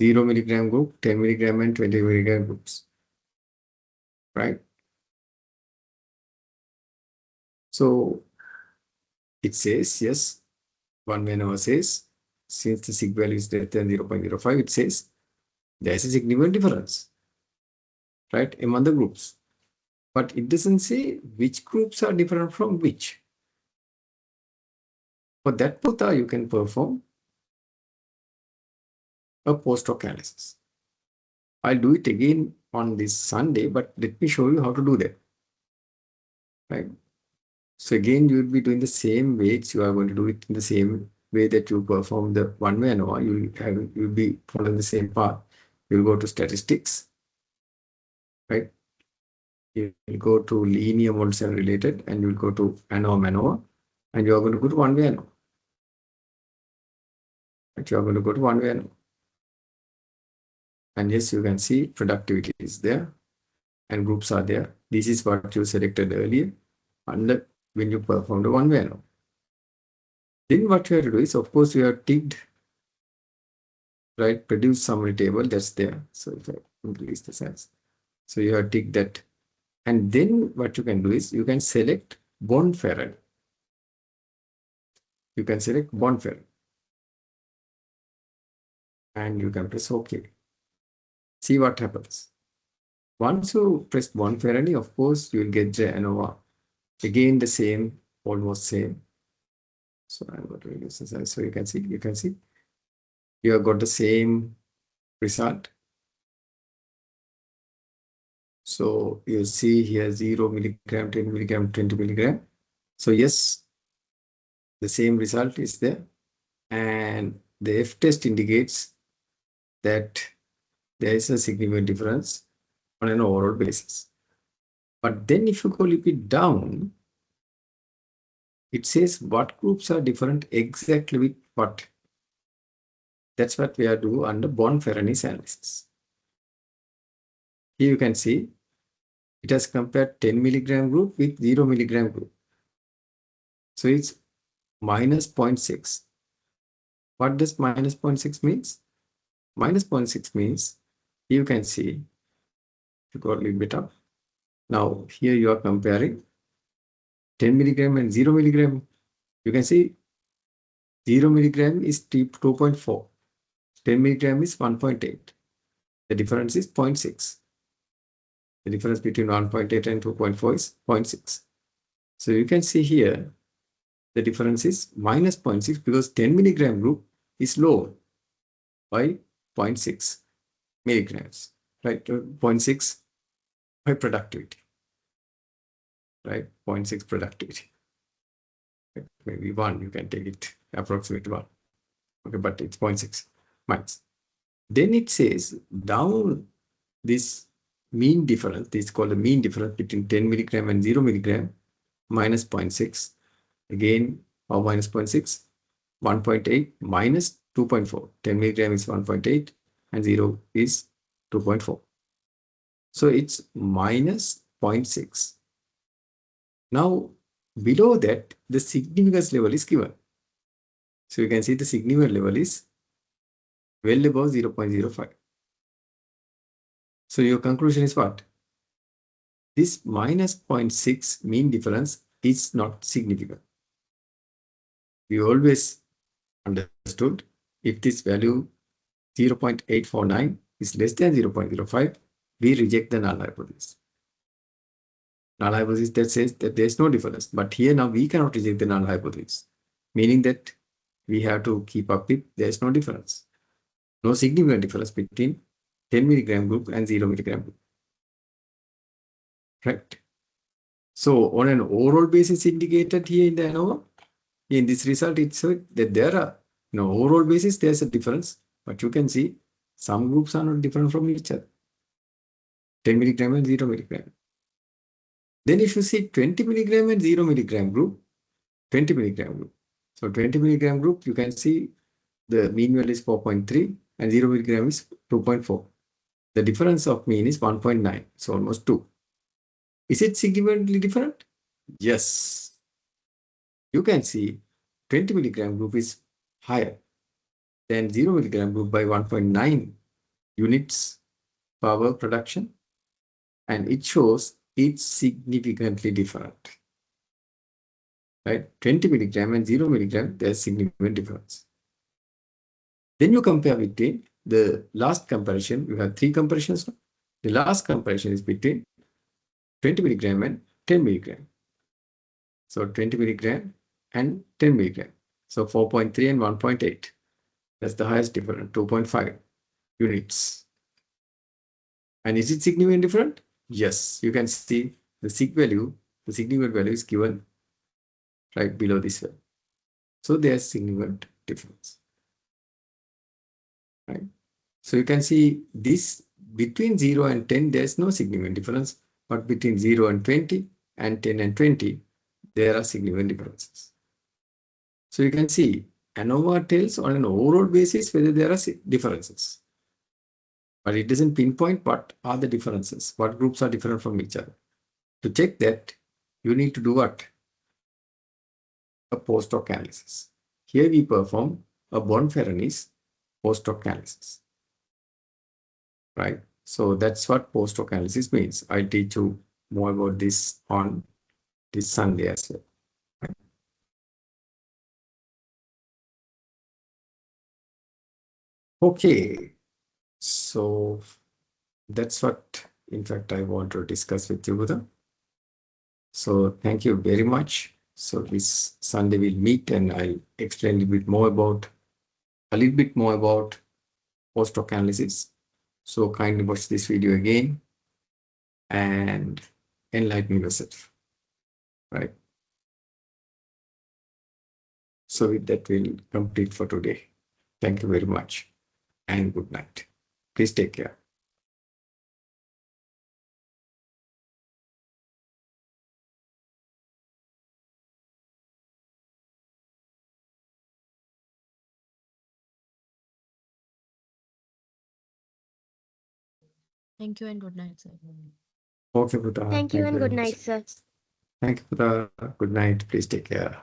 0 milligram group, 10 milligram and 20 milligram groups, right? So it says, yes, one maneuver says, since the sig value is less than 0.05, it says there's a significant difference. right, among the groups. But it doesn't say which groups are different from which. For that putha, you can perform a post-hoc analysis. I'll do it again on this Sunday, but let me show you how to do that. Right. So again, you will be doing the same weights. You are going to do it in the same way that you perform the one-way ANOVA. You'll be following the same path. You'll go to statistics, right? You will go to linear models and related, and you'll go to ANOVA, and you are going to go to one-way ANOVA. Right? You are going to go to one-way ANOVA. And yes, you can see productivity is there and groups are there. This is what you selected earlier under when you perform the one-way ANOVA. Then what you have to do is, of course, you have ticked, right, produce summary table, that's there. So if I increase the size, so you have ticked that. And then what you can do is you can select bond Farad. You can select bond Farad. And you can press OK. See what happens. Once you press bond Farad, of course, you will get the ANOVA. Again, the same, almost same. So I'm going to reduce the size. So you can see, you have got the same result. So you see here 0 milligram, 10 milligram, 20 milligram. So yes, the same result is there. And the F test indicates that there is a significant difference on an overall basis. But then if you go a little bit down, it says what groups are different exactly with what. That's what we are doing under Bond-Ferranis analysis. Here you can see it has compared 10 milligram group with 0 milligram group. So it's minus 0.6. What does minus 0.6 means? Minus 0.6 means you can see, you got a little bit up. Now here you are comparing 10 milligram and 0 milligram. You can see 0 milligram is 2.4. 10 milligram is 1.8. The difference is 0.6. The difference between 1.8 and 2.4 is 0.6. So you can see here, the difference is minus 0.6 because 10 milligram group is lower by 0.6 milligrams, right? 0.6 by productivity, right? 0.6 productivity. Maybe 1, you can take it approximate 1. Okay, but it's 0.6 minus. Then it says down this mean difference, this is called the mean difference between 10 milligram and 0 milligram, minus 0.6. Again, how minus 0.6? 1.8 minus 2.4. 10 milligram is 1.8 and 0 is 2.4. So it's minus 0.6. Now, below that, the significance level is given. So you can see the significance level is well above 0.05. So your conclusion is what? This minus 0.6 mean difference is not significant. We always understood if this value 0.849 is less than 0.05, we reject the null hypothesis. Null hypothesis that says that there is no difference. But here now we cannot reject the null hypothesis, meaning that we have to keep up with there is no difference. No significant difference between 10 milligram group and 0 milligram group. Right. So on an overall basis indicated here in the ANOVA, in this result, it's that there are overall basis, there's a difference, but you can see some groups are not different from each other. 10 milligram and 0 milligram. Then if you see 20 milligram and 0 milligram group, 20 milligram group. So 20 milligram group, you can see the mean value is 4.3 and 0 milligram is 2.4. The difference of mean is 1.9, so almost 2. Is it significantly different? Yes. You can see 20 milligram group is higher than 0 milligram group by 1.9 units power production, and it shows it's significantly different. Right? 20 milligram and 0 milligram, there's significant difference. Then you compare between the last comparison, you have 3 comparisons. The last comparison is between 20 milligram and 10 milligram. So 20 milligram and 10 milligram. So 4.3 and 1.8. That's the highest difference, 2.5 units. And is it significant different? Yes, you can see the the significant value is given right below this one. So there's significant difference, right? So you can see this between 0 and 10, there's no significant difference, but between 0 and 20 and 10 and 20, there are significant differences. So you can see ANOVA tells on an overall basis whether there are differences, but it doesn't pinpoint what are the differences, what groups are different from each other. To check that, you need to do what? A post-hoc analysis. Here we perform a Bonferroni's post-hoc analysis, right? So that's what post-hoc analysis means. I'll teach you more about this on this Sunday as well. Right? Okay, so that's what, in fact, I want to discuss with you, Buddha. So thank you very much. So this Sunday we'll meet and I'll explain a little bit more about post-hoc analysis. So kindly watch this video again and enlighten yourself, right? So with that, we'll complete for today. Thank you very much and good night. Please take care. Thank you and good night, sir. Okay, Buddha. Thank you Thank you and very good much. night, sir. Thank you, Buddha. Good night. Please take care.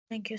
Thank you,